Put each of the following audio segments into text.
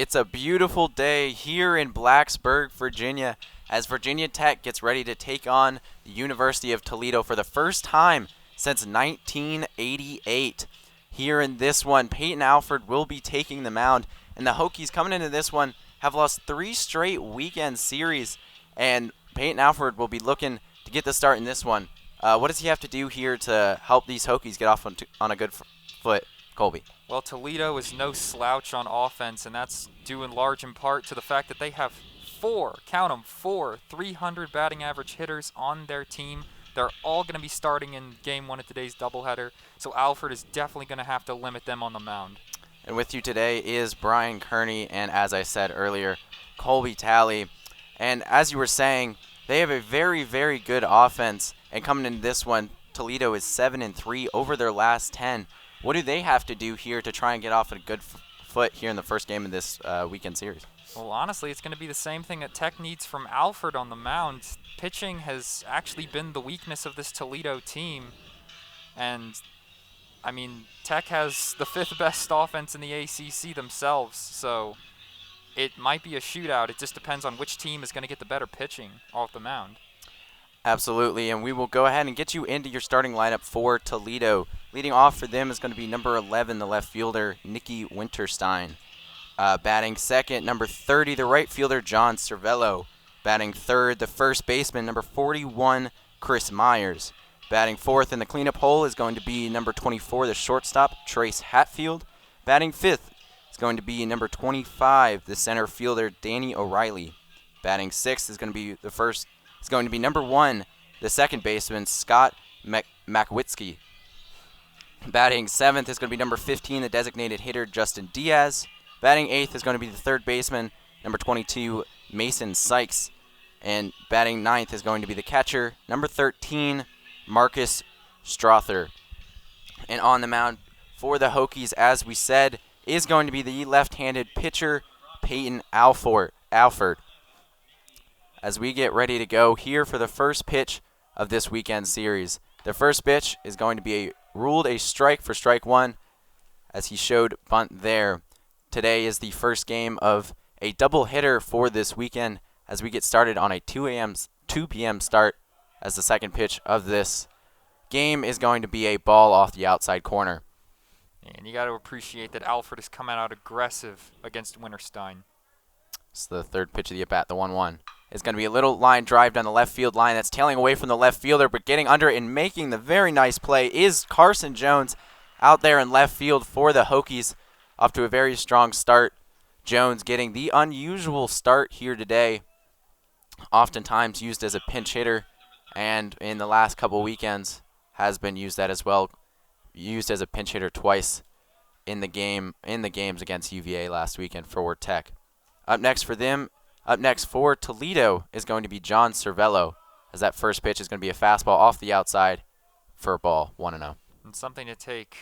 It's a beautiful day here in Blacksburg, Virginia, as Virginia Tech gets ready to take on the University of Toledo for the first time since 1988. Here in this one, Peyton Alford will be taking the mound, and the Hokies coming into this one have lost 3 straight weekend series, and Peyton Alford will be looking to get the start in this one. What does he have to do here to help these Hokies get off on a good foot, Colby? Well, Toledo is no slouch on offense, and that's due in large in part to the fact that they have count them, four 300 batting average hitters on their team. They're all going to be starting in Game 1 of today's doubleheader, so Alford is definitely going to have to limit them on the mound. And with you today is Brian Kearney, and as I said earlier, Colby Talley. And as you were saying, they have a very, very good offense, and coming into this one, Toledo is 7-3 over their last 10. What do they have to do here to try and get off a good foot here in the first game of this weekend series? Well, honestly, it's going to be the same thing that Tech needs from Alford on the mound. Pitching has actually been the weakness of this Toledo team. And, I mean, Tech has the 5th best offense in the ACC themselves, so it might be a shootout. It just depends on which team is going to get the better pitching off the mound. Absolutely, and we will go ahead and get you into your starting lineup for Toledo. Leading off for them is going to be number 11, the left fielder, Nicky Winterstein. Batting second, number 30, the right fielder, John Cervello. Batting third, the first baseman, number 41, Chris Myers. Batting fourth in the cleanup hole is going to be number 24, the shortstop, Trace Hatfield. Batting fifth is going to be number 25, the center fielder, Danny O'Reilly. Batting sixth is going to be number 1, the second baseman, Scott Makwitsky. Batting 7th is going to be number 15, the designated hitter, Justin Diaz. Batting 8th is going to be the third baseman, number 22, Mason Sykes. And batting 9th is going to be the catcher, number 13, Marcus Strother. And on the mound for the Hokies, as we said, is going to be the left-handed pitcher, Peyton Alford. As we get ready to go here for the first pitch of this weekend series. The first pitch is going to be ruled a strike for strike one, as he showed bunt there. Today is the first game of a doubleheader for this weekend as we get started on a 2 p.m. start, as the second pitch of this game is going to be a ball off the outside corner. And you got to appreciate that Alford is coming out aggressive against Winterstein. It's the third pitch of the at-bat, the 1-1. It's going to be a little line drive down the left field line that's tailing away from the left fielder, but getting under it and making the very nice play is Carson Jones out there in left field for the Hokies. Off to a very strong start. Jones getting the unusual start here today. Oftentimes used as a pinch hitter, and in the last couple weekends has been used that as well. Used as a pinch hitter twice in the games against UVA last weekend for Tech. Up next for Toledo is going to be John Cervello, as that first pitch is going to be a fastball off the outside for a ball, 1-0. And something to take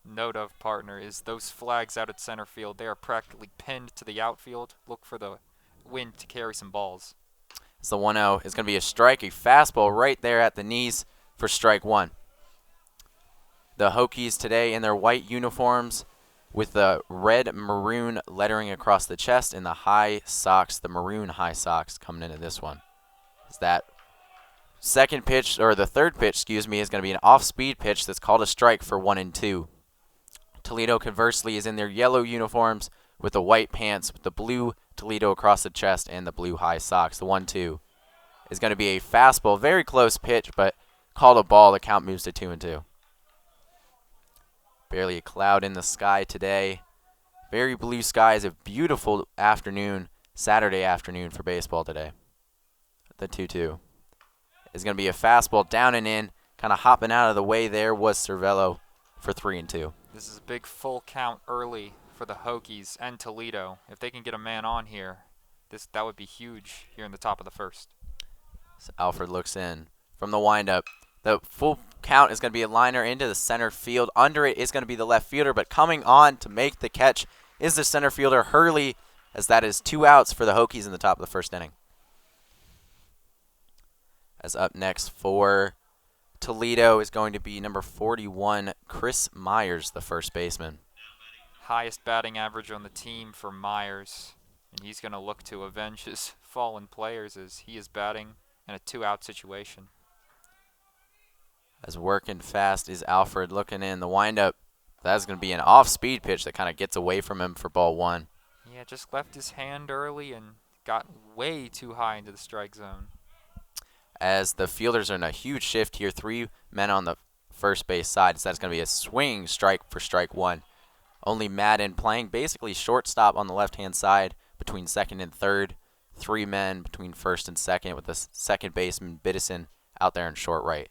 note of, partner, is those flags out at center field. They are practically pinned to the outfield. Look for the wind to carry some balls. It's the 1-0 is going to be a strike, a fastball right there at the knees for strike one. The Hokies today in their white uniforms with the red maroon lettering across the chest and the high socks, the maroon high socks coming into this one. Is that second pitch, or the third pitch, is going to be an off-speed pitch that's called a strike for 1-2. Toledo, conversely, is in their yellow uniforms with the white pants, with the blue Toledo across the chest and the blue high socks. The 1-2 is going to be a fastball, very close pitch, but called a ball. The count moves to 2-2. Barely a cloud in the sky today. Very blue skies, a beautiful afternoon, Saturday afternoon for baseball today. The 2-2 is going to be a fastball down and in, kind of hopping out of the way there was Cervello for 3-2. This is a big full count early for the Hokies and Toledo. If they can get a man on here, that would be huge here in the top of the first. So Alford looks in from the windup. The full count is going to be a liner into the center field. Under it is going to be the left fielder, but coming on to make the catch is the center fielder, Hurley, as that is 2 outs for the Hokies in the top of the first inning. As up next for Toledo is going to be number 41, Chris Myers, the first baseman. highest batting average on the team for Myers, and he's going to look to avenge his fallen players as he is batting in a 2-out situation. As working fast is Alfred looking in. The windup, that's going to be an off-speed pitch that kind of gets away from him for ball one. Yeah, just left his hand early and got way too high into the strike zone. As the fielders are in a huge shift here, 3 men on the first base side, so that's going to be a swinging strike for strike one. Only Madden playing basically shortstop on the left-hand side between second and third. 3 men between first and second with the second baseman, Biddison, out there in short right.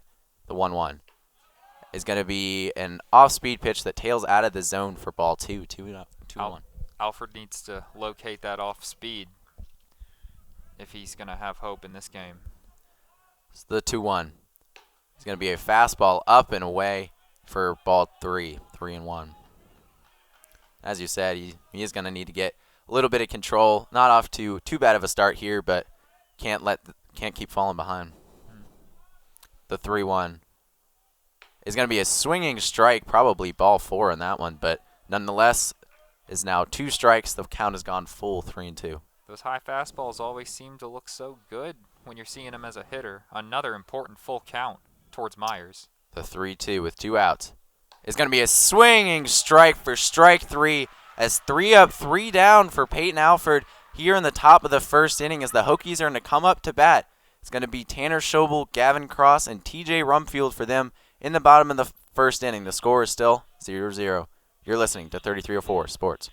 The 1-1 is going to be an off-speed pitch that tails out of the zone for ball 2. 2-1. Alfred needs to locate that off speed if he's going to have hope in this game. So the 2-1 is going to be a fastball up and away for ball 3. 3-1. As you said, he is going to need to get a little bit of control. Not off to too bad of a start here, but can't keep falling behind. The 3-1 is going to be a swinging strike, probably ball 4 on that one, but nonetheless is now 2 strikes. The count has gone full 3-2. Those high fastballs always seem to look so good when you're seeing him as a hitter. Another important full count towards Myers. The 3-2 with 2 outs is going to be a swinging strike for strike 3 as 3 up, 3 down for Peyton Alford here in the top of the first inning as the Hokies are going to come up to bat. It's going to be Tanner Schobel, Gavin Cross, and TJ Rumfield for them in the bottom of the first inning. The score is still 0-0. You're listening to 3304 Sports.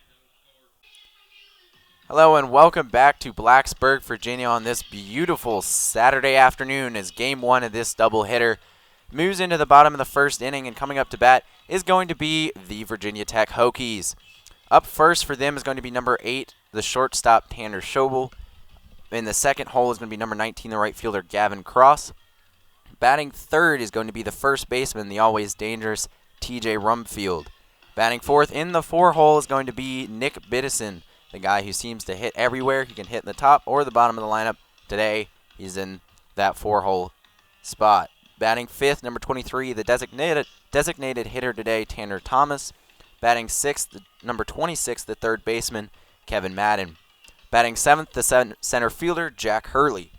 Hello and welcome back to Blacksburg, Virginia on this beautiful Saturday afternoon as game 1 of this doubleheader moves into the bottom of the first inning, and coming up to bat is going to be the Virginia Tech Hokies. Up first for them is going to be number 8, the shortstop Tanner Schobel. In the second hole is going to be number 19, the right fielder Gavin Cross. Batting third is going to be the first baseman, the always dangerous TJ Rumfield. Batting fourth in the 4 hole is going to be Nick Biddison, the guy who seems to hit everywhere. He can hit in the top or the bottom of the lineup. Today, he's in that 4-hole spot. Batting fifth, number 23, the designated hitter today, Tanner Thomas. Batting sixth, number 26, the third baseman, Kevin Madden. Batting seventh, the center fielder, Jack Hurley.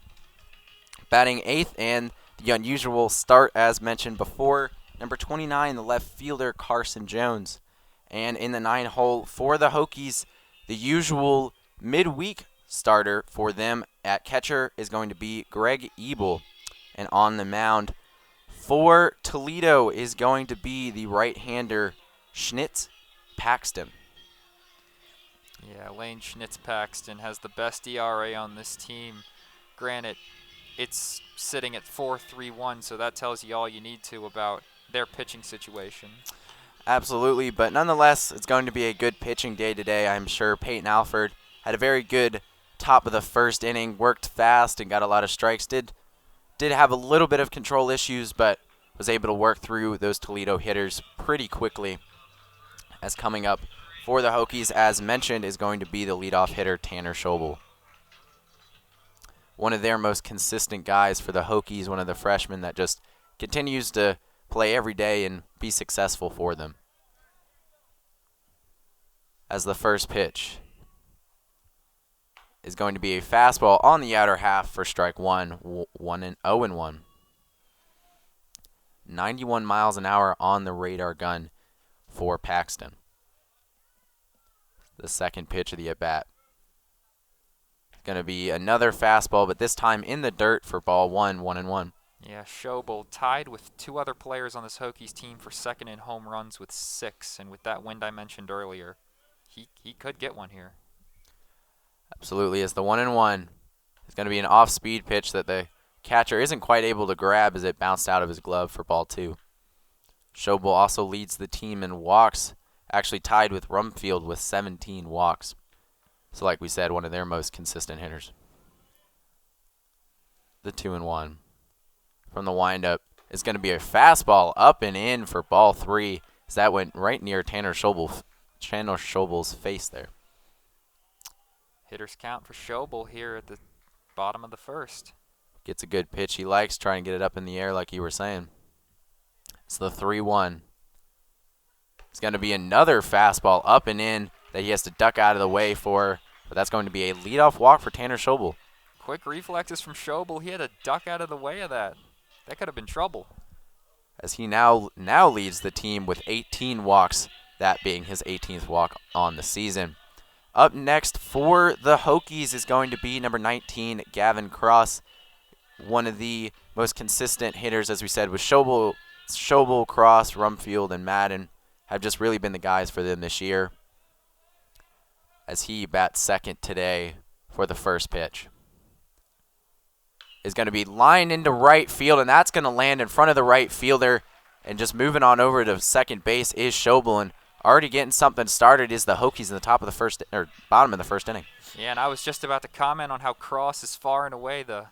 Batting eighth, and the unusual start as mentioned before, number 29, the left fielder, Carson Jones. And in the 9 hole for the Hokies, the usual midweek starter for them at catcher is going to be Greg Ebel. And on the mound for Toledo is going to be the right-hander Schnitz Paxton. Yeah, Lane Schnitz-Paxton has the best ERA on this team. Granted, it's sitting at 4.31, so that tells you all you need to about their pitching situation. Absolutely, but nonetheless, it's going to be a good pitching day today. I'm sure Peyton Alford had a very good top of the first inning, worked fast and got a lot of strikes. Did have a little bit of control issues, but was able to work through those Toledo hitters pretty quickly. As coming up for the Hokies, as mentioned, is going to be the leadoff hitter, Tanner Schobel. One of their most consistent guys for the Hokies, one of the freshmen that just continues to play every day and be successful for them. As the first pitch is going to be a fastball on the outer half for strike 1, 0-1. 91 miles an hour on the radar gun for Paxton. The second pitch of the at-bat. Going to be another fastball, but this time in the dirt for ball 1, 1-1. Yeah, Schobel tied with 2 other players on this Hokies team for second in home runs with 6, and with that wind I mentioned earlier, he could get one here. Absolutely, as the 1-1 is going to be an off-speed pitch that the catcher isn't quite able to grab as it bounced out of his glove for ball 2. Schobel also leads the team in walks, actually tied with Rumfield with 17 walks. So like we said, one of their most consistent hitters. The 2-1 from the windup is going to be a fastball up and in for ball 3, as that went right near Tanner Schobel's face there. Hitters count for Schobel here at the bottom of the first. Gets a good pitch he likes, trying to get it up in the air like you were saying. It's the 3-1. It's going to be another fastball up and in that he has to duck out of the way for, but that's going to be a leadoff walk for Tanner Schobel. Quick reflexes from Schobel. He had to duck out of the way of that. That could have been trouble. As he now leads the team with 18 walks, that being his 18th walk on the season. Up next for the Hokies is going to be number 19, Gavin Cross, one of the most consistent hitters, as we said, with Schobel, Cross, Rumfield, and Madden have just really been the guys for them this year, as he bats second today for the first pitch. Is going to be lined into right field, and that's going to land in front of the right fielder. And just moving on over to second base is Schobel, and already getting something started is the Hokies in the top of the first, or bottom of the first inning. Yeah, and I was just about to comment on how Cross is far and away the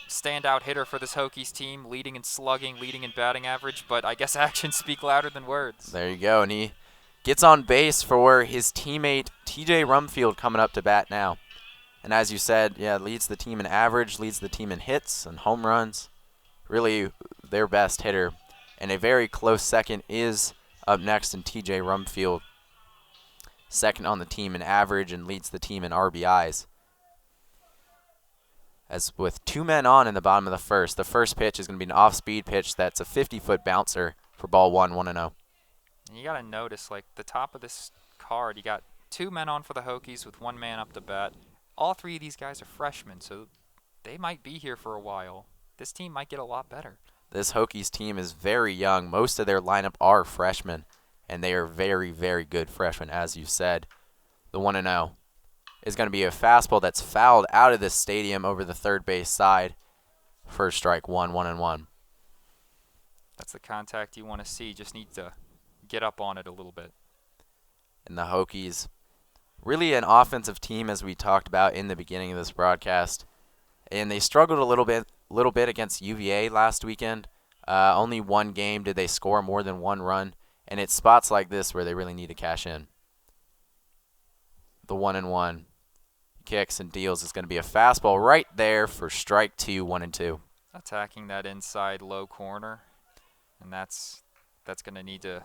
standout hitter for this Hokies team, leading in slugging, leading in batting average, but I guess actions speak louder than words. There you go, and he gets on base for his teammate TJ Rumfield coming up to bat now. And as you said, yeah, leads the team in average, leads the team in hits and home runs. Really their best hitter. And a very close second is up next in TJ Rumfield. Second on the team in average and leads the team in RBIs. As with 2 men on in the bottom of the first pitch is going to be an off-speed pitch that's a 50-foot bouncer for ball 1-0. You got to notice, like, the top of this card, you got 2 men on for the Hokies with 1 man up to bat. All 3 of these guys are freshmen, so they might be here for a while. This team might get a lot better. This Hokies team is very young. Most of their lineup are freshmen, and they are very, very good freshmen, as you said. The 1-0 is going to be a fastball that's fouled out of the stadium over the third base side. First strike, 1-1. That's the contact you want to see. Just need to get up on it a little bit. And the Hokies, really an offensive team, as we talked about in the beginning of this broadcast. And they struggled a little bit against UVA last weekend. Only 1 game did they score more than 1 run. And it's spots like this where they really need to cash in. The 1-1 kicks and deals is going to be a fastball right there for strike 2, 1-2. Attacking that inside low corner. And that's going to need to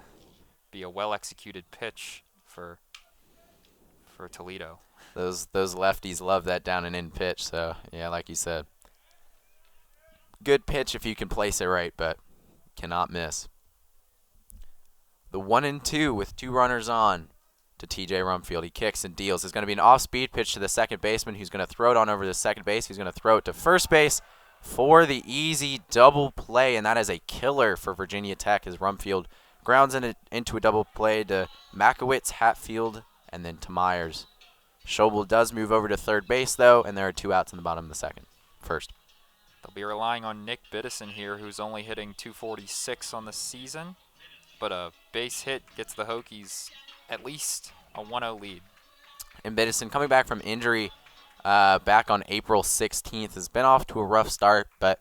be a well-executed pitch for Toledo. Those lefties love that down and in pitch, so yeah, like you said. Good pitch if you can place it right, but cannot miss. The 1-2 with 2 runners on to TJ Rumfield. He kicks and deals. It's going to be an off-speed pitch to the second baseman who's going to throw it on over to second base. He's going to throw it to first base for the easy double play, and that is a killer for Virginia Tech as Rumfield grounds into a double play to Makowitz, Hatfield, and then to Myers. Schobel does move over to third base, though, and there are 2 outs in the bottom of the first. They'll be relying on Nick Biddison here, who's only hitting .246 on the season, but a base hit gets the Hokies at least a 1-0 lead. And Biddison, coming back from injury back on April 16th, has been off to a rough start, but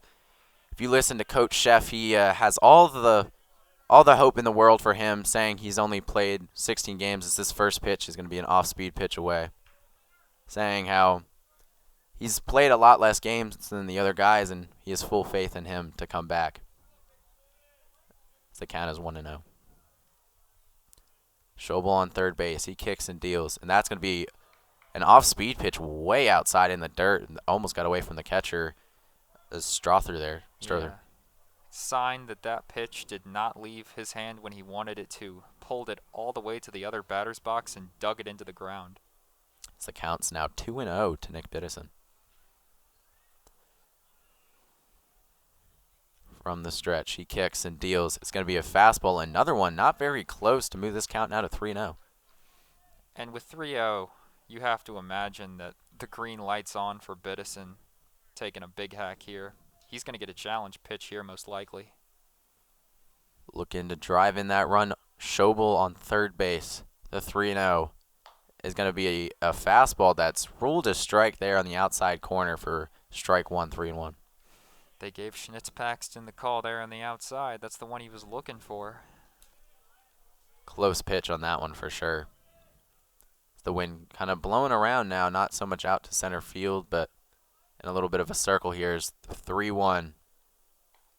if you listen to Coach Sheff, he has all the hope in the world for him, saying he's only played 16 games as this first pitch is going to be an off-speed pitch away. Saying how he's played a lot less games than the other guys, and he has full faith in him to come back. The count is 1-0. Schobel on third base. He kicks and deals, and that's going to be an off-speed pitch way outside in the dirt. Almost got away from the catcher. Strother there. Yeah. Sign that pitch did not leave his hand when he wanted it to. Pulled it all the way to the other batter's box and dug it into the ground. So the count's now 2-0 to Nick Biddison. From the stretch, he kicks and deals. It's going to be a fastball. Another one not very close to move this count now to 3-0. And with 3-0, you have to imagine that the green light's on for Biddison, taking a big hack here. He's going to get a challenge pitch here most likely. Looking to drive in that run. Schobel on third base. The 3-0 is going to be a fastball that's ruled a strike there on the outside corner for strike 1, 3-1. They gave Schnitz-Paxton the call there on the outside. That's the one he was looking for. Close pitch on that one for sure. The wind kind of blowing around now, not so much out to center field, but in a little bit of a circle here is 3-1.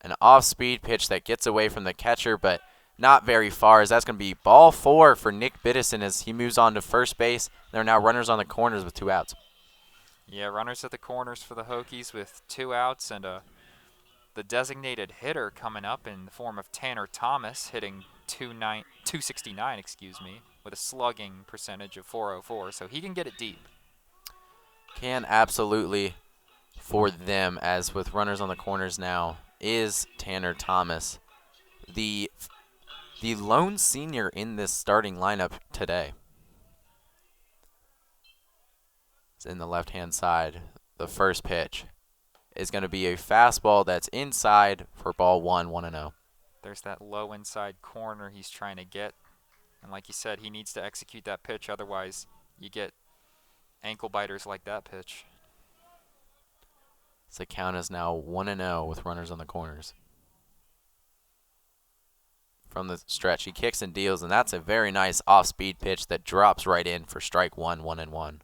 An off-speed pitch that gets away from the catcher, but not very far, as that's going to be ball 4 for Nick Biddison as he moves on to first base. There are now runners on the corners with 2 outs. Yeah, runners at the corners for the Hokies with 2 outs, and the designated hitter coming up in the form of Tanner Thomas, hitting 269, with a slugging percentage of .404, so he can get it deep. Can absolutely for them, as with runners on the corners now is Tanner Thomas, the lone senior in this starting lineup today. It's in the left-hand side. The first pitch is going to be a fastball that's inside for ball 1, 1-0. There's that low inside corner he's trying to get. And like you said, he needs to execute that pitch. Otherwise, you get ankle biters like that pitch. So the count is now 1-0 with runners on the corners. From the stretch, he kicks and deals, and that's a very nice off-speed pitch that drops right in for strike 1, 1-1.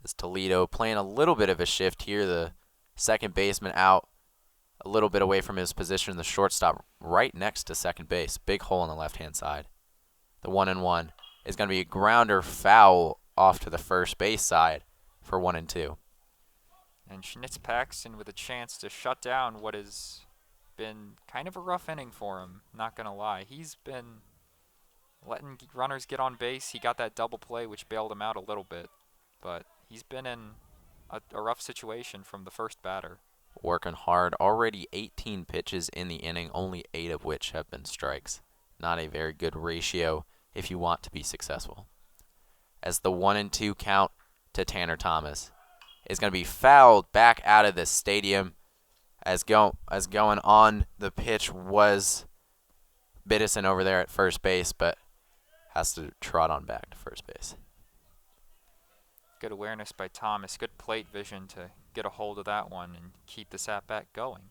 Is Toledo playing a little bit of a shift here. The second baseman out a little bit away from his position. The shortstop right next to second base. Big hole on the left-hand side. The 1-1 is going to be a grounder foul off to the first base side for 1-2. And Schnitz-Paxton with a chance to shut down what has been kind of a rough inning for him, not going to lie. He's been letting runners get on base. He got that double play, which bailed him out a little bit. But he's been in a rough situation from the first batter. Working hard. Already 18 pitches in the inning, only 8 of which have been strikes. Not a very good ratio if you want to be successful. As the 1-2 count to Tanner Thomas is going to be fouled back out of the stadium. As going on the pitch was Biddison over there at first base, but has to trot on back to first base. Good awareness by Thomas. Good plate vision to get a hold of that one and keep this at-bat going.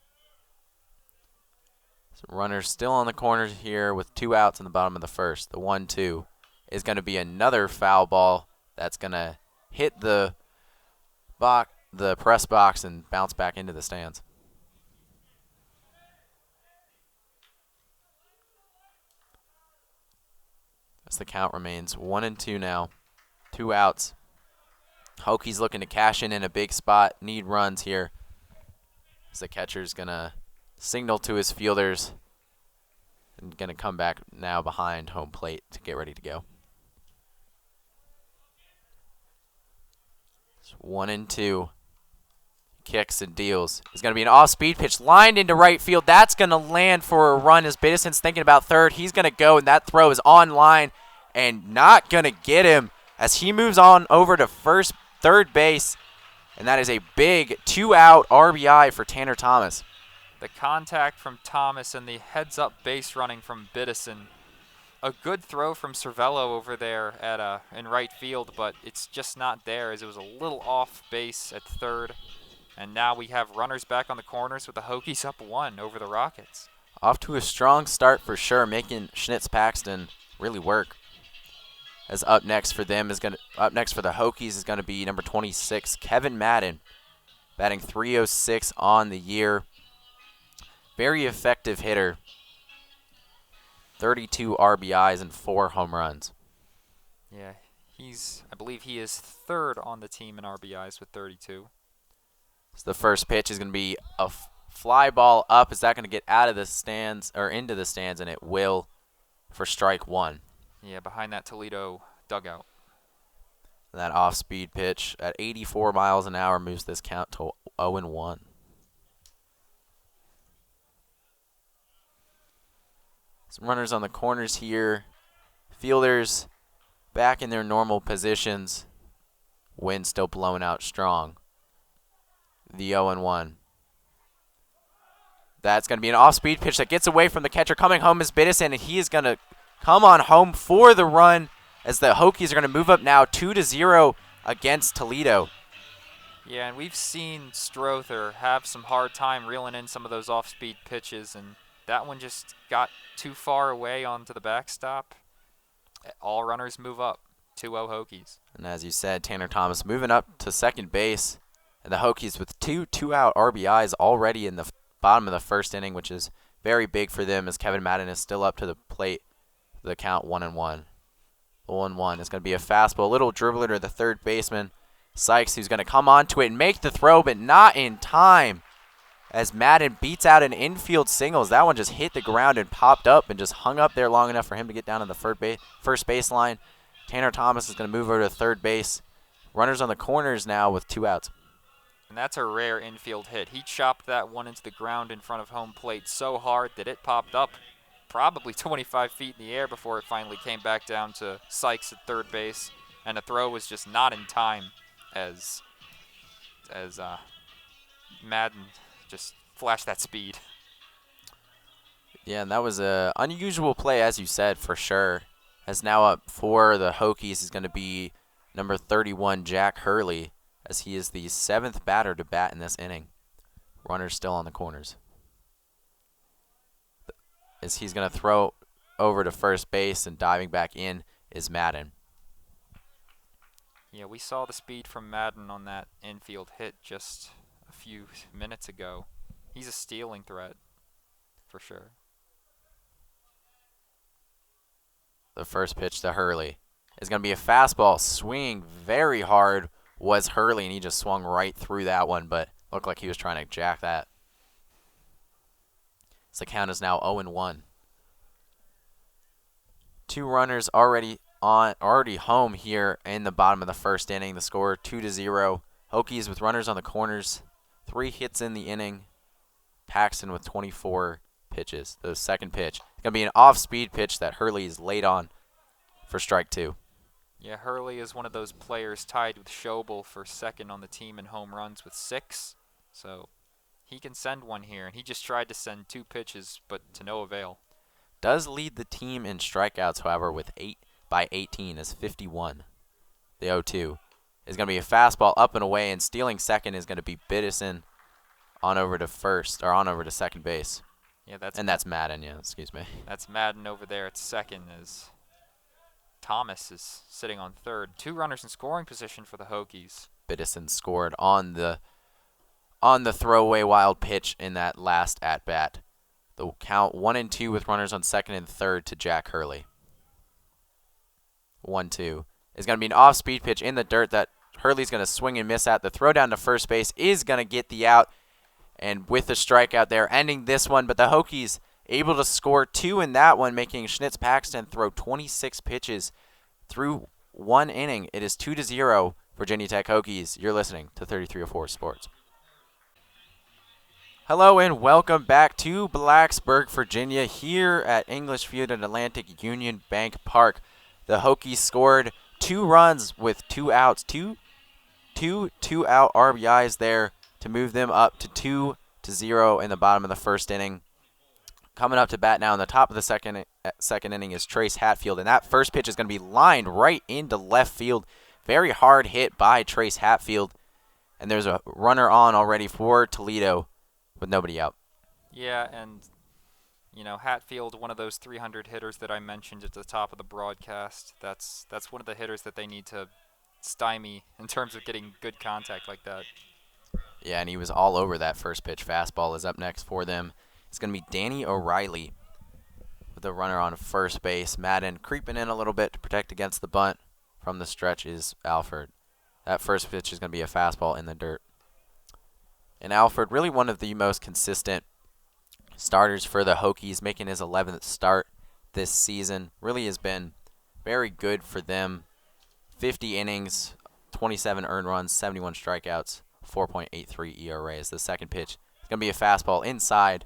So runners still on the corners here with 2 outs in the bottom of the first. The 1-2 is going to be another foul ball that's going to hit the press box and bounce back into the stands. As the count remains 1-2 now. 2 outs. Hokies looking to cash in a big spot. Need runs here. As the catcher's going to signal to his fielders and going to come back now behind home plate to get ready to go. It's 1-2. Kicks and deals. It's going to be an off-speed pitch lined into right field. That's going to land for a run as Biddison's thinking about third. He's going to go, and that throw is on line and not going to get him as he moves on over to third base, and that is a big 2-out RBI for Tanner Thomas. The contact from Thomas and the heads-up base running from Biddison. A good throw from Cervello over there at in right field, but it's just not there as it was a little off base at third. And now we have runners back on the corners with the Hokies up 1 over the Rockets. Off to a strong start for sure, making Schnitz-Paxton really work. As up next for the Hokies is going to be number 26, Kevin Madden, batting .306 on the year. Very effective hitter. 32 RBIs and 4 home runs. Yeah, I believe he is third on the team in RBIs with 32. So the first pitch is going to be a fly ball up. Is that going to get out of the stands or into the stands? And it will for strike 1. Yeah, behind that Toledo dugout. That off-speed pitch at 84 miles an hour moves this count to 0-1. Some runners on the corners here. Fielders back in their normal positions. Wind still blowing out strong. The 0-1. That's going to be an off-speed pitch that gets away from the catcher. Coming home is Biddison, and he is going to come on home for the run as the Hokies are going to move up now 2-0 against Toledo. Yeah, and we've seen Strother have some hard time reeling in some of those off-speed pitches, and that one just got too far away onto the backstop. All runners move up, 2-0 Hokies. And as you said, Tanner Thomas moving up to second base And the Hokies with two-out RBIs already in the bottom of the first inning, which is very big for them as Kevin Madden is still up to the plate. The count 1-1. 0-1 is going to be a fastball. A little dribbler to the third baseman, Sykes, who's going to come onto it and make the throw, but not in time. As Madden beats out an infield singles. That one just hit the ground and popped up and just hung up there long enough for him to get down to the first baseline. Tanner Thomas is going to move over to third base. Runners on the corners now with 2 outs. And that's a rare infield hit. He chopped that one into the ground in front of home plate so hard that it popped up probably 25 feet in the air before it finally came back down to Sykes at third base. And the throw was just not in time as Madden just flashed that speed. Yeah, and that was a unusual play, as you said, for sure. As now up for the Hokies is going to be number 31, Jack Hurley, as he is the 7th batter to bat in this inning. Runners still on the corners. As he's going to throw over to first base, and diving back in is Madden. Yeah, we saw the speed from Madden on that infield hit just a few minutes ago. He's a stealing threat for sure. The first pitch to Hurley is going to be a fastball. Swinging very hard was Hurley, and he just swung right through that one, but looked like he was trying to jack that. So the count is now 0-1. 2 runners already home here in the bottom of the first inning. The score 2-0. Hokies with runners on the corners. 3 hits in the inning. Paxton with 24 pitches. The second pitch is going to be an off-speed pitch that Hurley is late on for strike 2. Yeah, Hurley is one of those players tied with Schobel for second on the team in home runs with 6. So he can send one here, and he just tried to send 2 pitches, but to no avail. Does lead the team in strikeouts, however, with 8/18 is 51. The 0-2 is going to be a fastball up and away, and stealing second is going to be Biddison on over to second base. Yeah, that's Madden. Yeah, excuse me. That's Madden over there at second, as Thomas is sitting on third. 2 runners in scoring position for the Hokies. Biddison scored on the throwaway wild pitch in that last at bat. The count 1-2 with runners on second and third to Jack Hurley. 1-2 is going to be an off-speed pitch in the dirt that Hurley's going to swing and miss at. The throw down to first base is going to get the out, and with the strikeout there, ending this one. But the Hokies able to score 2 in that one, making Schnitz Paxton throw 26 pitches through 1 inning. It is 2-0 Virginia Tech Hokies. You're listening to 3304 Sports. Hello and welcome back to Blacksburg, Virginia, here at English Field at Atlantic Union Bank Park. The Hokies scored 2 runs with 2 outs, two two-out RBIs there to move them up to 2-0 in the bottom of the first inning. Coming up to bat now in the top of the second inning is Trace Hatfield, and that first pitch is going to be lined right into left field. Very hard hit by Trace Hatfield, and there's a runner on already for Toledo with nobody out. Yeah, and Hatfield, one of those 300 hitters that I mentioned at the top of the broadcast. That's one of the hitters that they need to stymie in terms of getting good contact like that. Yeah, and he was all over that first pitch. Fastball is up next for them. It's going to be Danny O'Reilly with the runner on first base. Madden creeping in a little bit to protect against the bunt. From the stretch is Alford. That first pitch is going to be a fastball in the dirt. And Alford, really one of the most consistent starters for the Hokies, making his 11th start this season. Really has been very good for them. 50 innings, 27 earned runs, 71 strikeouts, 4.83 ERA is the second pitch. It's going to be a fastball inside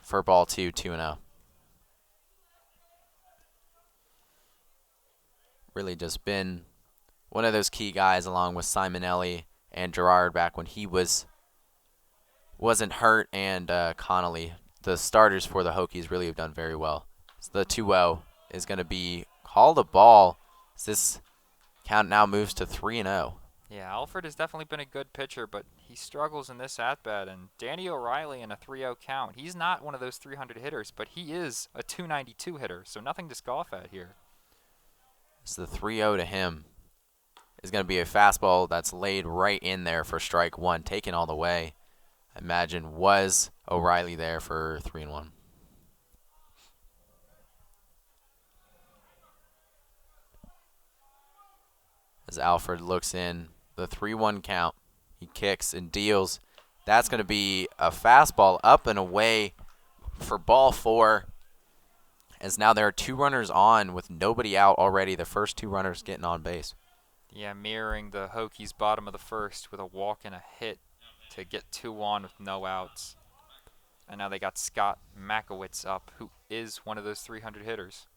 for ball 2, 2-0. Really just been one of those key guys along with Simonelli and Gerard back when he wasn't hurt, and Connolly. The starters for the Hokies really have done very well. So the 2-0 is going to be called a ball. This count now moves to 3-0. Yeah, Alford has definitely been a good pitcher, but he struggles in this at-bat. And Danny O'Reilly in a 3-0 count, he's not one of those 300 hitters, but he is a 292 hitter, so nothing to scoff at here. So the 3-0 to him is going to be a fastball that's laid right in there for strike one, taken all the way. I imagine was O'Reilly there for 3-1. As Alford looks in, the 3-1 count. He kicks and deals. That's going to be a fastball up and away for ball 4. As now there are 2 runners on with nobody out already. The first 2 runners getting on base. Yeah, mirroring the Hokies' bottom of the first with a walk and a hit to get 2 on with no outs. And now they got Scott Makowitz up, who is one of those 300 hitters.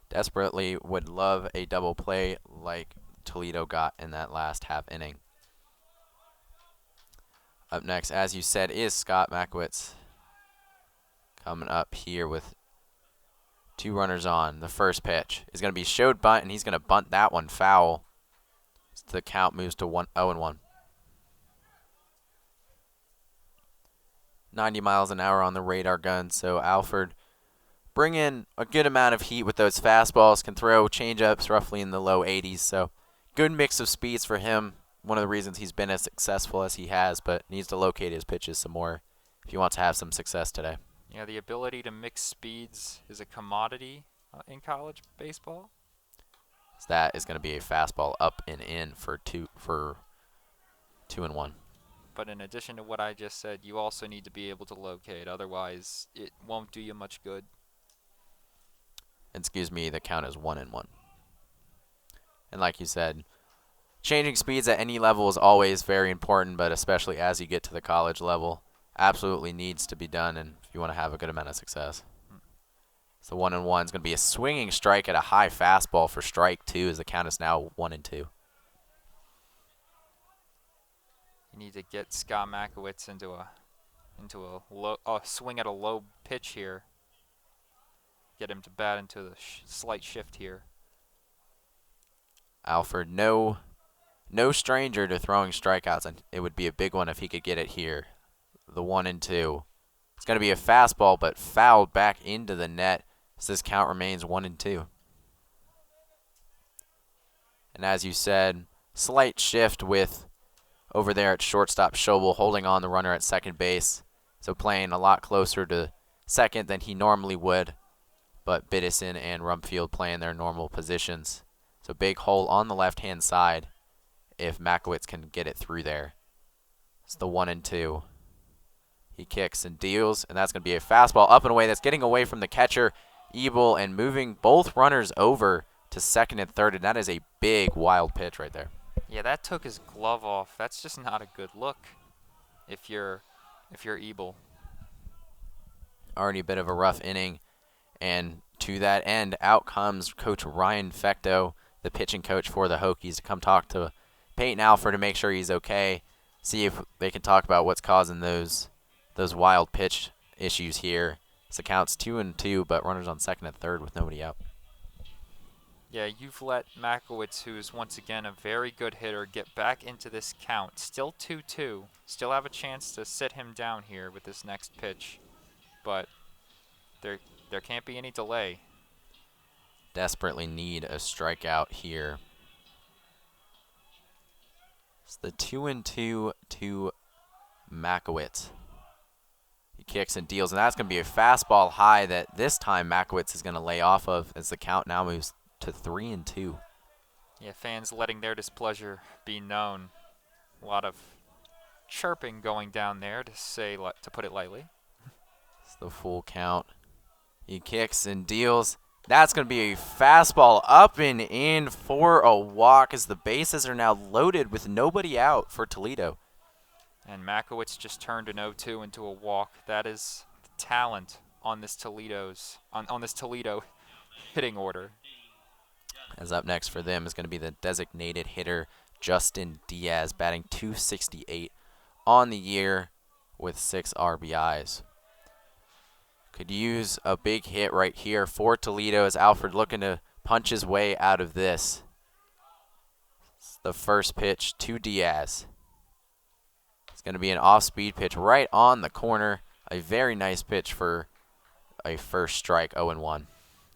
Desperately would love a double play like Toledo got in that last half inning. Up next, as you said, is Scott Makowitz. Coming up here with 2 runners on. The first pitch is going to be showed bunt, and he's going to bunt that one foul. So the count moves to 0-1. 90 miles an hour on the radar gun, so Alford bring in a good amount of heat with those fastballs, can throw changeups roughly in the low 80s, so good mix of speeds for him. One of the reasons he's been as successful as he has, but needs to locate his pitches some more if he wants to have some success today. Yeah, the ability to mix speeds is a commodity in college baseball. So that is going to be a fastball up and in for 2-1. But in addition to what I just said, you also need to be able to locate. Otherwise, it won't do you much good. Excuse me, the count is 1-1. And like you said, changing speeds at any level is always very important, but especially as you get to the college level, absolutely needs to be done and if you want to have a good amount of success. So 1-1 is going to be a swinging strike at a high fastball for strike 2 as the count is now 1-2. You need to get Scott Makowitz into a swing at a low pitch here. Get him to bat into the slight shift here. Alford, no stranger to throwing strikeouts, and it would be a big one if he could get it here. The 1-2. It's going to be a fastball, but fouled back into the net as this count remains 1-2. And as you said, slight shift with over there at shortstop Schobel holding on the runner at second base. So playing a lot closer to second than he normally would. But Biddison and Rumpfield playing their normal positions. So big hole on the left-hand side if Makowitz can get it through there. It's the 1-2. He kicks and deals, and that's going to be a fastball up and away. That's getting away from the catcher, Ebel, and moving both runners over to second and third, and that is a big, wild pitch right there. Yeah, that took his glove off. That's just not a good look if you're Ebel. Already a bit of a rough inning, and to that end, out comes Coach Ryan Fecto, the pitching coach for the Hokies, to come talk to Peyton Alford to make sure he's okay, see if they can talk about what's causing those wild pitch issues here. So the count's 2-2, but runners on second and third with nobody out. Yeah, you've let Makowitz, who is once again a very good hitter, get back into this count. Still 2-2. Still have a chance to sit him down here with this next pitch. But there can't be any delay. Desperately need a strikeout here. It's the 2-2 to Makowitz. He kicks and deals, and that's going to be a fastball high that this time Makowitz is going to lay off of as the count now moves to 3-2. Yeah, fans letting their displeasure be known. A lot of chirping going down there, to put it lightly. It's the full count. He kicks and deals. That's going to be a fastball up and in for a walk as the bases are now loaded with nobody out for Toledo. And Makowitz just turned an 0-2 into a walk. That is the talent on this Toledo hitting order. As up next for them is going to be the designated hitter Justin Diaz, batting .268 on the year with 6 RBIs. Could use a big hit right here for Toledo as Alford looking to punch his way out of this. It's the first pitch to Diaz. It's going to be an off-speed pitch right on the corner. A very nice pitch for a first strike, 0-1.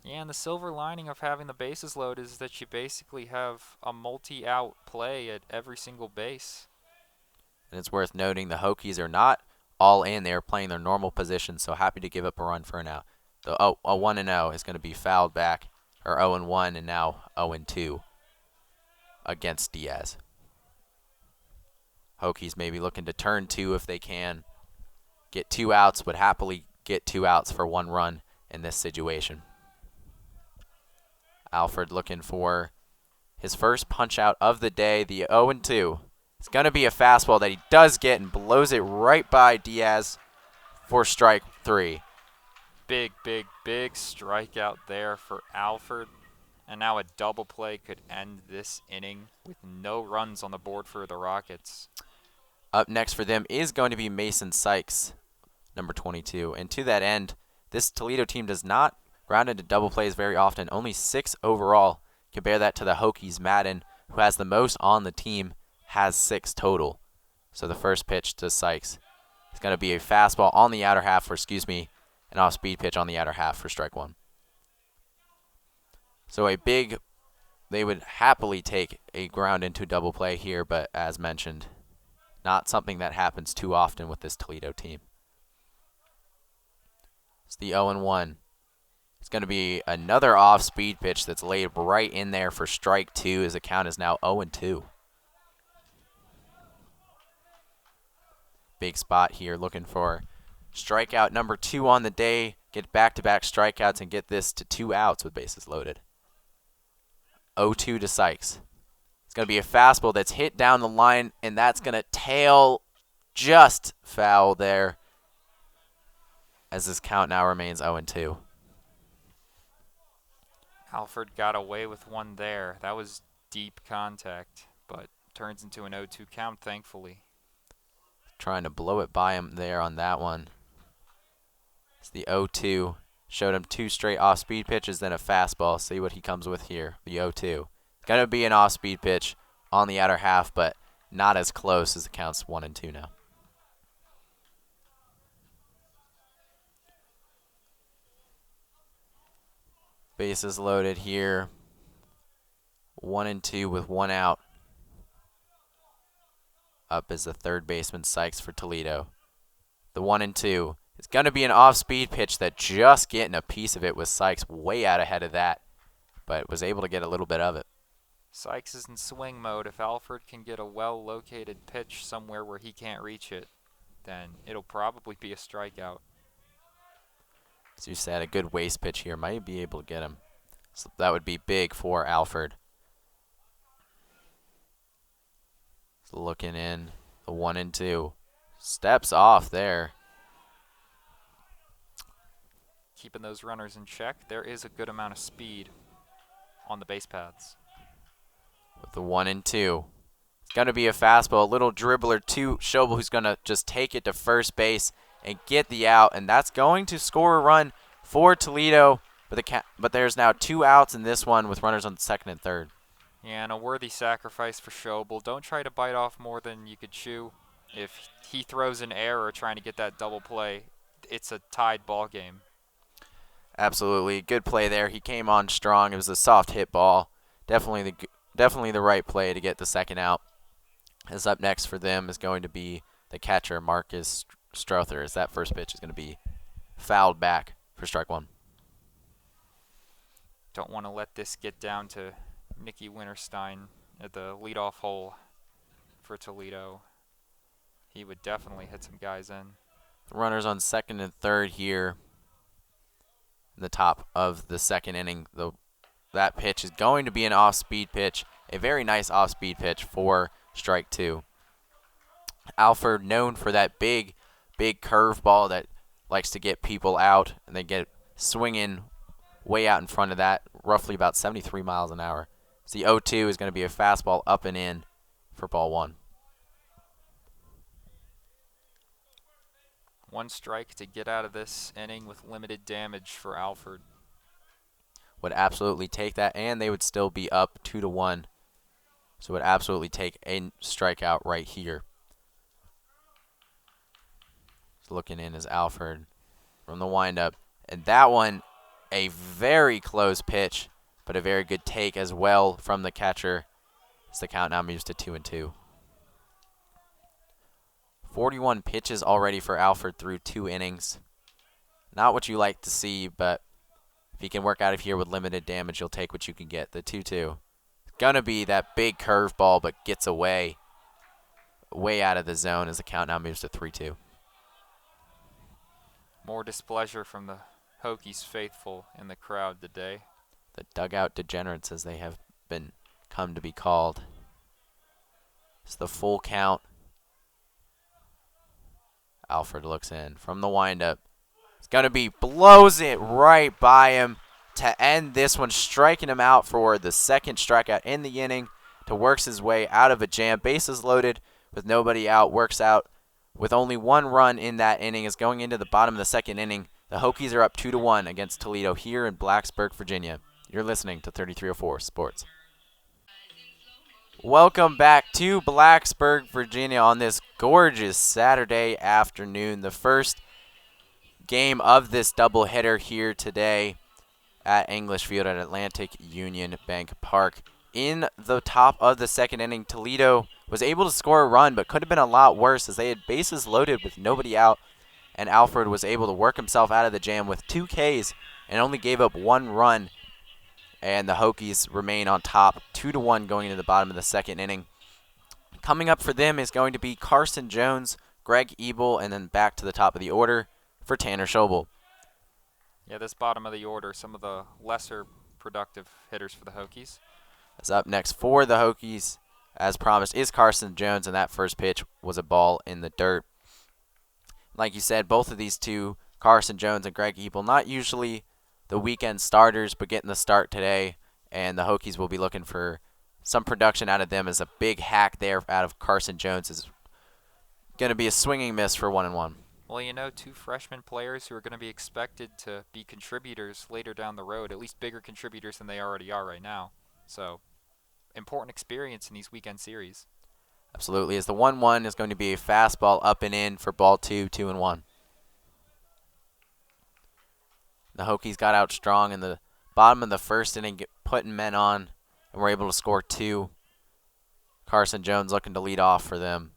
Yeah, and the silver lining of having the bases loaded is that you basically have a multi-out play at every single base. And it's worth noting the Hokies are not all in. They're playing their normal position, so happy to give up a run for an out. The a 1-0 is going to be fouled back, or 0-1, and now 0-2 against Diaz. Hokies maybe looking to turn two if they can. Get 2 outs, would happily get 2 outs for 1 run in this situation. Alfred looking for his first punch out of the day, the 0-2. It's going to be a fastball that he does get and blows it right by Diaz for strike 3. Big, big, big strikeout there for Alfred. And now a double play could end this inning with no runs on the board for the Rockets. Up next for them is going to be Mason Sykes, number 22. And to that end, this Toledo team does not ground into double plays very often, only 6 overall. Compare that to the Hokies' Madden, who has the most on the team, has 6 total. So the first pitch to Sykes is going to be a fastball on the outer half, an off-speed pitch on the outer half for strike 1. So they would happily take a ground into double play here, but as mentioned, not something that happens too often with this Toledo team. It's the 0-1. It's going to be another off-speed pitch that's laid right in there for strike 2 as the count is now 0-2. Big spot here looking for strikeout number 2 on the day, get back-to-back strikeouts and get this to 2 outs with bases loaded. 0-2 to Sykes. It's going to be a fastball that's hit down the line, and that's going to tail just foul there as this count now remains 0-2. Alfred got away with one there. That was deep contact, but turns into an 0-2 count, thankfully. Trying to blow it by him there on that one. It's the 0-2. Showed him 2 straight off-speed pitches, then a fastball. See what he comes with here, the 0-2. Going to be an off-speed pitch on the outer half, but not as close as it counts 1-2 now. Bases loaded here. 1-2 with 1 out. Up is the third baseman, Sykes, for Toledo. The 1-2. It's going to be an off-speed pitch that just getting a piece of it with Sykes way out ahead of that, but was able to get a little bit of it. Sykes is in swing mode. If Alfred can get a well-located pitch somewhere where he can't reach it, then it'll probably be a strikeout. As you said, a good waist pitch here might be able to get him. So that would be big for Alfred. So looking in, the 1-2. Steps off there. Keeping those runners in check. There is a good amount of speed on the base paths. With the 1-2. It's going to be a fastball, a little dribbler to Schobel, who's going to just take it to first base and get the out, and that's going to score a run for Toledo. But there's now 2 outs in this one with runners on second and third. Yeah, and a worthy sacrifice for Schobel. Don't try to bite off more than you could chew. If he throws an error trying to get that double play, it's a tied ball game. Absolutely. Good play there. He came on strong. It was a soft hit ball. Definitely the right play to get the second out. As up next for them is going to be the catcher, Marcus Strother, as that first pitch is going to be fouled back for strike 1. Don't want to let this get down to Nicky Winterstein at the leadoff hole for Toledo. He would definitely hit some guys in. Runners on second and third here in the top of the second inning. That pitch is going to be an off-speed pitch, a very nice off-speed pitch for strike 2. Alfred known for that big curveball that likes to get people out, and they get swinging way out in front of that, roughly about 73 miles an hour. So the 0-2 is going to be a fastball up and in for ball 1. 1 strike to get out of this inning with limited damage for Alfred. Would absolutely take that, and they would still be up 2-1. So would absolutely take a strikeout right here. So looking in is Alfred from the windup, and that one A very close pitch, but a very good take as well from the catcher as the count now moves to 2-2. 41 pitches already for Alford through 2 innings. Not what you like to see, but if you can work out of here with limited damage, you'll take what you can get. The 2-2. Gonna be that big curveball, but gets away way out of the zone as the count now moves to 3-2. More displeasure from the Hokies faithful in the crowd today. The dugout degenerates, as they have been come to be called. It's the full count. Alford looks in from the windup. It's gonna be, blows it right by him to end this one, striking him out for the second strikeout in the inning to works his way out of a jam. Bases loaded with nobody out, works out with only 1 run in that inning, is going into the bottom of the second inning. The Hokies are up 2-1 against Toledo here in Blacksburg, Virginia. You're listening to 3304 Sports. Welcome back to Blacksburg, Virginia on this gorgeous Saturday afternoon. The first game of this doubleheader here today at English Field at Atlantic Union Bank Park. In the top of the second inning, Toledo was able to score a run, but could have been a lot worse as they had bases loaded with nobody out, and Alford was able to work himself out of the jam with 2 Ks and only gave up 1 run, and the Hokies remain on top 2-1 going into the bottom of the second inning. Coming up for them is going to be Carson Jones, Greg Ebel, and then back to the top of the order for Tanner Schobel. Yeah, this bottom of the order, some of the lesser productive hitters for the Hokies. As up next for the Hokies, as promised, is Carson Jones, and that first pitch was a ball in the dirt. Like you said, both of these two, Carson Jones and Greg Ebel, not usually the weekend starters, but getting the start today, and the Hokies will be looking for some production out of them, as a big hack there out of Carson Jones is going to be a swinging miss for 1-1. Well, you know, 2 freshman players who are going to be expected to be contributors later down the road, at least bigger contributors than they already are right now. So, important experience in these weekend series. Absolutely. As the 1-1 is going to be a fastball up and in for ball 2, 2-1. The Hokies got out strong in the bottom of the first inning, putting men on, and were able to score 2. Carson Jones looking to lead off for them.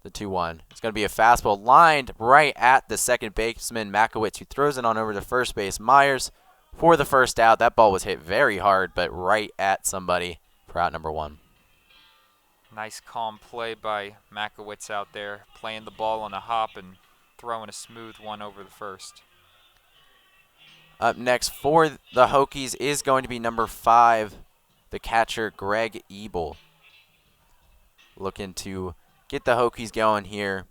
The 2-1. It's going to be a fastball lined right at the second baseman, Makowitz, who throws it on over to first base. Myers for the first out. That ball was hit very hard, but right at somebody for out number 1. Nice calm play by Makowitz out there, playing the ball on a hop and throwing a smooth one over the first. Up next for the Hokies is going to be number 5, the catcher, Greg Ebel. Looking to get the Hokies going here,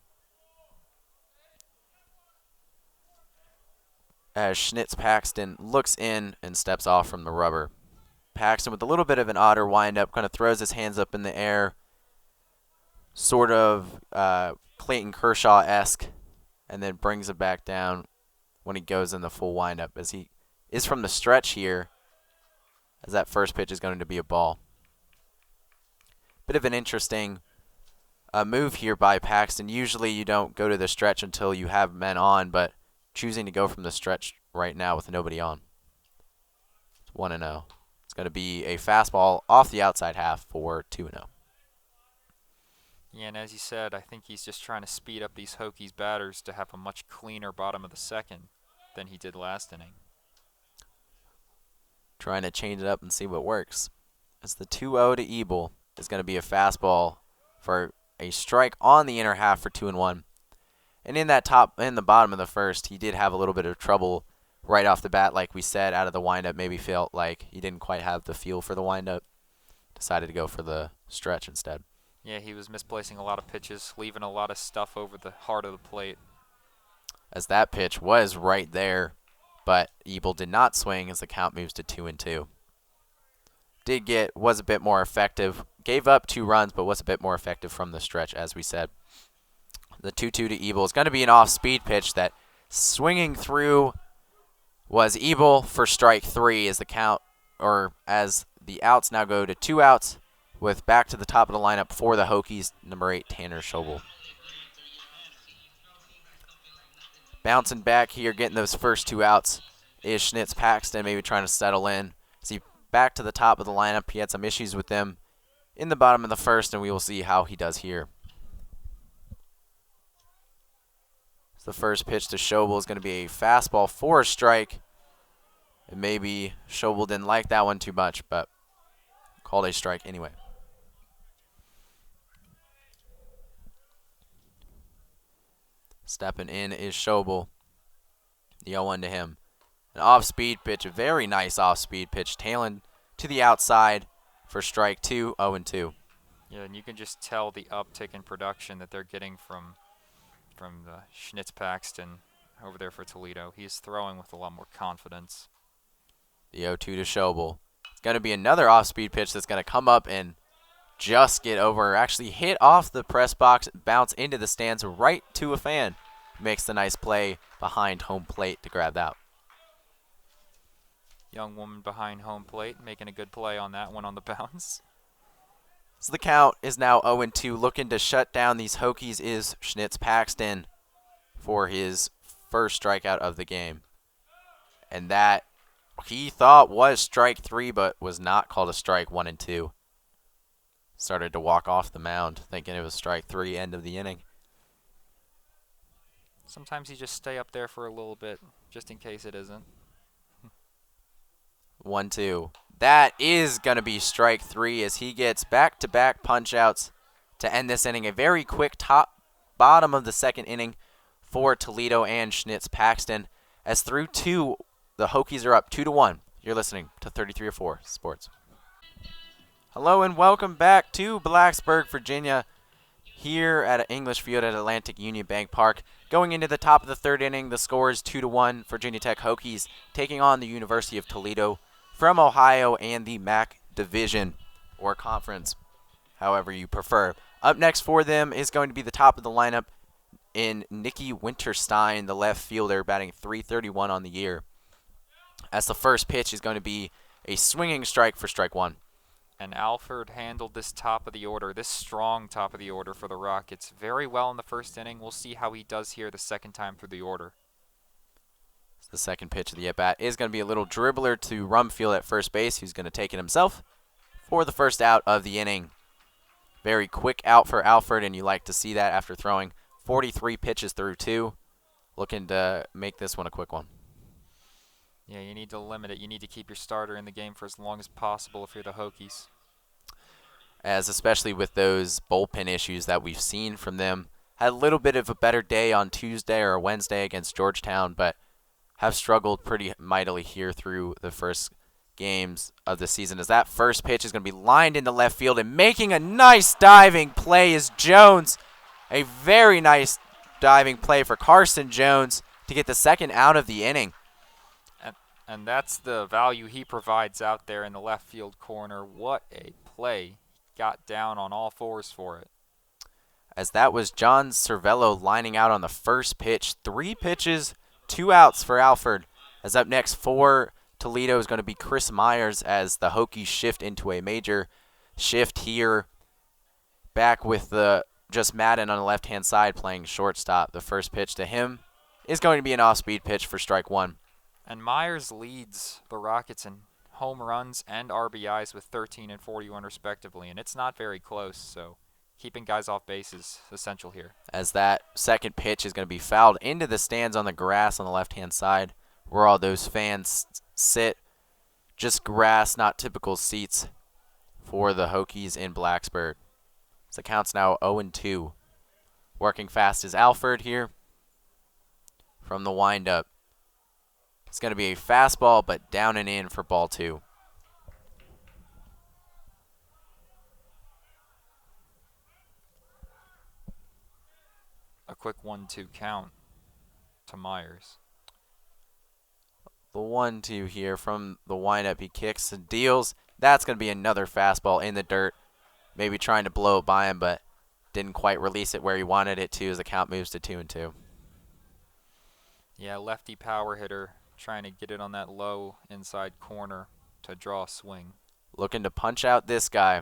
as Schnitz Paxton looks in and steps off from the rubber. Paxton with a little bit of an odder windup, kind of throws his hands up in the air, sort of Clayton Kershaw-esque, and then brings it back down when he goes in the full windup, as he is from the stretch here, as that first pitch is going to be a ball. Bit of an interesting move here by Paxton. Usually you don't go to the stretch until you have men on, but choosing to go from the stretch right now with nobody on. It's 1-0. It's going to be a fastball off the outside half for 2-0. Yeah, and as you said, I think he's just trying to speed up these Hokies batters to have a much cleaner bottom of the second than he did last inning. Trying to change it up and see what works. As the 2-0 to Ebel is going to be a fastball for a strike on the inner half for 2-1. And in the bottom of the first, he did have a little bit of trouble right off the bat, like we said, out of the windup. Maybe felt like he didn't quite have the feel for the windup. Decided to go for the stretch instead. Yeah, he was misplacing a lot of pitches, leaving a lot of stuff over the heart of the plate. As that pitch was right there, but Ebel did not swing as the count moves to 2-2. Was a bit more effective. Gave up 2 runs, but was a bit more effective from the stretch, as we said. The 2-2 to Ebel is going to be an off-speed pitch that swinging through was Ebel for strike 3 as the count, or as the outs now go to 2 outs, with back to the top of the lineup for the Hokies, number 8, Tanner Schobel. Bouncing back here, getting those first 2 outs, is Schnitz Paxton, maybe trying to settle in. See, back to the top of the lineup. He had some issues with them in the bottom of the first, and we will see how he does here. So the first pitch to Schobel is going to be a fastball for a strike. And maybe Schobel didn't like that one too much, but called a strike anyway. Stepping in is Schobel. The 0-1 to him. An off-speed pitch, a very nice off-speed pitch, tailing to the outside for strike 2, 0-2. Yeah, and you can just tell the uptick in production that they're getting from the Schnitz Paxton over there for Toledo. He's throwing with a lot more confidence. The 0-2 to Schobel. It's going to be another off-speed pitch that's going to come up and just get over, actually hit off the press box, bounce into the stands right to a fan. Makes the nice play behind home plate to grab that. Young woman behind home plate making a good play on that one on the bounce. So the count is now 0-2. Looking to shut down these Hokies is Schnitz Paxton for his first strikeout of the game. And that he thought was strike 3, but was not called a strike 1-2. Started to walk off the mound thinking it was strike 3, end of the inning. Sometimes you just stay up there for a little bit just in case it isn't. 1-2. That is going to be strike 3 as he gets back-to-back punch-outs to end this inning. A very quick bottom of the second inning for Toledo and Schnitz Paxton. As through 2, the Hokies are up 2-1. You're listening to 33-4 Sports. Hello and welcome back to Blacksburg, Virginia, here at English Field at Atlantic Union Bank Park. Going into the top of the third inning, the score is 2-1. Virginia Tech Hokies taking on the University of Toledo from Ohio and the MAC Division or Conference, however you prefer. Up next for them is going to be the top of the lineup in Nicky Winterstein, the left fielder, batting .331 on the year. As the first pitch is going to be a swinging strike for strike 1. And Alford handled this top of the order, this strong top of the order for the Rockets very well in the first inning. We'll see how he does here the second time through the order. The second pitch of the at-bat is going to be a little dribbler to Rumfield at first base, who's going to take it himself for the first out of the inning. Very quick out for Alford, and you like to see that after throwing 43 pitches through 2. Looking to make this one a quick one. Yeah, you need to limit it. You need to keep your starter in the game for as long as possible if you're the Hokies. As especially with those bullpen issues that we've seen from them. Had a little bit of a better day on Tuesday or Wednesday against Georgetown, but have struggled pretty mightily here through the first games of the season. As that first pitch is going to be lined into left field, and making a nice diving play is Jones. A very nice diving play for Carson Jones to get the second out of the inning. And that's the value he provides out there in the left field corner. What a play. Got down on all fours for it. As that was John Cervello lining out on the first pitch. 3 pitches, 2 outs for Alford. As up next for Toledo is going to be Chris Myers as the Hokies shift into a major shift here. Back with the just Madden on the left-hand side playing shortstop. The first pitch to him is going to be an off-speed pitch for strike 1. And Myers leads the Rockets in home runs and RBIs with 13 and 41 respectively, and it's not very close, so keeping guys off base is essential here. As that second pitch is going to be fouled into the stands on the grass on the left-hand side where all those fans sit. Just grass, not typical seats for the Hokies in Blacksburg. So the count's now 0-2. Working fast is Alford here from the windup. It's going to be a fastball, but down and in for ball 2. A quick 1-2 count to Myers. The 1-2 here from the windup. He kicks and deals. That's going to be another fastball in the dirt. Maybe trying to blow it by him, but didn't quite release it where he wanted it to as the count moves to 2-2. Yeah, lefty power hitter trying to get it on that low inside corner to draw a swing. Looking to punch out this guy.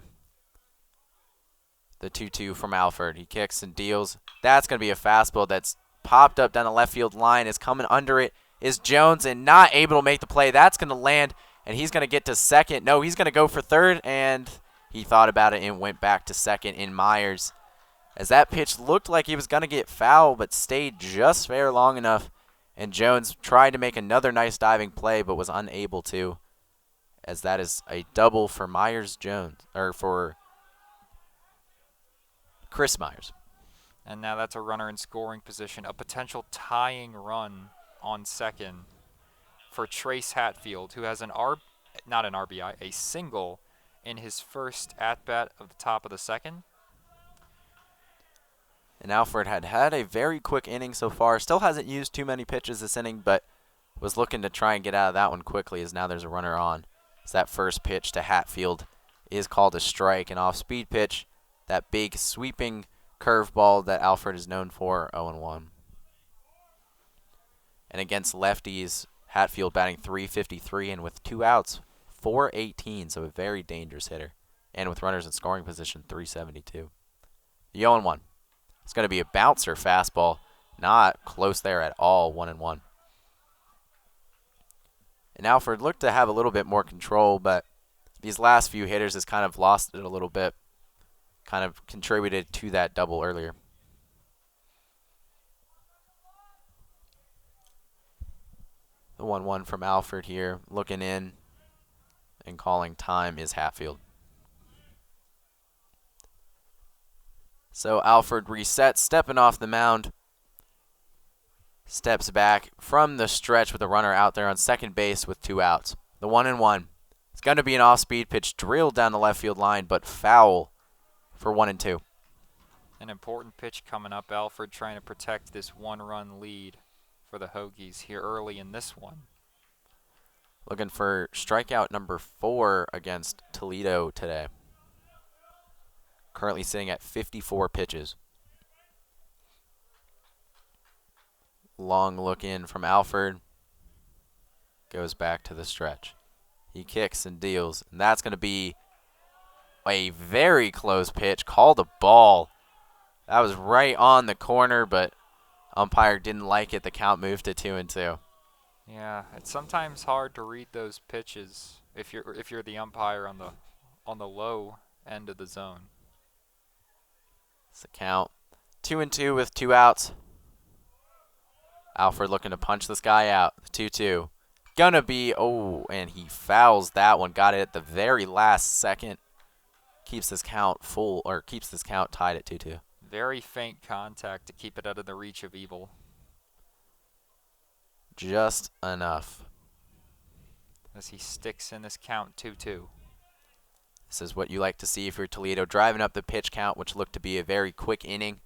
The 2-2 from Alford. He kicks and deals. That's going to be a fastball that's popped up down the left field line. Is coming under it is Jones and not able to make the play. That's going to land, and he's going to get to second. No, he's going to go for third, and he thought about it and went back to second in Myers. As that pitch looked like he was going to get foul, but stayed just fair long enough, and Jones tried to make another nice diving play, but was unable to, as that is a double for Myers-Jones, or for Chris Myers. And now that's a runner in scoring position, a potential tying run on second for Trace Hatfield, who has not an RBI, a single in his first at-bat of the top of the second. And Alfred had a very quick inning so far. Still hasn't used too many pitches this inning, but was looking to try and get out of that one quickly, as now there's a runner on. So that first pitch to Hatfield is called a strike, an off-speed pitch. That big sweeping curveball that Alfred is known for, 0-1. And against lefties, Hatfield batting .353, and with 2 outs, .418, so a very dangerous hitter. And with runners in scoring position, .372. The 0-1. It's going to be a bouncer fastball. Not close there at all, 1-1. And Alfred looked to have a little bit more control, but these last few hitters has kind of lost it a little bit. Kind of contributed to that double earlier. The 1-1 from Alfred here, looking in and calling time is Hatfield. So Alfred resets, stepping off the mound. Steps back from the stretch with a runner out there on second base with 2 outs. The 1-1. It's going to be an off-speed pitch drilled down the left field line, but foul for 1-2. An important pitch coming up. Alfred trying to protect this 1-run lead for the Hokies here early in this one. Looking for strikeout number 4 against Toledo today. Currently sitting at 54 pitches. Long look in from Alfred. Goes back to the stretch. He kicks and deals, and that's going to be a very close pitch. Called a ball. That was right on the corner, but umpire didn't like it. The count moved to 2-2. Yeah, it's sometimes hard to read those pitches if you're the umpire on the low end of the zone. It's the count. 2-2 with 2 outs. Alfred looking to punch this guy out. 2-2. Gonna be, and he fouls that one. Got it at the very last second. Keeps this count keeps this count tied at 2-2. Very faint contact to keep it out of the reach of evil. Just enough. As he sticks in this count 2-2. This is what you like to see if you're Toledo, driving up the pitch count, which looked to be a very quick inning.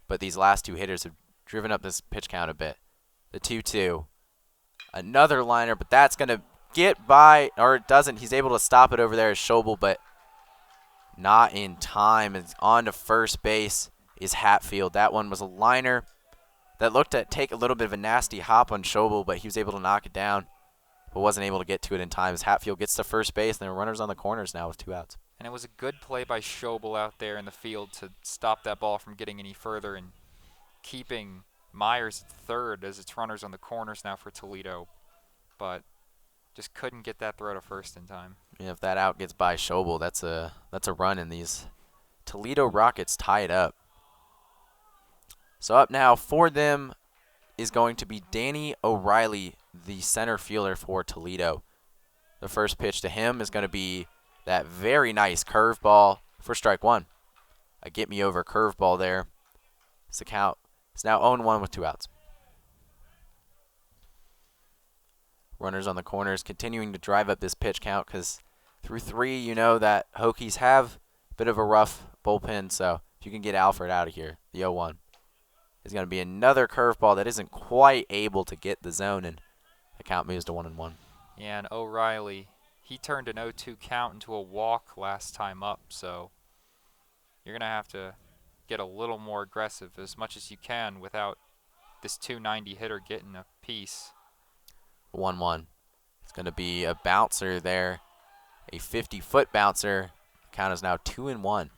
But these last 2 hitters have driven up this pitch count a bit. The 2-2. Another liner, but that's going to get by, or it doesn't. He's able to stop it over there as Schobel, but not in time. It's on to first base is Hatfield. That one was a liner that looked to take a little bit of a nasty hop on Schobel, but he was able to knock it down, but wasn't able to get to it in time as Hatfield gets to first base, and there are runners on the corners now with 2 outs. And it was a good play by Schobel out there in the field to stop that ball from getting any further and keeping Myers at third as it's runners on the corners now for Toledo, but just couldn't get that throw to first in time. Yeah, if that out gets by Schobel, that's a run, and these Toledo Rockets tie it up. So up now for them is going to be Danny O'Reilly, the center fielder for Toledo. The first pitch to him is going to be that very nice curveball for strike 1. A get-me-over curveball there. It's the count. It's now 0-1 with 2 outs. Runners on the corners continuing to drive up this pitch count because through 3, you know that Hokies have a bit of a rough bullpen, so if you can get Alfred out of here, the 0-1. Is going to be another curveball that isn't quite able to get the zone, and the count moves to 1-1. Yeah, and O'Reilly, he turned an 0-2 count into a walk last time up, so you're going to have to get a little more aggressive as much as you can without this 290 hitter getting a piece. 1-1. It's going to be a bouncer there, a 50-foot bouncer. The count is now 2-1.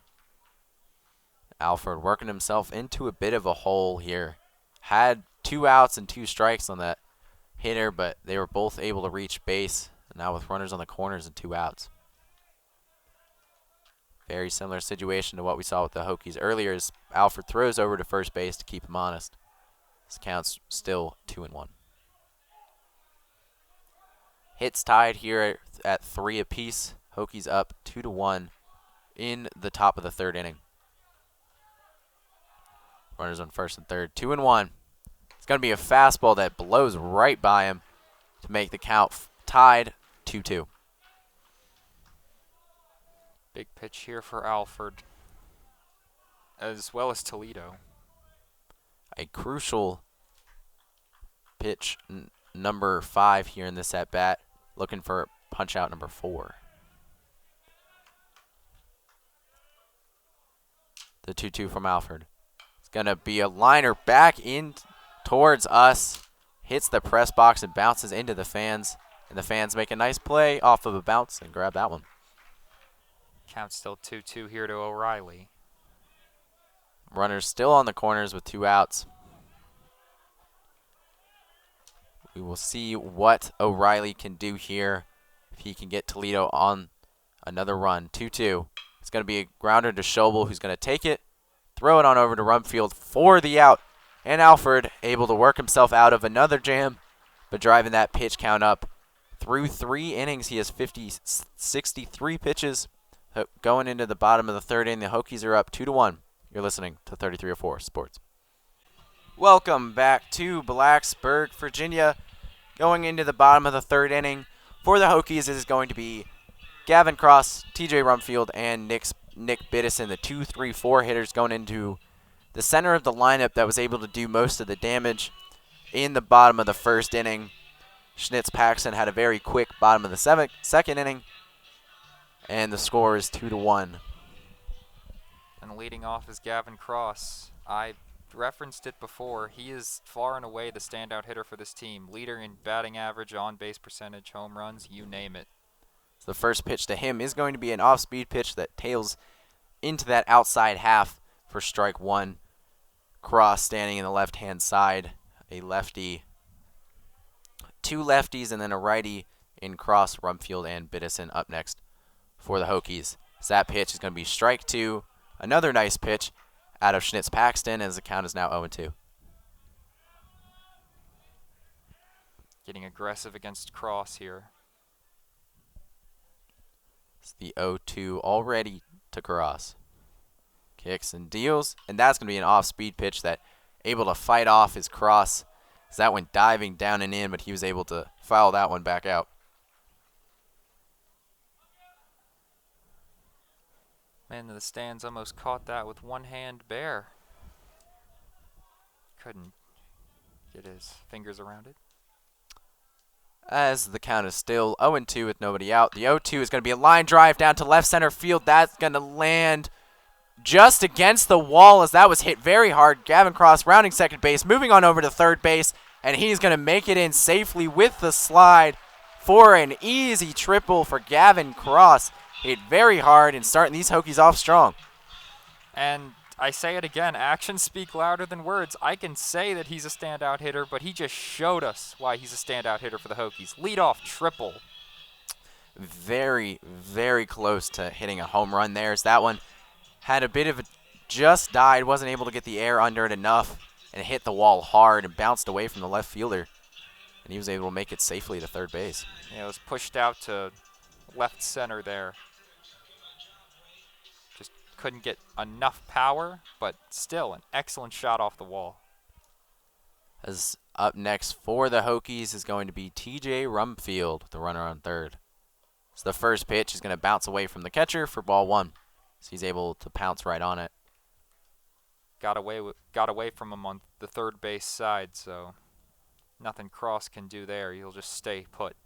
Alfred working himself into a bit of a hole here. Had 2 outs and 2 strikes on that hitter, but they were both able to reach base. Now with runners on the corners and 2 outs. Very similar situation to what we saw with the Hokies earlier as Alfred throws over to first base to keep him honest. This count's still 2-1. Hits tied here at 3 apiece. Hokies up 2-1 in the top of the 3rd inning. Runners on first and third, 2-1. It's going to be a fastball that blows right by him to make the count tied 2-2. Big pitch here for Alfred, as well as Toledo. A crucial pitch, number 5 here in this at-bat, looking for punch out number 4. The 2-2 from Alfred. It's going to be a liner back in towards us. Hits the press box and bounces into the fans. And the fans make a nice play off of a bounce and grab that one. Count still 2-2 here to O'Reilly. Runners still on the corners with 2 outs. We will see what O'Reilly can do here if he can get Toledo on another run. 2-2. It's going to be a grounder to Schobel, who's going to take it, throw it on over to Rumfield for the out. And Alfred able to work himself out of another jam, but driving that pitch count up. Through 3 innings, he has 63 pitches. Going into the bottom of the 3rd inning, the Hokies are up 2-1. You're listening to 3304 Sports. Welcome back to Blacksburg, Virginia. Going into the bottom of the 3rd inning for the Hokies is going to be Gavin Cross, TJ Rumfield, and Nick Biddison, the 2-3-4 hitters going into the center of the lineup that was able to do most of the damage in the bottom of the 1st inning. Schnitz Paxson had a very quick bottom of the 2nd inning, and the score is 2-1. And leading off is Gavin Cross. I referenced it before. He is far and away the standout hitter for this team. Leader in batting average, on-base percentage, home runs, you name it. So the first pitch to him is going to be an off-speed pitch that tails into that outside half for strike 1. Cross standing in the left-hand side, a lefty, 2 lefties, and then a righty in Cross, Rumfield, and Biddison up next for the Hokies. So that pitch is going to be strike 2. Another nice pitch out of Schnitz Paxton as the count is now 0-2. Getting aggressive against Cross here. It's the 0-2 already to Cross. Kicks and deals, and that's going to be an off-speed pitch that able to fight off his Cross. So that went diving down and in, but he was able to foul that one back out. Man in the stands almost caught that with one hand bare. Couldn't get his fingers around it. As the count is still 0-2 with nobody out. The 0-2 is going to be a line drive down to left center field. That's going to land just against the wall as that was hit very hard. Gavin Cross rounding second base, moving on over to third base, and he's going to make it in safely with the slide for an easy triple for Gavin Cross. Hit very hard and starting these Hokies off strong. And I say it again, actions speak louder than words. I can say that he's a standout hitter, but he just showed us why he's a standout hitter for the Hokies. Leadoff triple. Very, very close to hitting a home run there. As that one had a bit of a just died, wasn't able to get the air under it enough, and hit the wall hard and bounced away from the left fielder. And he was able to make it safely to third base. Yeah, it was pushed out to left center there. Just couldn't get enough power, but still an excellent shot off the wall. As up next for the Hokies is going to be TJ Rumfield, the runner on third. So the first pitch is going to bounce away from the catcher for ball 1. So he's able to pounce right on it. Got away from him on the third base side, so nothing Cross can do there. He'll just stay put.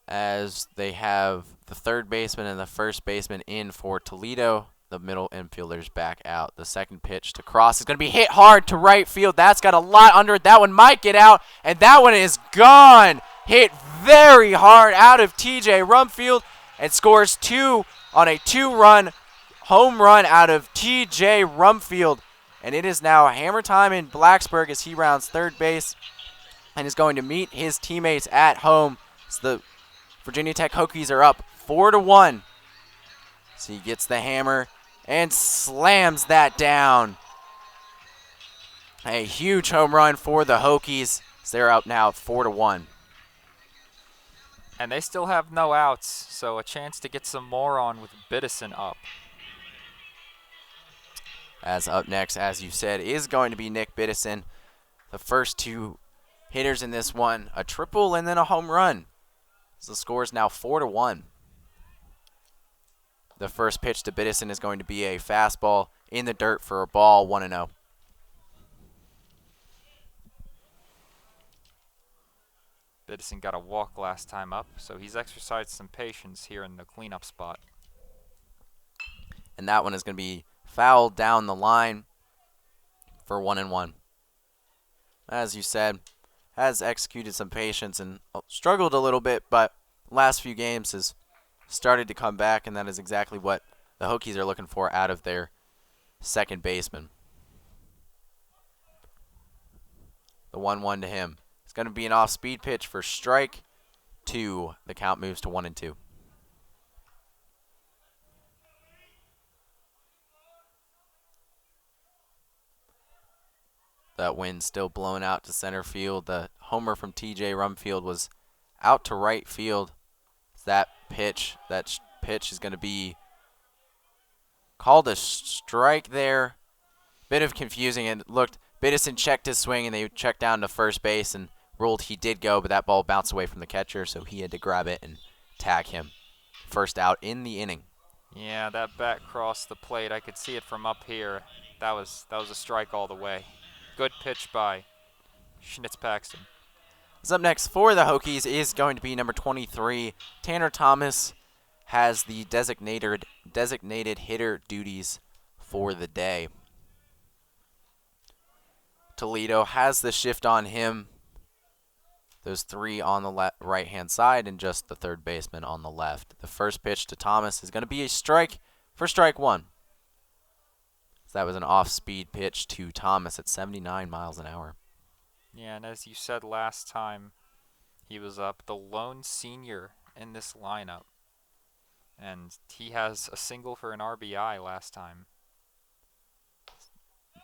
As they have the third baseman and the first baseman in for Toledo, the middle infielders back out. The second pitch to Cross is going to be hit hard to right field. That's got a lot under it. That one might get out, and that one is gone. Hit very hard out of TJ Rumfield and scores 2 on a 2-run home run out of TJ Rumfield. And it is now hammer time in Blacksburg as he rounds third base and is going to meet his teammates at home. So the Virginia Tech Hokies are up 4-1. So he gets the hammer and slams that down. A huge home run for the Hokies. So they're up now 4-1. And they still have no outs, so a chance to get some more on with Biddison up. As up next, as you said, is going to be Nick Biddison. The first two hitters in this one, a triple and then a home run. So the score is now 4-1. The first pitch to Biddison is going to be a fastball in the dirt for a ball, 1-0. Biddison got a walk last time up, so he's exercised some patience here in the cleanup spot. And that one is going to be fouled down the line for 1-1. As you said, has executed some patience and struggled a little bit, but last few games has started to come back, and that is exactly what the Hokies are looking for out of their second baseman. The 1-1 to him. It's going to be an off-speed pitch for strike 2. The count moves to 1-2. That wind still blowing out to center field. The homer from TJ Rumfield was out to right field. That pitch is going to be called a strike there. Bit of confusing. It looked, Biddison checked his swing and they checked down to first base and ruled he did go, but that ball bounced away from the catcher, so he had to grab it and tag him. First out in the inning. Yeah, that bat crossed the plate. I could see it from up here. That was a strike all the way. Good pitch by Schnitz-Paxton. What's up next for the Hokies is going to be number 23. Tanner Thomas has the designated hitter duties for the day. Toledo has the shift on him. Those three on the right-hand side and just the third baseman on the left. The first pitch to Thomas is going to be a strike for strike 1. So that was an off-speed pitch to Thomas at 79 miles an hour. Yeah, and as you said last time, he was up the lone senior in this lineup. And he has a single for an RBI last time.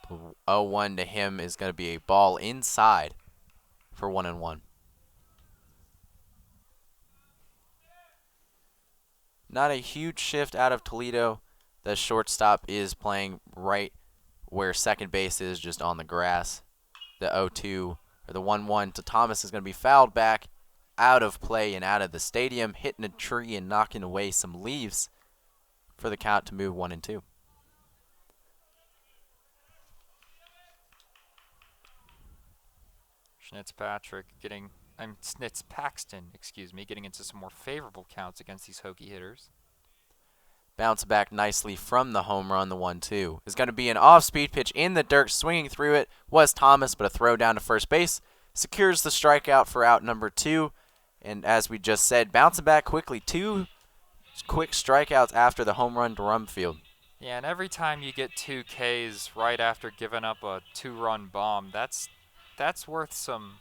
The 0-1 to him is going to be a ball inside for 1-1. Not a huge shift out of Toledo. The shortstop is playing right where second base is, just on the grass. The 0-2 or the 1-1 to Thomas is going to be fouled back, out of play and out of the stadium, hitting a tree and knocking away some leaves for the count to move 1-2. Schnitz-Paxton, getting into some more favorable counts against these Hokie hitters. Bounce back nicely from the home run, the 1-2. Is going to be an off-speed pitch in the dirt. Swinging through it was Thomas, but a throw down to first base secures the strikeout for out number 2. And as we just said, bouncing back quickly. 2 quick strikeouts after the home run to Rumfield. Yeah, and every time you get 2 Ks right after giving up a 2-run bomb, that's worth some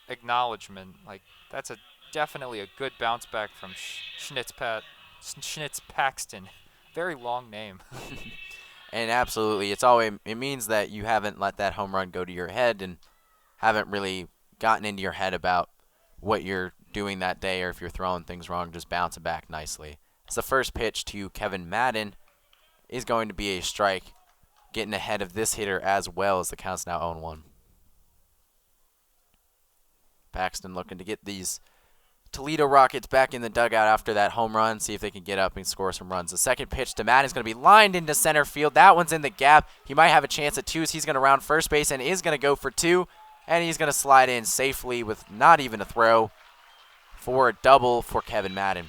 acknowledgement. Like, that's definitely a good bounce back from Schnitz-Paxton. Very long name. And absolutely, it means that you haven't let that home run go to your head and haven't really gotten into your head about what you're doing that day or if you're throwing things wrong, just bouncing back nicely. It's the first pitch to Kevin Madden is going to be a strike, getting ahead of this hitter as well as the count's now 0-1. Paxton looking to get these Toledo Rockets back in the dugout after that home run, see if they can get up and score some runs. The second pitch to Madden is going to be lined into center field. That one's in the gap. He might have a chance at 2 as he's going to round first base and is going to go for 2. And he's going to slide in safely with not even a throw for a double for Kevin Madden.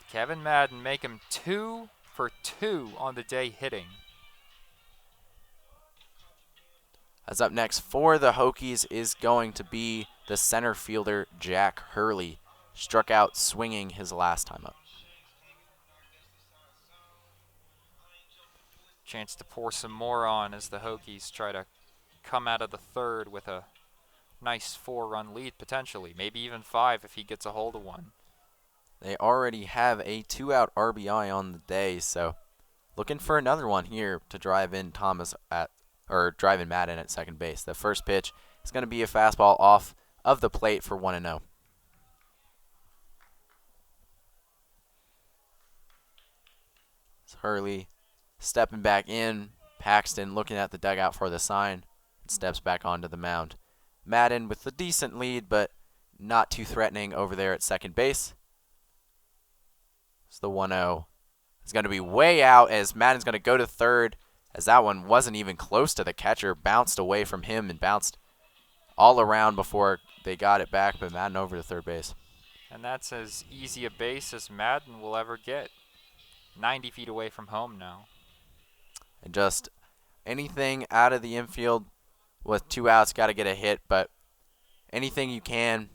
Kevin Madden make him 2 for 2 on the day hitting. As up next for the Hokies is going to be the center fielder, Jack Hurley. Struck out swinging his last time up. Chance to pour some more on as the Hokies try to come out of the third with a nice 4-run lead potentially, maybe even 5 if he gets a hold of one. They already have a 2-out RBI on the day, so looking for another one here to drive in drive in Madden at second base. The first pitch is going to be a fastball off of the plate for 1-0. It's Hurley stepping back in. Paxton looking at the dugout for the sign and steps back onto the mound. Madden with a decent lead, but not too threatening over there at second base. So the 1-0 is going to be way out as Madden's going to go to third, as that one wasn't even close to the catcher. Bounced away from him and bounced all around before they got it back, but Madden over to third base. And that's as easy a base as Madden will ever get. 90 feet away from home now. And just anything out of the infield with 2 outs, got to get a hit, but anything you can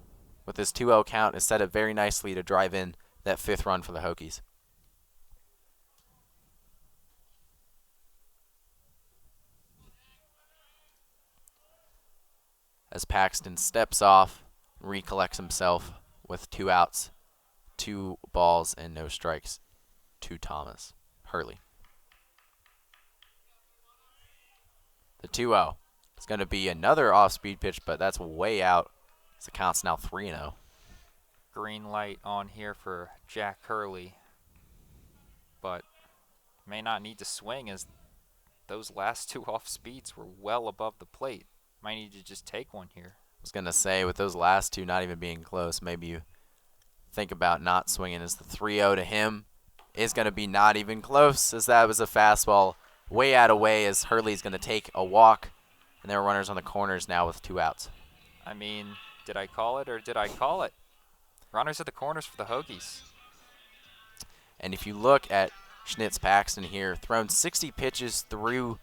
with this 2-0 count is set up very nicely to drive in that 5th run for the Hokies. As Paxton steps off, recollects himself with 2 outs, 2 balls, and no strikes to Thomas Hurley. The 2-0 is going to be another off-speed pitch, but that's way out. So the count's now 3-0. Green light on here for Jack Hurley, but may not need to swing as those last 2 off speeds were well above the plate. Might need to just take one here. I was going to say, with those last 2 not even being close, maybe you think about not swinging, as the 3-0 to him is going to be not even close, as that was a fastball way out of way, as Hurley's going to take a walk, and there are runners on the corners now with 2 outs. I mean, did I call it or did I call it? Runners at the corners for the Hokies. And if you look at Schnitz Paxton here, thrown 60 pitches through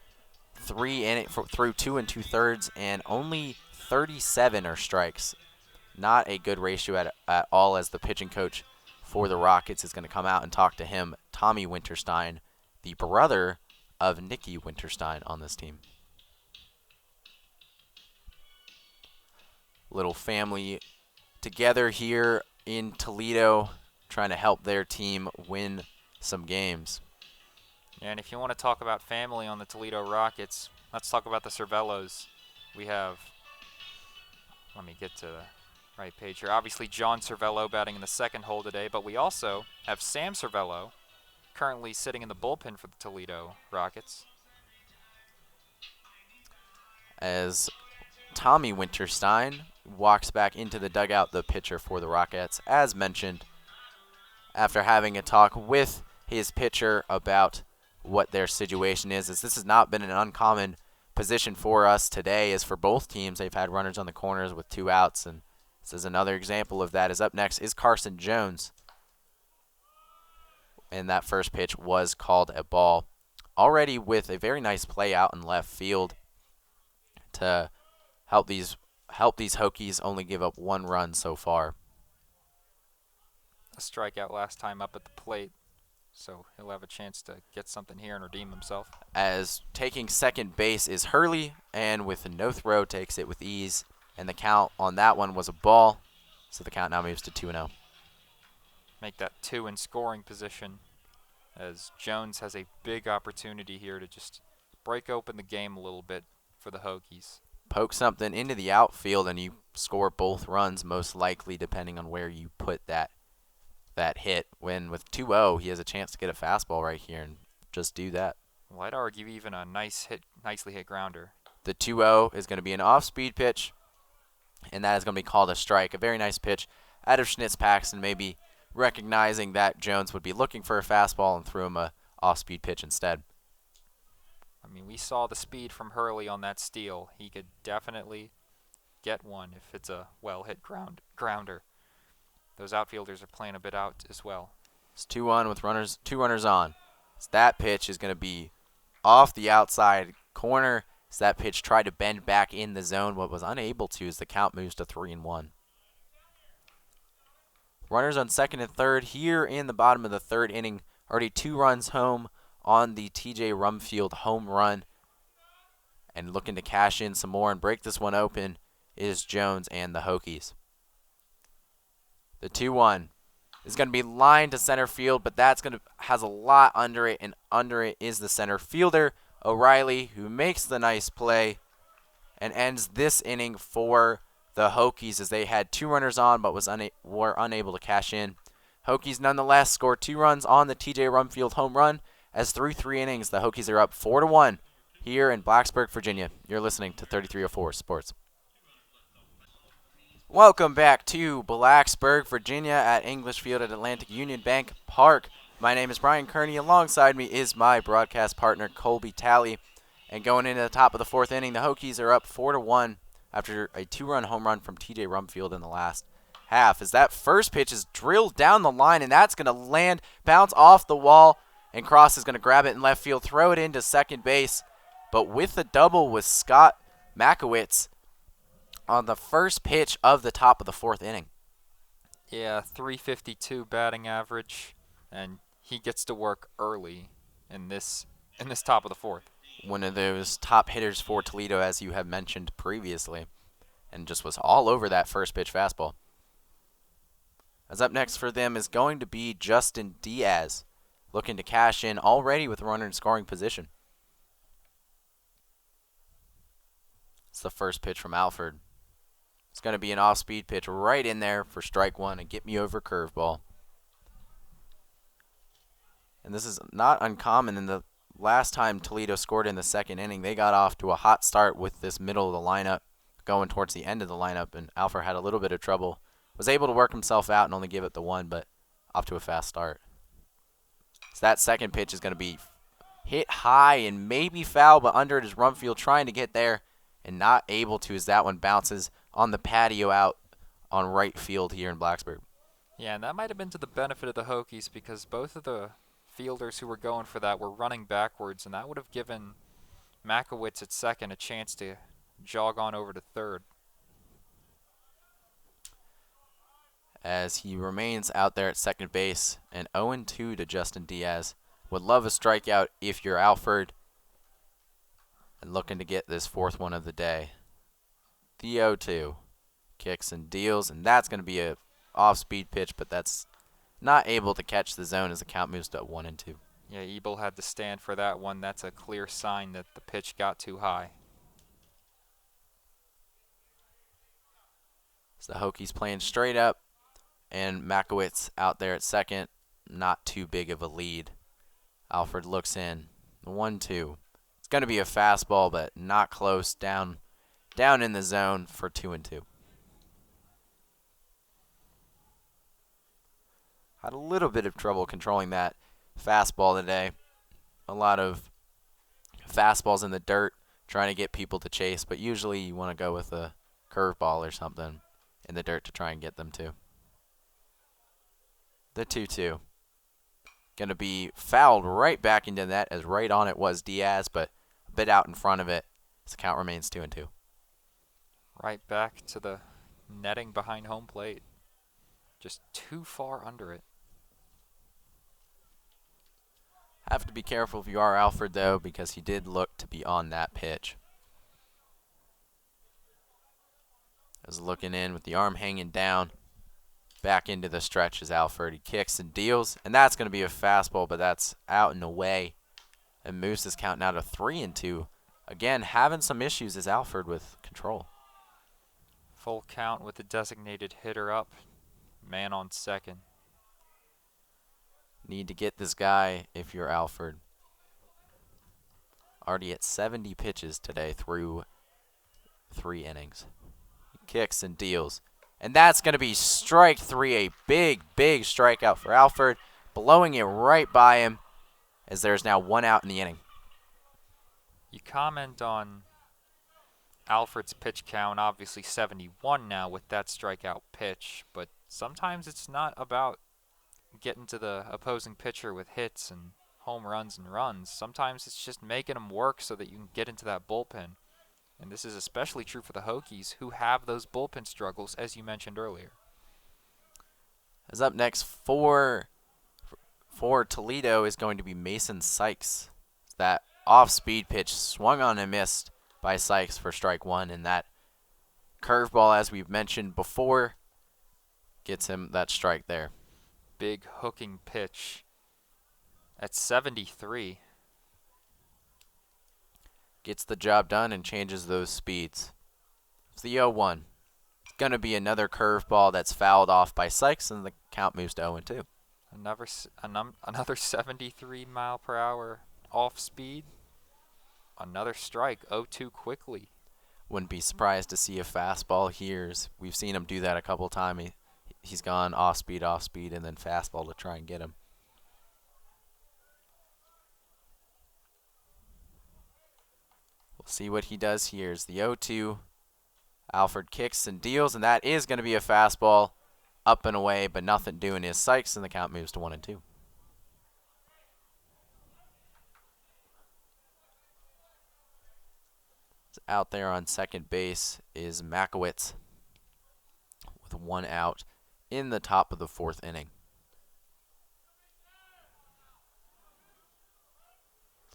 2 2/3, and only 37 are strikes. Not a good ratio at all, as the pitching coach for the Rockets is going to come out and talk to him, Tommy Winterstein, the brother of Nicky Winterstein on this team. Little family together here in Toledo, trying to help their team win some games. And if you want to talk about family on the Toledo Rockets, let's talk about the Cervellos. We have, let me get to the right page here. Obviously, John Cervello batting in the second hole today, but we also have Sam Cervello currently sitting in the bullpen for the Toledo Rockets. As Tommy Winterstein walks back into the dugout, the pitcher for the Rockets, as mentioned, after having a talk with his pitcher about what their situation is, as this has not been an uncommon position for us today, as for both teams, they've had runners on the corners with 2 outs, and this is another example of that. As up next is Carson Jones, and that first pitch was called a ball, already with a very nice play out in left field to help these Hokies only give up 1 run so far. A strikeout last time up at the plate, so he'll have a chance to get something here and redeem himself. As taking second base is Hurley, and with a no throw takes it with ease, and the count on that one was a ball, so the count now moves to 2-0. Make that 2 in scoring position, as Jones has a big opportunity here to just break open the game a little bit for the Hokies. Poke something into the outfield and you score both runs, most likely, depending on where you put that hit. When with 2-0, he has a chance to get a fastball right here and just do that. Well, I'd argue even a nicely hit grounder. The 2-0 is going to be an off-speed pitch, and that is going to be called a strike. A very nice pitch out of Schnitz Paxton, maybe recognizing that Jones would be looking for a fastball and threw him a off-speed pitch instead. I mean, we saw the speed from Hurley on that steal. He could definitely get one if it's a well-hit grounder. Those outfielders are playing a bit out as well. It's 2-1 with 2 runners on. So that pitch is going to be off the outside corner. So that pitch tried to bend back in the zone, but was unable to, as the count moves to 3-1. Runners on second and third here in the bottom of the third inning. Already 2 runs home on the TJ Rumfield home run. And looking to cash in some more and break this one open is Jones and the Hokies. The 2-1 is going to be lined to center field, but has a lot under it, and under it is the center fielder, O'Reilly, who makes the nice play and ends this inning for the Hokies as they had 2 runners on but were unable to cash in. Hokies nonetheless score 2 runs on the TJ Rumfield home run, as through 3 innings the Hokies are up 4-1 here in Blacksburg, Virginia. You're listening to 3304 Sports. Welcome back to Blacksburg, Virginia at English Field at Atlantic Union Bank Park. My name is Brian Kearney. Alongside me is my broadcast partner, Colby Talley. And going into the top of the 4th inning, the Hokies are up 4-1 after a 2-run home run from TJ Rumfield in the last half. As that first pitch is drilled down the line, and that's going to land, bounce off the wall, and Cross is going to grab it in left field, throw it into second base. But with the double with Scott Makowitz on the first pitch of the top of the 4th inning. Yeah, 352 batting average, and he gets to work early in this top of the 4th. One of those top hitters for Toledo, as you have mentioned previously, and just was all over that first pitch fastball. As up next for them is going to be Justin Diaz, looking to cash in already with a runner in scoring position. It's the first pitch from Alford. It's going to be an off-speed pitch right in there for strike 1, a get-me-over curveball. And this is not uncommon. In the last time Toledo scored in the 2nd inning, they got off to a hot start with this middle of the lineup, going towards the end of the lineup, and Alford had a little bit of trouble. Was able to work himself out and only give it the 1, but off to a fast start. So that second pitch is going to be hit high and maybe foul, but under it is Rumfield trying to get there and not able to, as that one bounces on the patio out on right field here in Blacksburg. Yeah, and that might have been to the benefit of the Hokies because both of the fielders who were going for that were running backwards, and that would have given Makowitz at second a chance to jog on over to third. As he remains out there at second base, and 0-2 to Justin Diaz. Would love a strikeout if you're Alford, and looking to get this 4th one of the day. The 0-2 kicks and deals, and that's going to be a off-speed pitch, but that's not able to catch the zone as the count moves to 1-2. Yeah, Ebel had to stand for that one. That's a clear sign that the pitch got too high. So the Hokies playing straight up, and Makowitz out there at second. Not too big of a lead. Alford looks in. The 1-2. It's going to be a fastball, but not close. Down in the zone for 2-2. Had a little bit of trouble controlling that fastball today. A lot of fastballs in the dirt, trying to get people to chase, but usually you want to go with a curveball or something in the dirt to try and get them to. The 2-2. Going to be fouled right back into that, as right on it was Diaz, but a bit out in front of it. So the count remains 2-2. Right back to the netting behind home plate. Just too far under it. Have to be careful if you are Alford, though, because he did look to be on that pitch. Was looking in with the arm hanging down. Back into the stretch is Alford. He kicks and deals, and that's going to be a fastball, but that's out and away. And moves this count now to 3-2. Again, having some issues is Alford with control. Full count with the designated hitter up. Man on second. Need to get this guy if you're Alford. Already at 70 pitches today through 3 innings. He kicks and deals. And that's going to be strike 3, a big, big strikeout for Alford, blowing it right by him as there's now 1 out in the inning. You comment on Alford's pitch count, obviously 71 now with that strikeout pitch, but sometimes it's not about getting to the opposing pitcher with hits and home runs and runs. Sometimes it's just making them work so that you can get into that bullpen. And this is especially true for the Hokies, who have those bullpen struggles, as you mentioned earlier. As up next for for Toledo is going to be Mason Sykes. That off-speed pitch swung on and missed by Sykes for strike one, and that curveball, as we've mentioned before, gets him that strike there. Big hooking pitch at 73. Gets the job done and changes those speeds. It's the 0-1. It's going to be another curveball that's fouled off by Sykes, and the count moves to 0-2. Another 73 mile per hour off speed. Another strike, 0-2 quickly. Wouldn't be surprised to see a fastball here. We've seen him do that a couple times. He's gone off speed, and then fastball to try and get him. We'll see what he does here. Is the 0-2. Alford kicks and deals, and that is going to be a fastball up and away, but nothing doing his Sykes, and the count moves to 1-2. Out there on second base is Makowitz with one out in the top of the fourth inning.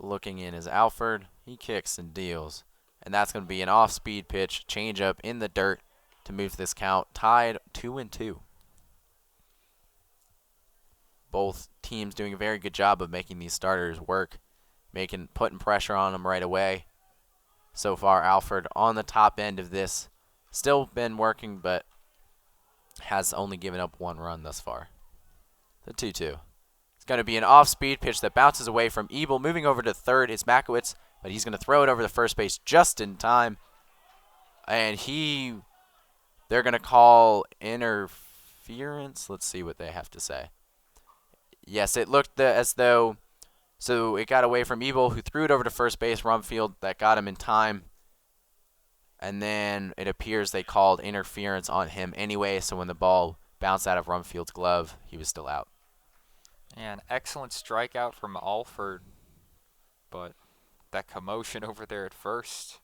Looking in is Alford. He kicks and deals. And that's going to be an off-speed pitch, changeup in the dirt to move this count tied 2-2. Both teams doing a very good job of making these starters work, putting pressure on them right away. So far, Alford on the top end of this, still been working, but has only given up one run thus far. The 2-2. It's going to be an off-speed pitch that bounces away from Ebel. Moving over to third is Makowitz, but he's going to throw it over to first base just in time. And they're going to call interference. Let's see what they have to say. Yes, it looked as though, so it got away from Ebel, who threw it over to first base. Rumfield, that got him in time. And then it appears they called interference on him anyway, so when the ball bounced out of Rumfield's glove, he was still out. And excellent strikeout from Alford, but that commotion over there at first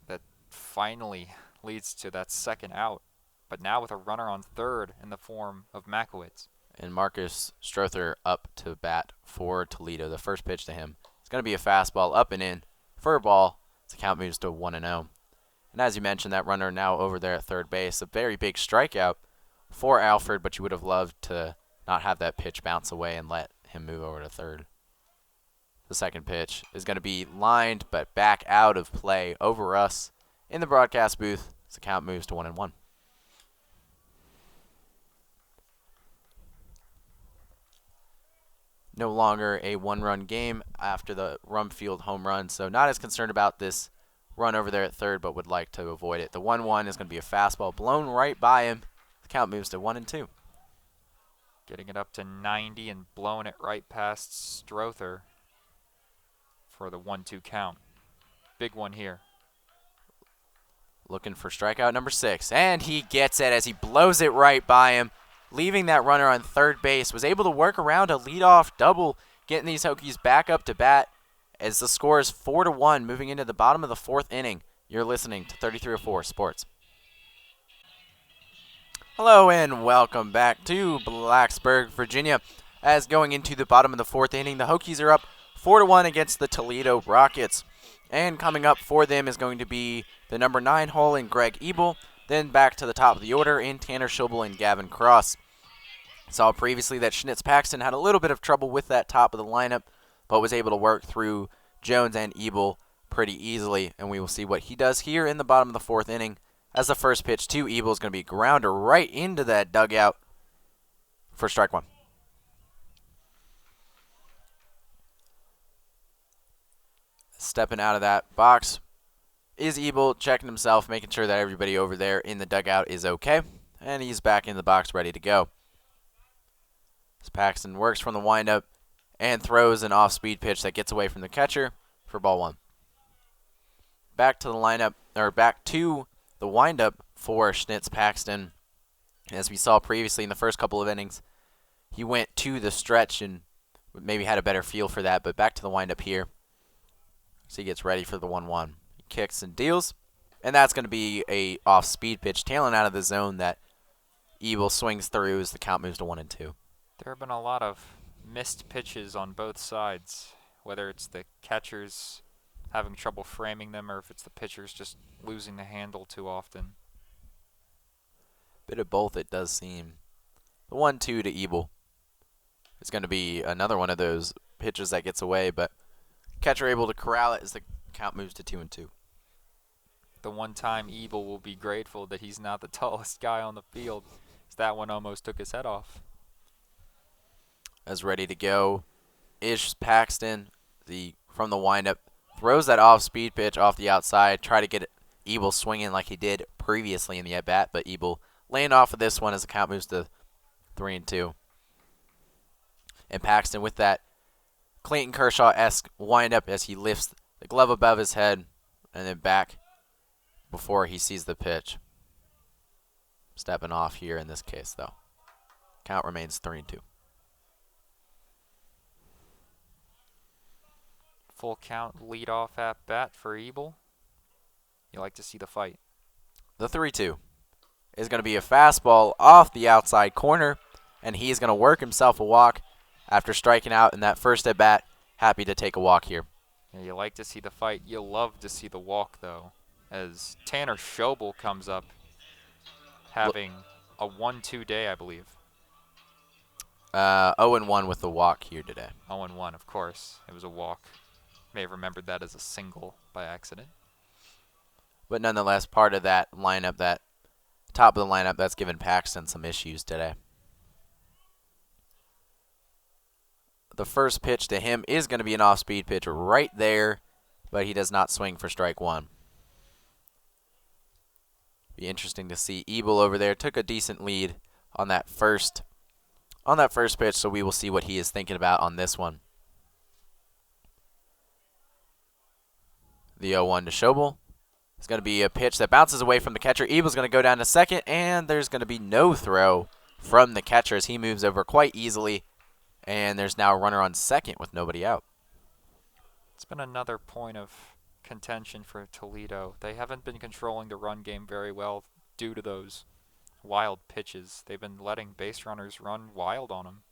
that finally leads to that second out, but now with a runner on third in the form of Makowitz. And Marcus Strother up to bat for Toledo. The first pitch to him. It's going to be a fastball up and in for a ball. The count moves to 1-0. And as you mentioned, that runner now over there at third base. A very big strikeout for Alford, but you would have loved to not have that pitch bounce away and let him move over to third. The second pitch is going to be lined but back out of play over us in the broadcast booth. The count moves to 1-1. No longer a one-run game after the Rumfield home run, so not as concerned about this run over there at third, but would like to avoid it. The 1-1 is going to be a fastball blown right by him. The count moves to 1-2. Getting it up to 90 and blowing it right past Strother for the 1-2 count. Big one here. Looking for strikeout number 6, and he gets it as he blows it right by him, leaving that runner on third base. Was able to work around a leadoff double, getting these Hokies back up to bat as the score is 4-1, moving into the bottom of the fourth inning. You're listening to 3304 Sports. Hello and welcome back to Blacksburg, Virginia. As going into the bottom of the fourth inning, the Hokies are up 4-1 against the Toledo Rockets. And coming up for them is going to be the number 9 hole in Greg Ebel. Then back to the top of the order in Tanner Schubel and Gavin Cross. Saw previously that Schnitz Paxton had a little bit of trouble with that top of the lineup, but was able to work through Jones and Ebel pretty easily. And we will see what he does here in the bottom of the fourth inning, as the first pitch to Ebel is going to be a grounder right into that dugout for strike one. Stepping out of that box is Ebel, checking himself, making sure that everybody over there in the dugout is okay. And he's back in the box ready to go. As Paxton works from the windup and throws an off-speed pitch that gets away from the catcher for ball one. Back to the lineup, or back to the windup for Schnitz Paxton. As we saw previously in the first couple of innings, he went to the stretch and maybe had a better feel for that, but back to the windup here. So he gets ready for the 1-1. He kicks and deals, and that's going to be a off-speed pitch tailing out of the zone that Ebel swings through as the count moves to 1-2. There have been a lot of missed pitches on both sides, whether it's the catchers having trouble framing them or if it's the pitchers just losing the handle too often. Bit of both, it does seem. The 1-2 to Ebel is going to be another one of those pitches that gets away, but catcher able to corral it as the count moves to 2-2. The one time Ebel will be grateful that he's not the tallest guy on the field, as that one almost took his head off. As ready to go is Paxton. From the windup, throws that off-speed pitch off the outside, try to get Ebel swinging like he did previously in the at-bat, but Ebel laying off of this one as the count moves to 3-2. And Paxton with that Clayton Kershaw-esque windup as he lifts the glove above his head and then back before he sees the pitch. Stepping off here in this case, though. Count remains 3-2. Full count leadoff at bat for Ebel. You like to see the fight. The 3-2 is going to be a fastball off the outside corner, and he's going to work himself a walk after striking out in that first at bat. Happy to take a walk here. Yeah, you like to see the fight. You love to see the walk, though, as Tanner Schobel comes up having a 1-2 day, I believe. 0-1 with the walk here today. 0-1, of course. It was a walk. May have remembered that as a single by accident. But nonetheless, part of that lineup, that top of the lineup, that's given Paxton some issues today. The first pitch to him is going to be an off-speed pitch right there, but he does not swing for strike one. Be interesting to see. Ebel over there took a decent lead on that first pitch, so we will see what he is thinking about on this one. The 0-1 to Schobel. It's going to be a pitch that bounces away from the catcher. Ebel's going to go down to second, and there's going to be no throw from the catcher as he moves over quite easily. And there's now a runner on second with nobody out. It's been another point of contention for Toledo. They haven't been controlling the run game very well due to those wild pitches. They've been letting base runners run wild on them.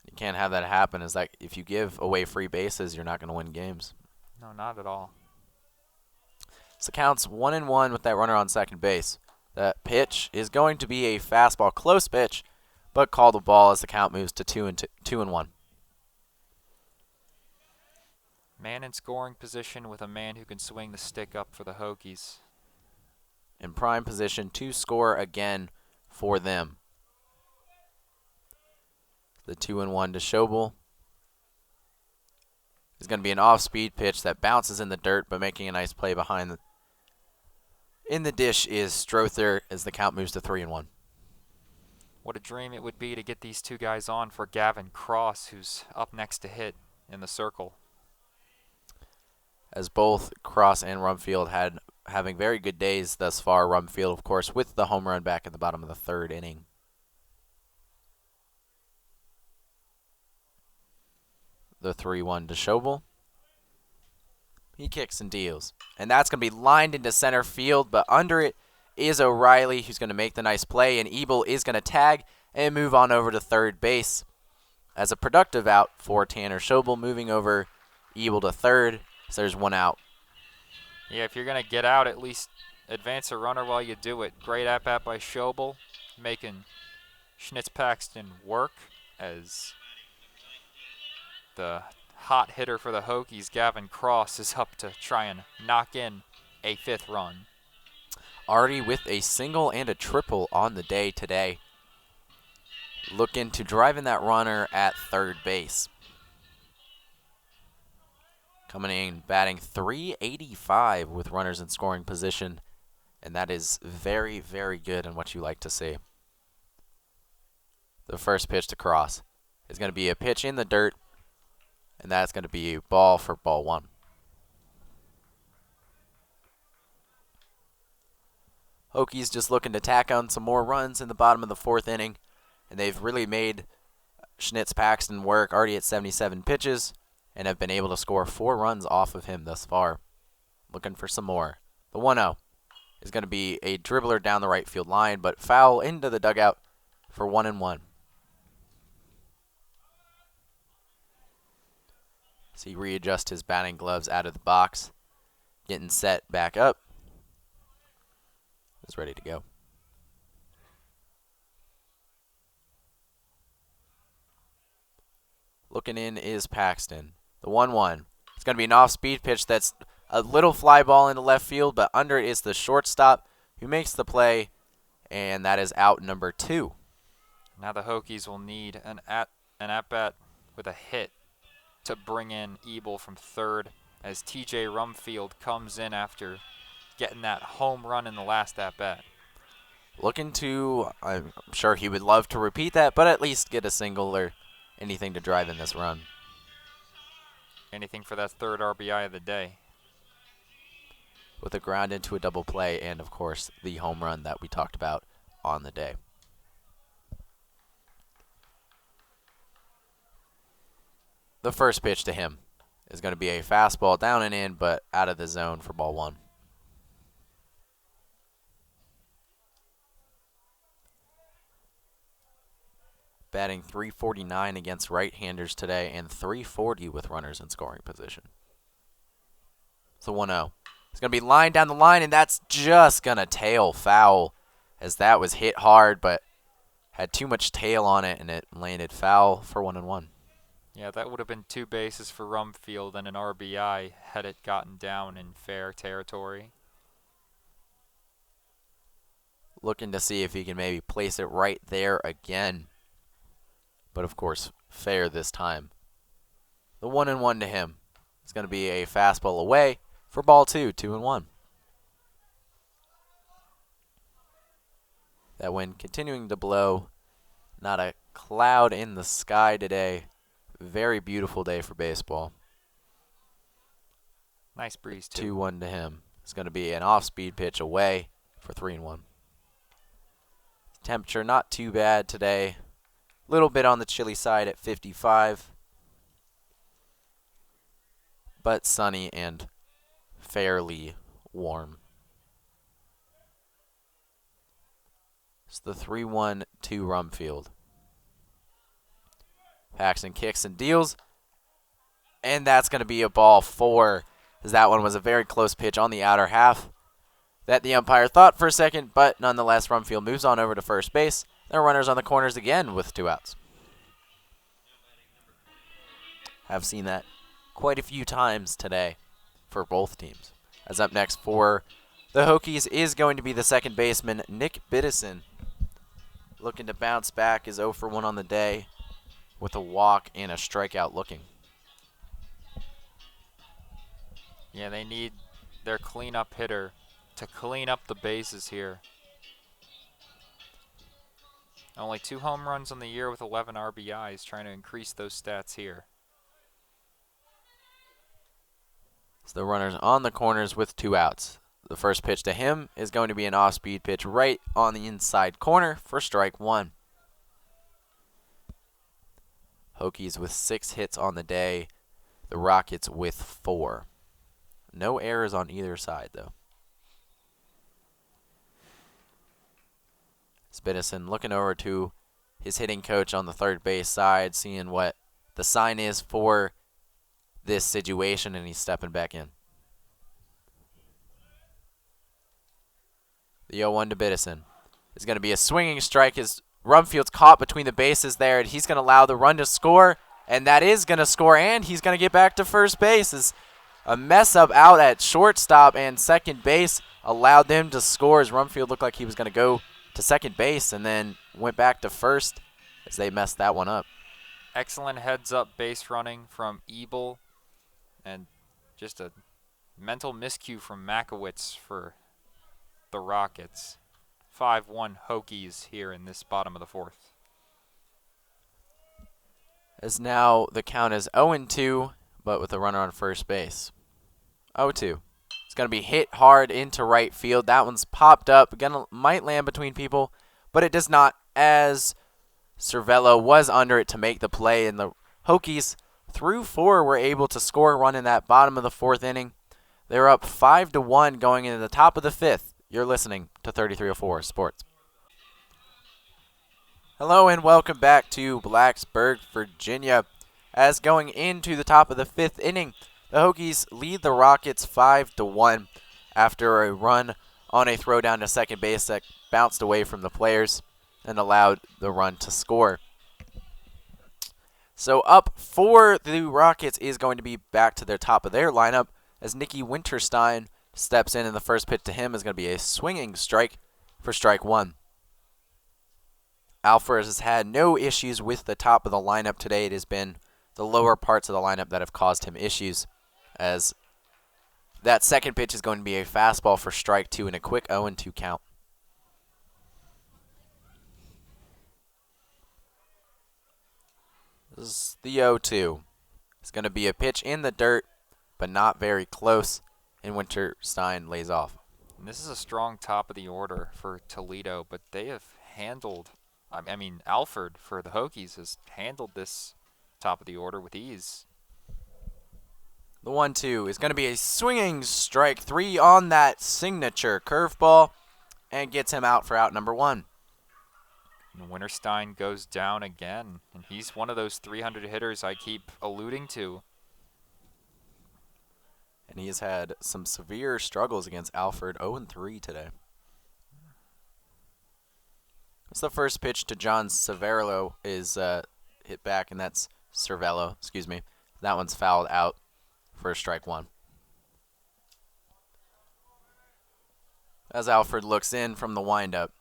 You can't have that happen. Is that if you give away free bases, you're not going to win games. No, not at all. So counts 1-1 with that runner on second base. That pitch is going to be a fastball, close pitch, but call the ball as the count moves to 2-1. Man in scoring position with a man who can swing the stick up for the Hokies. In prime position to score again for them. The 2-1 to Schobel is going to be an off-speed pitch that bounces in the dirt, but making a nice play behind in the dish is Strother as the count moves to 3-1. What a dream it would be to get these two guys on for Gavin Cross, who's up next to hit in the circle. As both Cross and Rumfield having very good days thus far. Rumfield, of course, with the home run back at the bottom of the third inning. The 3-1 to Schobel. He kicks and deals. And that's going to be lined into center field, but under it is O'Reilly, who's going to make the nice play, and Ebel is going to tag and move on over to third base as a productive out for Tanner Schobel, moving over Ebel to third, so there's one out. Yeah, if you're going to get out, at least advance a runner while you do it. Great at-bat by Schobel, making Schnitz-Paxton work as the hot hitter for the Hokies, Gavin Cross, is up to try and knock in a fifth run. Already with a single and a triple on the day today. Looking to drive in that runner at third base. Coming in, batting .385 with runners in scoring position. And that is very, very good and what you like to see. The first pitch to Cross is going to be a pitch in the dirt. And that's going to be a ball for ball one. Hokies just looking to tack on some more runs in the bottom of the fourth inning. And they've really made Schnitz-Paxton work, already at 77 pitches, and have been able to score 4 runs off of him thus far. Looking for some more. The 1-0 is going to be a dribbler down the right field line, but foul into the dugout for 1-1. he readjusts his batting gloves out of the box, getting set back up. Is ready to go. Looking in is Paxton. The 1-1. It's going to be an off-speed pitch that's a little fly ball into left field, but under it is the shortstop who makes the play, and that is out number 2. Now the Hokies will need an at-bat with a hit to bring in Ebel from third as TJ Rumfield comes in after getting that home run in the last at-bat. Looking to, I'm sure he would love to repeat that, but at least get a single or anything to drive in this run. Anything for that third RBI of the day. With a ground into a double play and, of course, the home run that we talked about on the day. The first pitch to him is going to be a fastball down and in, but out of the zone for ball 1. Batting .349 against right-handers today and .340 with runners in scoring position. It's a 1-0. It's going to be lined down the line, and that's just going to tail foul as that was hit hard, but had too much tail on it, and it landed foul for 1-1. Yeah, that would have been 2 bases for Rumfield and an RBI had it gotten down in fair territory. Looking to see if he can maybe place it right there again. But, of course, fair this time. The 1-1 to him. It's going to be a fastball away for ball 2, 2-1. That wind continuing to blow. Not a cloud in the sky today. Very beautiful day for baseball. Nice breeze, too. 2-1 to him. It's going to be an off-speed pitch away for 3-1. Temperature not too bad today. Little bit on the chilly side at 55. But sunny and fairly warm. It's the 3-1 to Rumfield. Paxton kicks and deals. And that's going to be a ball 4. As that one was a very close pitch on the outer half. That the umpire thought for a second, but nonetheless Rumfield moves on over to first base. There are runners on the corners again with 2 outs. I've seen that quite a few times today for both teams. As up next for the Hokies is going to be the second baseman, Nick Biddison. Looking to bounce back, is 0 for 1 on the day with a walk and a strikeout looking. Yeah, they need their cleanup hitter to clean up the bases here. Only 2 home runs on the year with 11 RBIs, trying to increase those stats here. So the runners on the corners with 2 outs. The first pitch to him is going to be an off-speed pitch right on the inside corner for strike 1. Hokies with 6 hits on the day. The Rockets with 4. No errors on either side, though. Biddison looking over to his hitting coach on the third base side, seeing what the sign is for this situation, and he's stepping back in. The 0-1 to Biddison is going to be a swinging strike as Rumfield's caught between the bases there, and he's going to allow the run to score, and that is going to score, and he's going to get back to first base as a mess up out at shortstop and second base allowed them to score as Rumfield looked like he was going to go to second base and then went back to first as they messed that one up. Excellent heads-up base running from Ebel and just a mental miscue from Makowitz for the Rockets. 5-1 Hokies here in this bottom of the 4th. As now the count is 0-2, but with a runner on first base. 0-2. It's going to be hit hard into right field. That one's popped up. Might land between people, but it does not, as Cervello was under it to make the play. And the Hokies, through 4, were able to score a run in that bottom of the 4th inning. They're up 5-1 going into the top of the 5th. You're listening to 3304 Sports. Hello and welcome back to Blacksburg, Virginia. as going into the top of the 5th inning, the Hokies lead the Rockets 5-1 after a run on a throw down to second base that bounced away from the players and allowed the run to score. So up for the Rockets is going to be back to their top of their lineup as Nicky Winterstein steps in, and the first pitch to him is going to be a swinging strike for strike one. Alfred has had no issues with the top of the lineup today. It has been the lower parts of the lineup that have caused him issues, as that second pitch is going to be a fastball for strike two and a quick 0-2 count. This is the 0-2. It's going to be a pitch in the dirt, but not very close, and Winterstein lays off. And this is a strong top of the order for Toledo, but they have handled, Alfred for the Hokies has handled this top of the order with ease. The 1-2 is going to be a swinging strike three on that signature curveball and gets him out for out number one. And Winterstein goes down again, and he's one of those 300 hitters I keep alluding to. And he has had some severe struggles against Alfred, 0-3 today. It's the first pitch to John Cervello is hit back, and that's Cervello, excuse me. That one's fouled out for strike one. As Alfred looks in from the windup,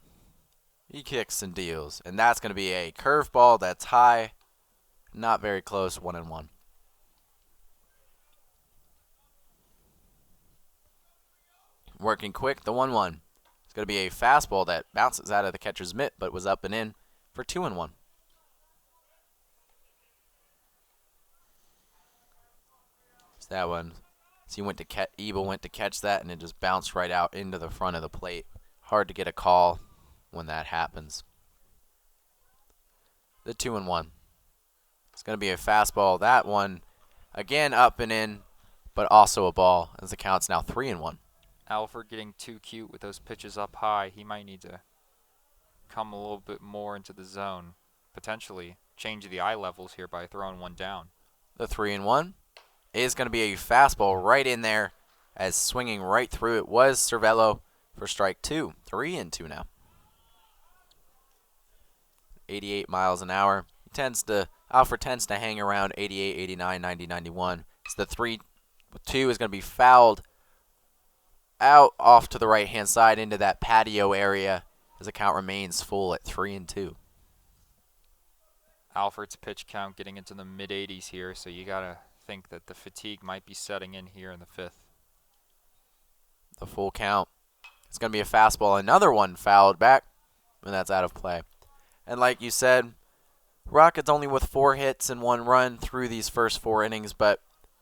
he kicks and deals, and that's going to be a curveball that's high, not very close, 1-1. Working quick, the 1-1. It's going to be a fastball that bounces out of the catcher's mitt, but was up and in for 2-1. So that one, Ebel went to catch that, and it just bounced right out into the front of the plate. Hard to get a call when that happens. The 2-1. It's going to be a fastball. That one, again, up and in, but also a ball, as the count's now 3-1. Alfred getting too cute with those pitches up high. He might need to come a little bit more into the zone. Potentially change the eye levels here by throwing one down. The 3-1 is going to be a fastball right in there, as swinging right through it was Cervello for strike two. 3-2 now. 88 miles an hour. Alfred tends to hang around 88, 89, 90, 91. So the 3-2 is going to be fouled out off to the right-hand side into that patio area as the count remains full at 3-2. Alfred's pitch count getting into the mid-80s here, so you got to think that the fatigue might be setting in here in the 5th. The full count. It's going to be a fastball. Another one fouled back, and that's out of play. And like you said, Rockets only with 4 hits and 1 run through these first 4 innings, but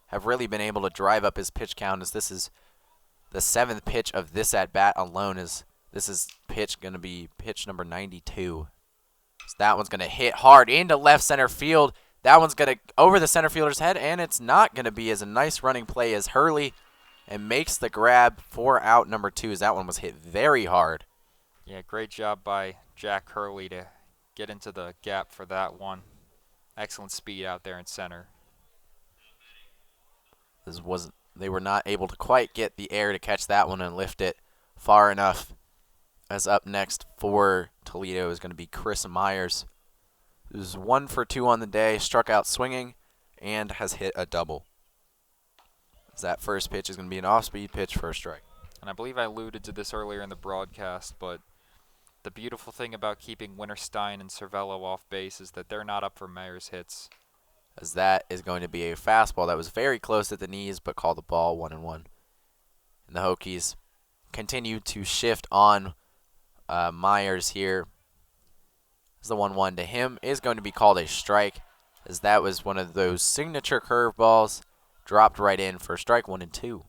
have really been able to drive up his pitch count, as this is the 7th pitch of this at-bat alone. This is going to be pitch number 92. So that one's going to hit hard into left center field. That one's going to over the center fielder's head, and it's not going to be as a nice running play as Hurley, and makes the grab for out number 2, as that one was hit very hard. Yeah, great job by Jack Hurley to get into the gap for that one. Excellent speed out there in center. They were not able to quite get the air to catch that one and lift it far enough. As up next for Toledo is going to be Chris Myers, who's 1 for 2 on the day, struck out swinging, and has hit a double. As that first pitch is going to be an off-speed pitch for a strike. And I believe I alluded to this earlier in the broadcast, but the beautiful thing about keeping Winterstein and Cervello off base is that they're not up for Myers hits. As that is going to be a fastball that was very close at the knees, but called the ball 1-1. And the Hokies continue to shift on Myers here. As the 1-1 to him is going to be called a strike, as that was one of those signature curveballs dropped right in for strike 1-2.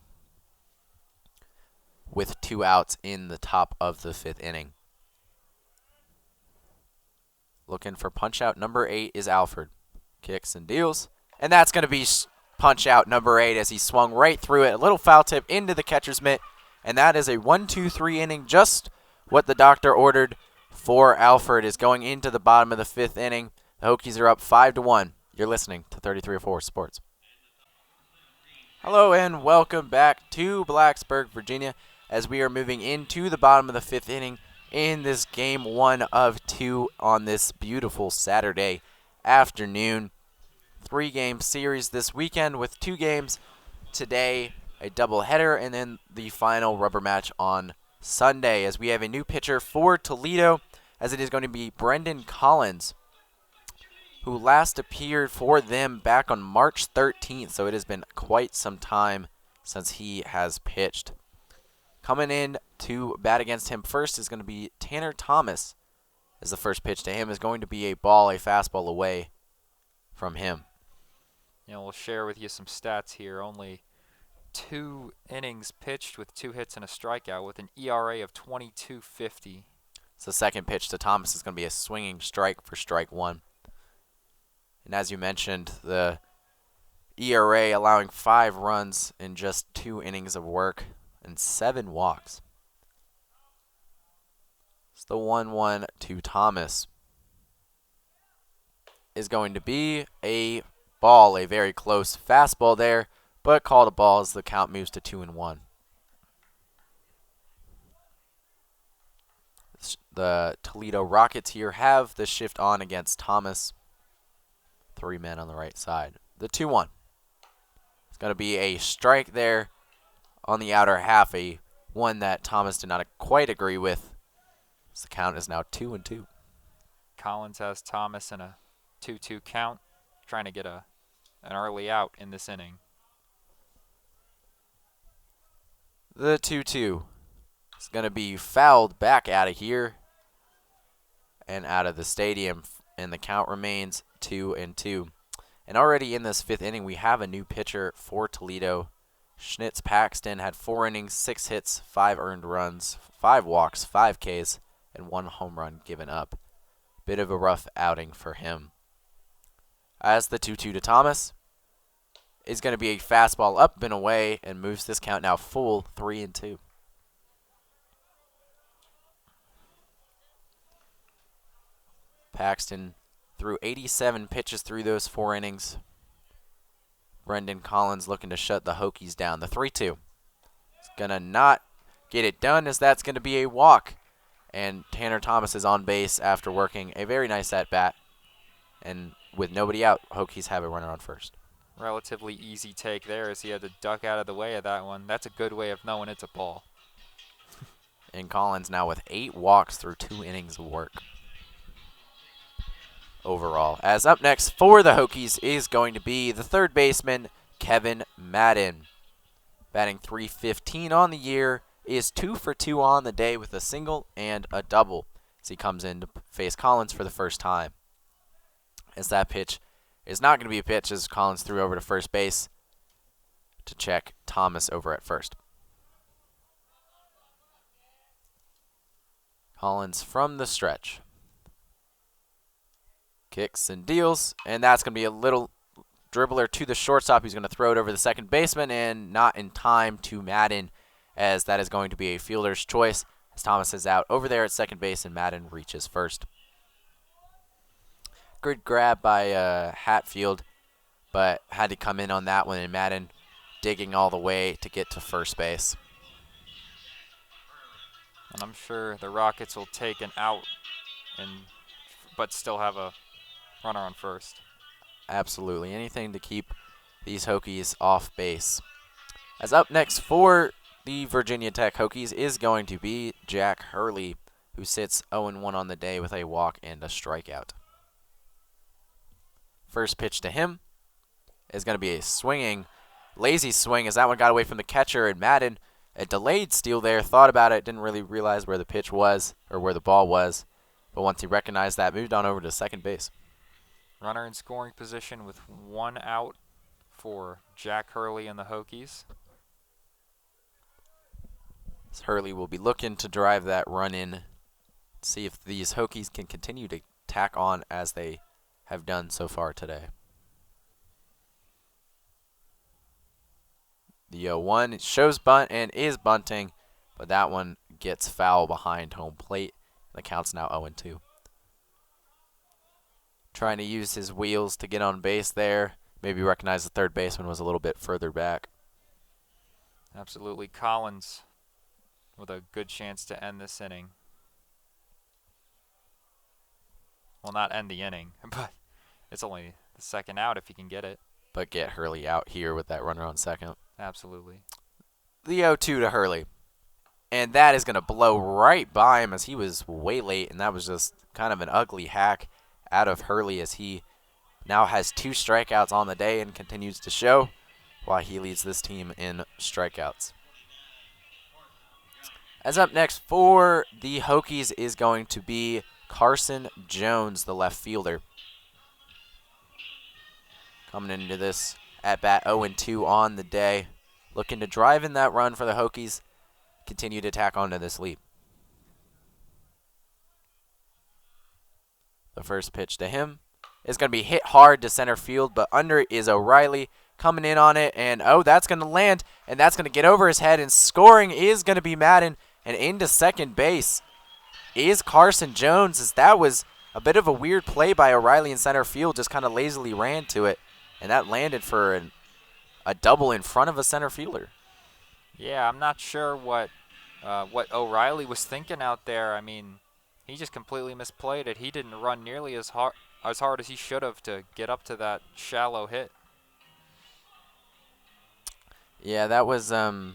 With 2 outs in the top of the 5th inning. Looking for punch out number 8 is Alfred. Kicks and deals. And that's going to be punch out number 8 as he swung right through it. A little foul tip into the catcher's mitt. And that is a 1-2-3 inning. Just what the doctor ordered for Alfred is going into the bottom of the 5th inning. The Hokies are up 5-1 You're listening to 3304 Sports. Hello and welcome back to Blacksburg, Virginia, as we are moving into the bottom of the fifth inning in this game 1 of 2 on this beautiful Saturday afternoon. 3-game series this weekend with 2 games today, a doubleheader, and then the final rubber match on Sunday, as we have a new pitcher for Toledo, as it is going to be Brendan Collins, who last appeared for them back on March 13th, so it has been quite some time since he has pitched. Coming in to bat against him first is going to be Tanner Thomas, as the first pitch to him is going to be a fastball away from him. We'll share with you some stats here. Only 2 innings pitched with 2 hits and a strikeout with an ERA of 22.50. So the second pitch to Thomas is going to be a swinging strike for strike 1. And as you mentioned, the ERA allowing 5 runs in just 2 innings of work and 7 walks. So the 1-1 to Thomas is going to be a ball, a very close fastball there, but called a ball as the count moves to 2-1. The Toledo Rockets here have the shift on against Thomas. 3 men on the right side. The 2-1. It's going to be a strike there on the outer half, a one that Thomas did not quite agree with. So the count is now 2-2. Collins has Thomas in a 2-2 count, trying to get an early out in this inning. The 2-2 is going to be fouled back out of here and out of the stadium, and the count remains 2-2. And already in this 5th inning, we have a new pitcher for Toledo. Schnitz Paxton had 4 innings, 6 hits, 5 earned runs, 5 walks, 5 Ks, and 1 home run given up. Bit of a rough outing for him. As the 2-2 to Thomas is going to be a fastball up and away and moves this count now full 3-2. Paxton threw 87 pitches through those 4 innings. Brendan Collins looking to shut the Hokies down. The 3-2 is going to not get it done, as that's going to be a walk. And Tanner Thomas is on base after working a very nice at-bat. And with nobody out, Hokies have a runner on first. Relatively easy take there, as he had to duck out of the way of that one. That's a good way of knowing it's a ball. And Collins now with 8 walks through 2 innings of work overall. As up next for the Hokies is going to be the third baseman, Kevin Madden. Batting .315 on the year, is 2 for 2 on the day with a single and a double, as he comes in to face Collins for the first time. As that pitch is not going to be a pitch, as Collins threw over to first base to check Thomas over at first. Collins from the stretch. Kicks and deals, and that's going to be a little dribbler to the shortstop. He's going to throw it over the second baseman, and not in time to Madden, as that is going to be a fielder's choice, as Thomas is out over there at second base and Madden reaches first. Good grab by Hatfield, but had to come in on that one, and Madden digging all the way to get to first base. And I'm sure the Rockets will take an out, but still have a runner on first. Absolutely. Anything to keep these Hokies off base. As up next for the Virginia Tech Hokies is going to be Jack Hurley, who sits 0-1 on the day with a walk and a strikeout. First pitch to him is going to be a swinging, lazy swing, as that one got away from the catcher, and Madden, a delayed steal there, thought about it, didn't really realize where the pitch was or where the ball was, but once he recognized that, moved on over to second base. Runner in scoring position with 1 out for Jack Hurley and the Hokies. Hurley will be looking to drive that run in, see if these Hokies can continue to tack on as they have done so far today. The 0-1 shows bunt and is bunting, but that one gets foul behind home plate. The count's now 0-2. trying to use his wheels to get on base there. Maybe recognize the third baseman was a little bit further back. Absolutely. Collins with a good chance to end this inning. Well, not end the inning, but it's only the second out if he can get it. But get Hurley out here with that runner on second. Absolutely. The 0-2 to Hurley. And that is going to blow right by him as he was way late, and that was just kind of an ugly hack out of Hurley as he now has 2 strikeouts on the day and continues to show while he leads this team in strikeouts. As up next for the Hokies is going to be Carson Jones, the left fielder. Coming into this at-bat 0-2 on the day. Looking to drive in that run for the Hokies. Continue to tack onto this lead. The first pitch to him is going to be hit hard to center field, but under it is O'Reilly coming in on it, and that's going to land, and that's going to get over his head, and scoring is going to be Madden, and into second base is Carson Jones, as that was a bit of a weird play by O'Reilly in center field, just kind of lazily ran to it, and that landed for a double in front of a center fielder. Yeah, I'm not sure what O'Reilly was thinking out there. I mean, he just completely misplayed it. He didn't run nearly as hard as he should have to get up to that shallow hit. Yeah, that was a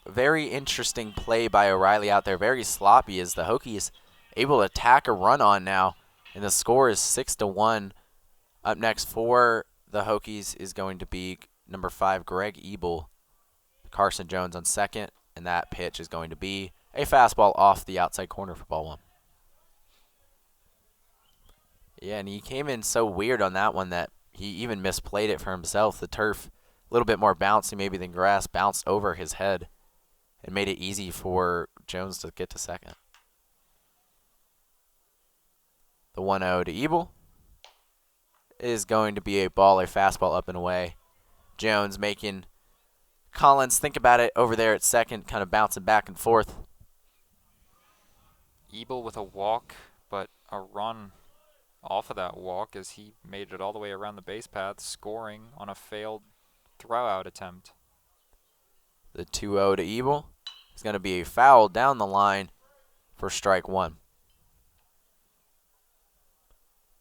very interesting play by O'Reilly out there. Very sloppy as the Hokies able to tack a run on now, and the score is 6-1. Up next for the Hokies is going to be number 5, Greg Ebel. Carson Jones on second, and that pitch is going to be a fastball off the outside corner for ball 1. Yeah, and he came in so weird on that one that he even misplayed it for himself. The turf, a little bit more bouncy maybe than grass, bounced over his head and made it easy for Jones to get to second. The 1-0 to Ebel is going to be a ball, a fastball up and away. Jones making Collins think about it over there at second, kind of bouncing back and forth. Ebel with a walk, but a run off of that walk as he made it all the way around the base path, scoring on a failed throw-out attempt. The 2-0 to Ebel is going to be a foul down the line for strike 1.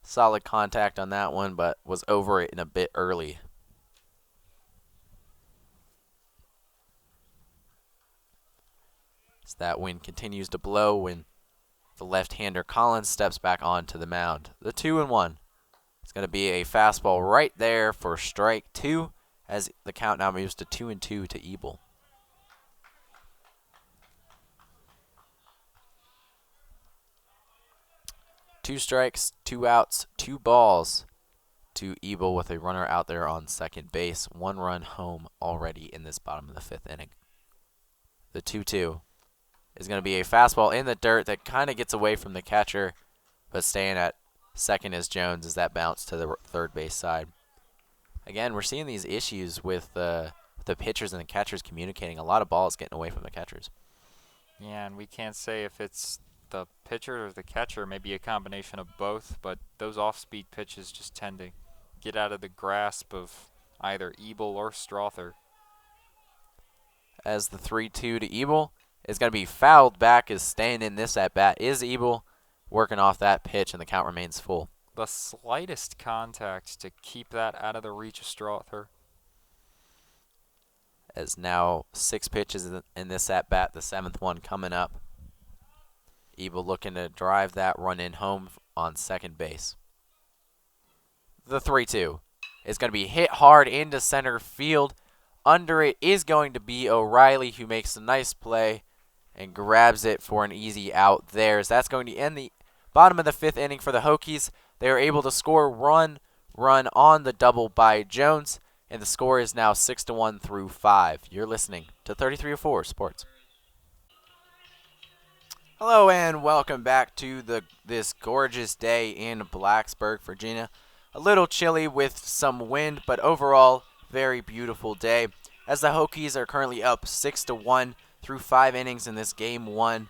Solid contact on that one, but was over it in a bit early. As that wind continues to blow when the left-hander Collins steps back onto the mound. The 2-1. It's going to be a fastball right there for strike 2 as the count now moves to 2-2 to Ebel. Two strikes, 2 outs, 2 balls to Ebel with a runner out there on second base. 1 run home already in this bottom of the 5th inning. The 2-2 is going to be a fastball in the dirt that kind of gets away from the catcher, but staying at second is Jones as that bounce to the third base side. Again, we're seeing these issues with the pitchers and the catchers communicating. A lot of balls getting away from the catchers. Yeah, and we can't say if it's the pitcher or the catcher, maybe a combination of both, but those off-speed pitches just tend to get out of the grasp of either Ebel or Strother. As the 3-2 to Ebel is going to be fouled back, as staying in this at-bat is Ebel, working off that pitch, and the count remains full. The slightest contact to keep that out of the reach of Strother. As now 6 pitches in this at-bat, the 7th one coming up. Ebel looking to drive that run in home on second base. The 3-2 is going to be hit hard into center field. Under it is going to be O'Reilly, who makes a nice play and grabs it for an easy out there. So that's going to end the bottom of the 5th inning for the Hokies. They are able to score run on the double by Jones, and the score is now 6-1 through 5. You're listening to 3304 Sports. Hello and welcome back to this gorgeous day in Blacksburg, Virginia. A little chilly with some wind, but overall very beautiful day. As the Hokies are currently up 6-1 through 5 innings in this game 1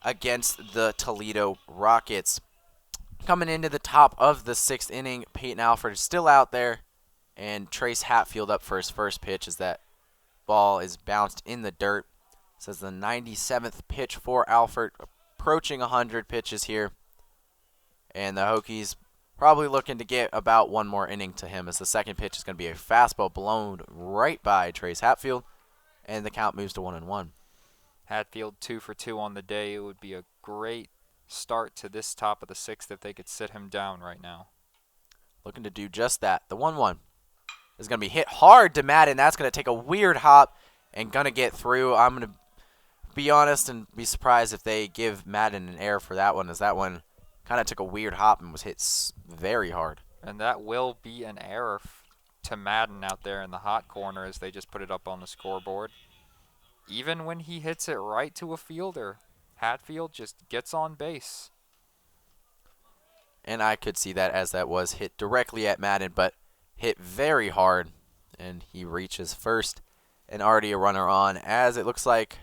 against the Toledo Rockets. Coming into the top top of the sixth inning. Peyton Alford is still out there, and Trace Hatfield up for his first pitch as that ball is bounced in the dirt. This is the 97th pitch for Alford, approaching 100 pitches here. And the Hokies probably looking to get about one more inning to him, as the second pitch is going to be a fastball blown right by Trace Hatfield, and the count moves to 1-1. Hatfield 2 for 2 on the day. It would be a great start to this top of the sixth if they could sit him down right now. Looking to do just that. The 1-1 is going to be hit hard to Madden. That's going to take a weird hop and going to get through. I'm going to be honest and be surprised if they give Madden an error for that one, as that one kind of took a weird hop and was hit very hard. And that will be an error to Madden out there in the hot corner, as they just put it up on the scoreboard. Even when he hits it right to a fielder, Hatfield just gets on base. And I could see that, as that was hit directly at Madden, but hit very hard. And he reaches first, and already a runner on, as it looks like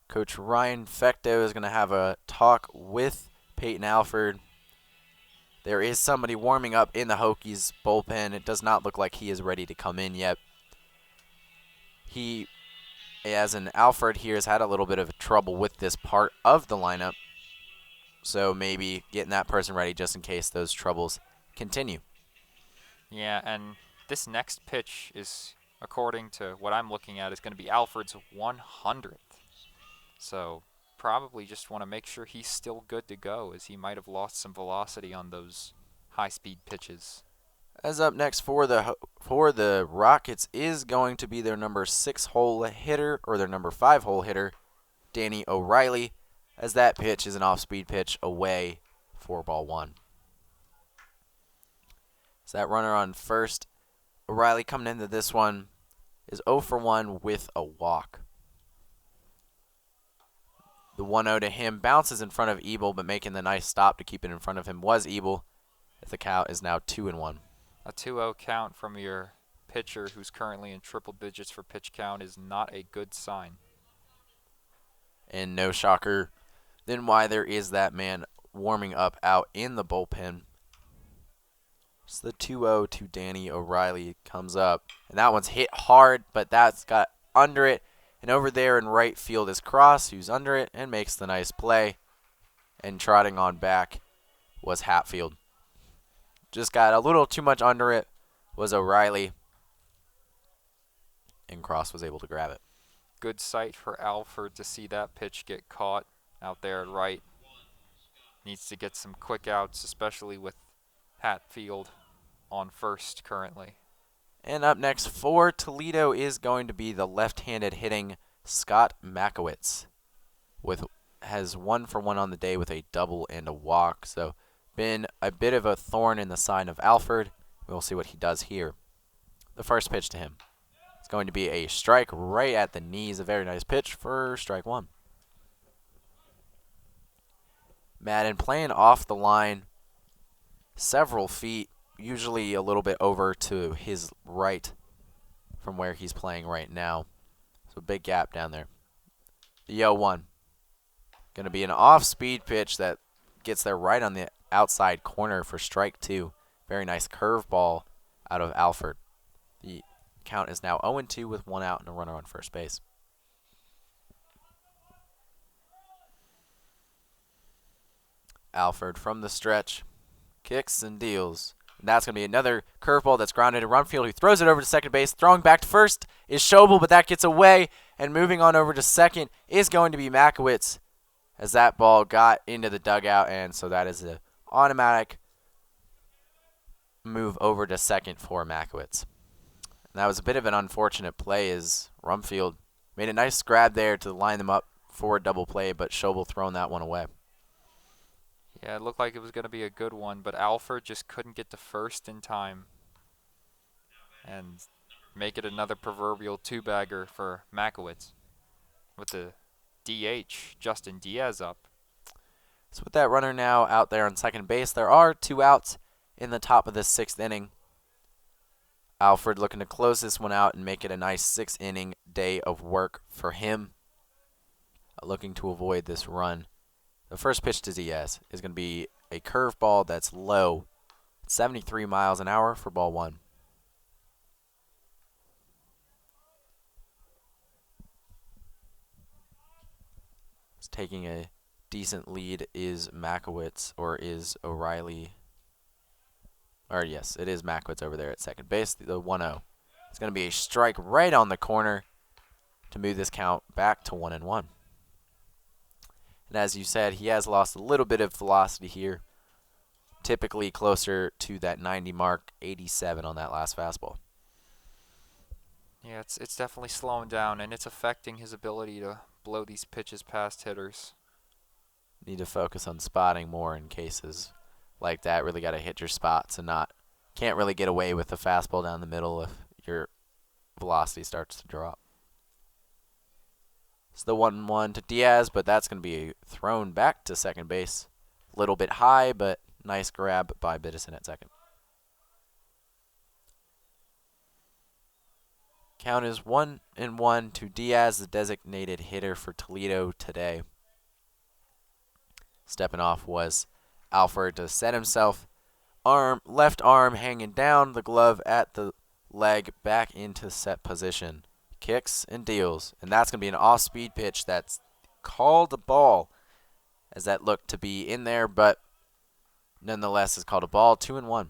Coach Ryan Fecto is going to have a talk with Peyton Alford. There is somebody warming up in the Hokies bullpen. It does not look like he is ready to come in yet. He, as in Alford here, has had a little bit of trouble with this part of the lineup. So maybe getting that person ready just in case those troubles continue. Yeah, and this next pitch is, according to what I'm looking at, is going to be Alford's 100th. So probably just want to make sure he's still good to go, as he might have lost some velocity on those high-speed pitches. As up next for the Rockets is going to be their number 6-hole hitter, or their number 5-hole hitter, Danny O'Reilly, as that pitch is an off-speed pitch away for ball one. So that runner on first, O'Reilly coming into this one, is 0 for 1 with a walk. The 1-0 to him bounces in front of Ebel, but making the nice stop to keep it in front of him was Ebel. The count is now 2-1. A 2-0 count from your pitcher, who's currently in triple digits for pitch count, is not a good sign. And no shocker then why there is that man warming up out in the bullpen. So the 2-0 to Danny O'Reilly comes up. And that one's hit hard, but that's got under it. And over there in right field is Cross, who's under it and makes the nice play. And trotting on back was Hatfield. Just got a little too much under it was O'Reilly. And Cross was able to grab it. Good sight for Alford to see that pitch get caught out there at right. Needs to get some quick outs, especially with Hatfield on first currently. And up next for Toledo is going to be the left-handed hitting Scott Makowitz. Has 1 for 1 on the day with a double and a walk. So been a bit of a thorn in the side of Alford. We'll see what he does here. The first pitch to him. It's going to be a strike right at the knees. A very nice pitch for strike one. Madden playing off the line several feet, usually a little bit over to his right from where he's playing right now. So big gap down there. The 0-1. Going to be an off-speed pitch that gets there right on the outside corner for strike two. Very nice curveball out of Alford. The count is now 0-2 with 1 out and a runner on first base. Alford from the stretch, kicks and deals. And that's going to be another curveball that's grounded to Rumfield, who throws it over to second base. Throwing back to first is Schobel, but that gets away. And moving on over to second is going to be Makowitz, as that ball got into the dugout. And so that is an automatic move over to second for Makowitz. And that was a bit of an unfortunate play, as Rumfield made a nice grab there to line them up for a double play, but Schobel throwing that one away. Yeah, it looked like it was going to be a good one, but Alford just couldn't get to first in time and make it another proverbial two-bagger for Makowitz with the DH, Justin Diaz, up. So with that runner now out there on second base, there are 2 outs in the top of this 6th inning. Alford looking to close this one out and make it a nice 6-inning day of work for him. Looking to avoid this run. The first pitch to Diaz is going to be a curveball that's low, 73 miles an hour for ball one. Taking a decent lead is Makowitz, or is O'Reilly. Or yes, it is Makowitz over there at second base, the 1-0. It's going to be a strike right on the corner to move this count back to 1-1. And as you said, he has lost a little bit of velocity here, typically closer to that 90 mark, 87 on that last fastball. Yeah, it's definitely slowing down, and it's affecting his ability to blow these pitches past hitters. Need to focus on spotting more in cases like that. Really got to hit your spots and can't really get away with the fastball down the middle if your velocity starts to drop. It's the 1-1 to Diaz, but that's going to be thrown back to second base. A little bit high, but nice grab by Biddison at second. Count is 1-1 to Diaz, the designated hitter for Toledo today. Stepping off was Alford to set himself. Left arm hanging down, the glove at the leg, back into set position. Kicks and deals, and that's going to be an off-speed pitch that's called a ball, as that looked to be in there, but nonetheless is called a ball. 2-1.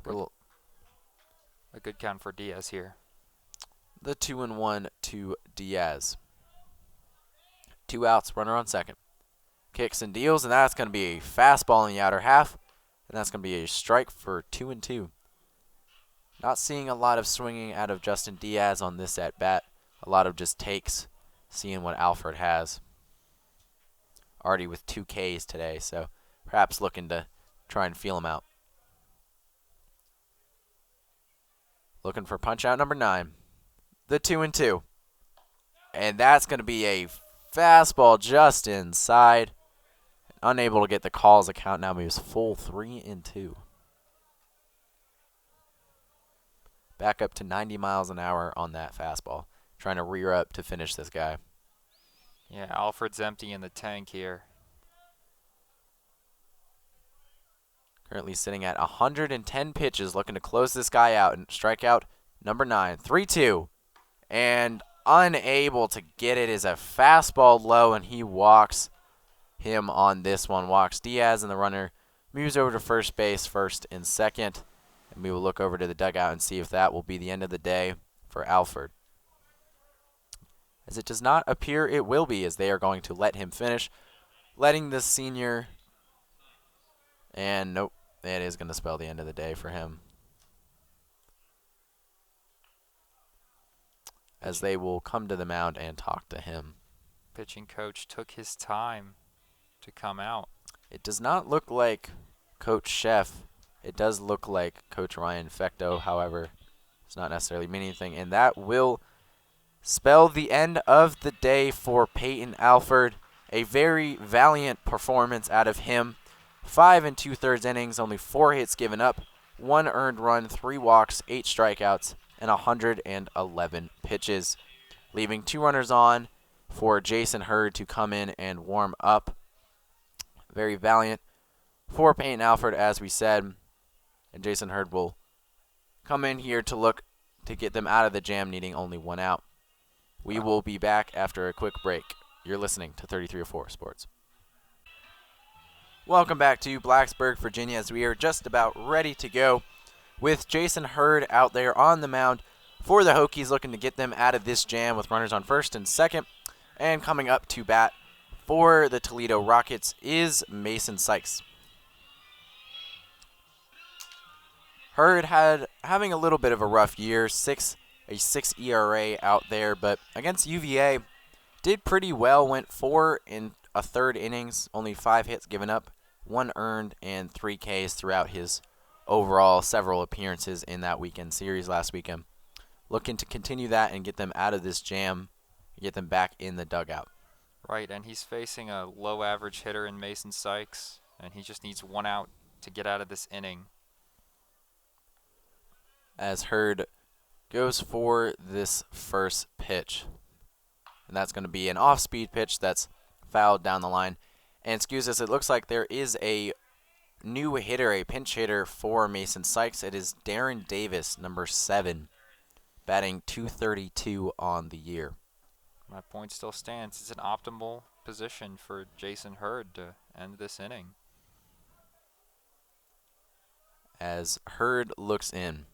A good count for Diaz here. The 2-1 to Diaz. 2 outs, runner on second. Kicks and deals, and that's going to be a fastball in the outer half, and that's going to be a strike for 2-2. Not seeing a lot of swinging out of Justin Diaz on this at-bat. A lot of just takes, seeing what Alford has. Already with 2 Ks today, so perhaps looking to try and feel him out. Looking for punch-out number 9. The 2-2. And that's going to be a fastball just inside. Unable to get the calls. The count now moves full 3-2. Back up to 90 miles an hour on that fastball. Trying to rear up to finish this guy. Yeah, Alfred's empty in the tank here. Currently sitting at 110 pitches, looking to close this guy out. And strikeout number 9. 3-2. And unable to get it is a fastball low, and he walks him on this one. Walks Diaz, and the runner moves over to first base, first and second. And we will look over to the dugout and see if that will be the end of the day for Alford. As it does not appear it will be, as they are going to let him finish. Letting the senior, and nope, that is going to spell the end of the day for him. As they will come to the mound and talk to him. Pitching coach took his time to come out. It does not look like Coach Sheff. It does look like Coach Ryan Fecto, however, it's not necessarily meaning anything. And that will spell the end of the day for Peyton Alford. A very valiant performance out of him. 5 2/3 innings, only 4 hits given up, 1 earned run, 3 walks, 8 strikeouts, and 111 pitches, leaving 2 runners on for Jason Hurd to come in and warm up. Very valiant for Peyton Alford, as we said, and Jason Hurd will come in here to look to get them out of the jam, needing only 1 out. We will be back after a quick break. You're listening to 3304 Sports. Welcome back to Blacksburg, Virginia, as we are just about ready to go with Jason Hurd out there on the mound for the Hokies, looking to get them out of this jam with runners on first and second. And coming up to bat for the Toledo Rockets is Mason Sykes. Hurd having a little bit of a rough year, a 6 ERA out there, but against UVA did pretty well, went 4 1/3 innings, only 5 hits given up, 1 earned, and 3 Ks throughout his overall several appearances in that weekend series last weekend. Looking to continue that and get them out of this jam, get them back in the dugout. Right, and he's facing a low average hitter in Mason Sykes, and he just needs 1 out to get out of this inning. As Hurd goes for this first pitch. and that's going to be an off-speed pitch that's fouled down the line. And excuse us, it looks like there is a new hitter, a pinch hitter for Mason Sykes. It is Darren Davis, number 7, batting .232 on the year. My point still stands. It's an optimal position for Jason Hurd to end this inning. As Hurd looks in,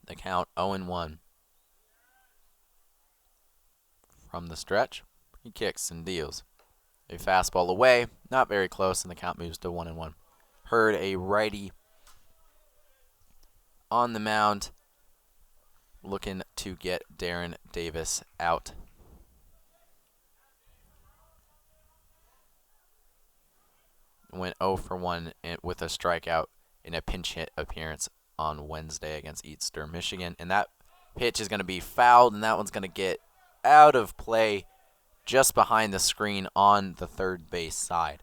the count 0-1. From the stretch, he kicks and deals a fastball away, not very close, and the count moves to 1-1. Hurd, a righty, on the mound, looking to get Darren Davis out. Went 0 for 1 with a strikeout in a pinch hit appearance on Wednesday against Eastern Michigan. And that pitch is going to be fouled, and that one's going to get out of play just behind the screen on the third base side.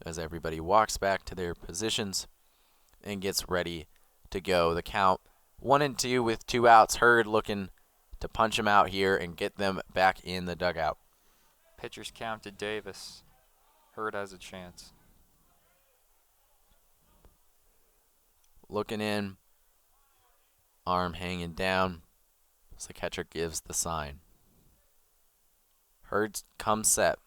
As everybody walks back to their positions and gets ready to go. The count 1-2 with 2 outs. Hurd looking to punch him out here and get them back in the dugout. Pitchers counted Davis. Hurd has a chance. Looking in, arm hanging down as the catcher gives the sign. Hurd comes set.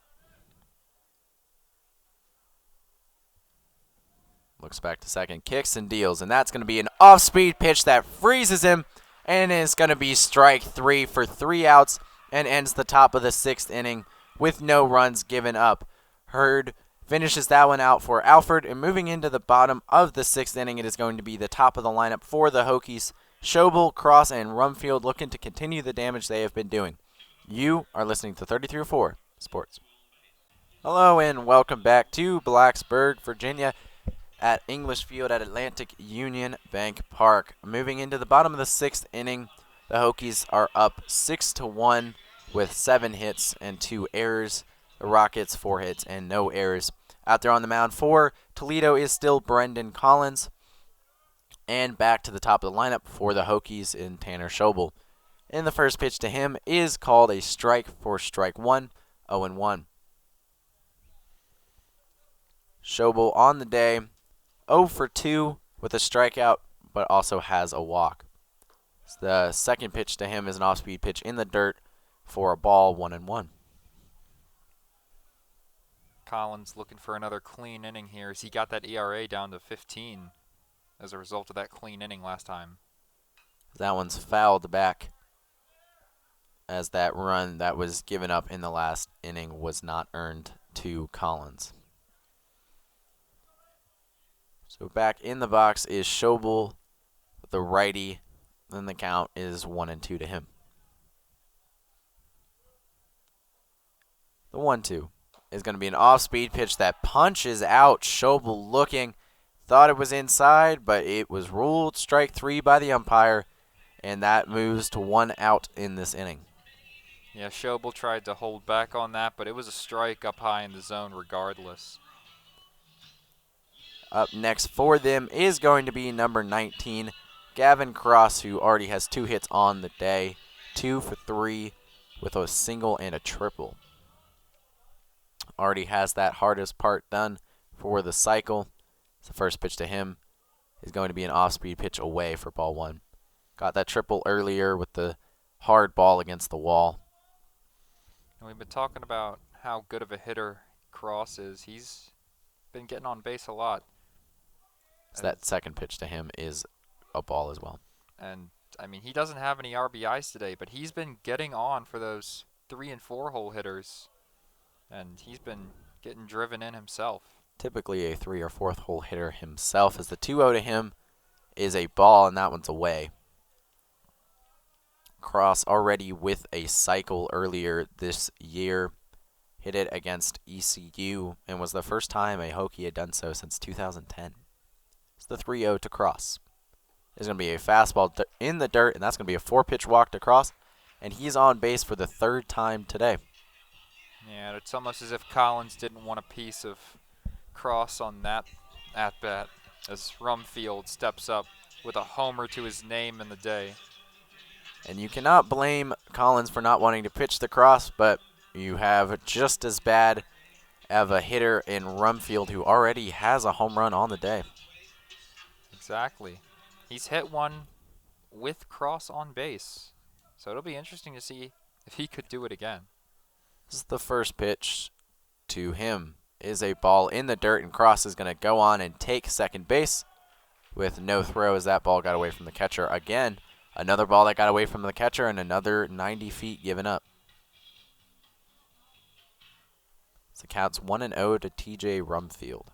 Looks back to second, kicks and deals, and that's going to be an off-speed pitch that freezes him, and it's going to be strike 3 for 3 outs and ends the top of the 6th inning with no runs given up. Hurd finishes that one out for Alford, and moving into the bottom of the 6th inning, it is going to be the top of the lineup for the Hokies. Schobel, Cross, and Rumfield looking to continue the damage they have been doing. You are listening to 33-4 Sports. Hello and welcome back to Blacksburg, Virginia, at English Field at Atlantic Union Bank Park. Moving into the bottom of the 6th inning, the Hokies are up 6-1 with 7 hits and 2 errors. The Rockets 4 hits and no errors. Out there on the mound for Toledo is still Brendan Collins. And back to the top of the lineup for the Hokies in Tanner Schobel. And the first pitch to him is called a strike for strike 1, 0-1. Schobel on the day, 0 for 2 with a strikeout, but also has a walk. The second pitch to him is an off-speed pitch in the dirt for a ball, 1-1. Collins looking for another clean inning here as he got that ERA down to 15 as a result of that clean inning last time. That one's fouled back as that run that was given up in the last inning was not earned to Collins. So back in the box is Schobel, the righty. Then the count is 1-2 to him. The 1-2 is going to be an off-speed pitch that punches out. Schobel looking, thought it was inside, but it was ruled strike 3 by the umpire, and that moves to 1 out in this inning. Yeah, Schobel tried to hold back on that, but it was a strike up high in the zone regardless. Up next for them is going to be number 19, Gavin Cross, who already has 2 hits on the day, 2 for 3 with a single and a triple. Already has that hardest part done for the cycle. The first pitch to him is going to be an off-speed pitch away for ball 1. Got that triple earlier with the hard ball against the wall. And we've been talking about how good of a hitter Cross is. He's been getting on base a lot. So that second pitch to him is a ball as well. And, I mean, he doesn't have any RBIs today, but he's been getting on for those 3- and 4-hole hitters. And he's been getting driven in himself. Typically a 3- or 4th-hole hitter himself, as the 2-0 to him is a ball, and that one's away. Cross already with a cycle earlier this year. Hit it against ECU, and was the first time a Hokie had done so since 2010. It's the 3-0 to Cross. There's going to be a fastball in the dirt, and that's going to be a 4-pitch walk to Cross, and he's on base for the 3rd time today. Yeah, it's almost as if Collins didn't want a piece of Cross on that at-bat. as Rumfield steps up with a homer to his name in the day. And you cannot blame Collins for not wanting to pitch the cross, but you have just as bad of a hitter in Rumfield who already has a home run on the day. Exactly. He's hit one with Cross on base. So it'll be interesting to see if he could do it again. This is the first pitch to him is a ball in the dirt, and Cross is going to go on and take second base with no throw as that ball got away from the catcher. Again, another ball that got away from the catcher and another 90 feet given up. So counts 1-0 to TJ Rumfield.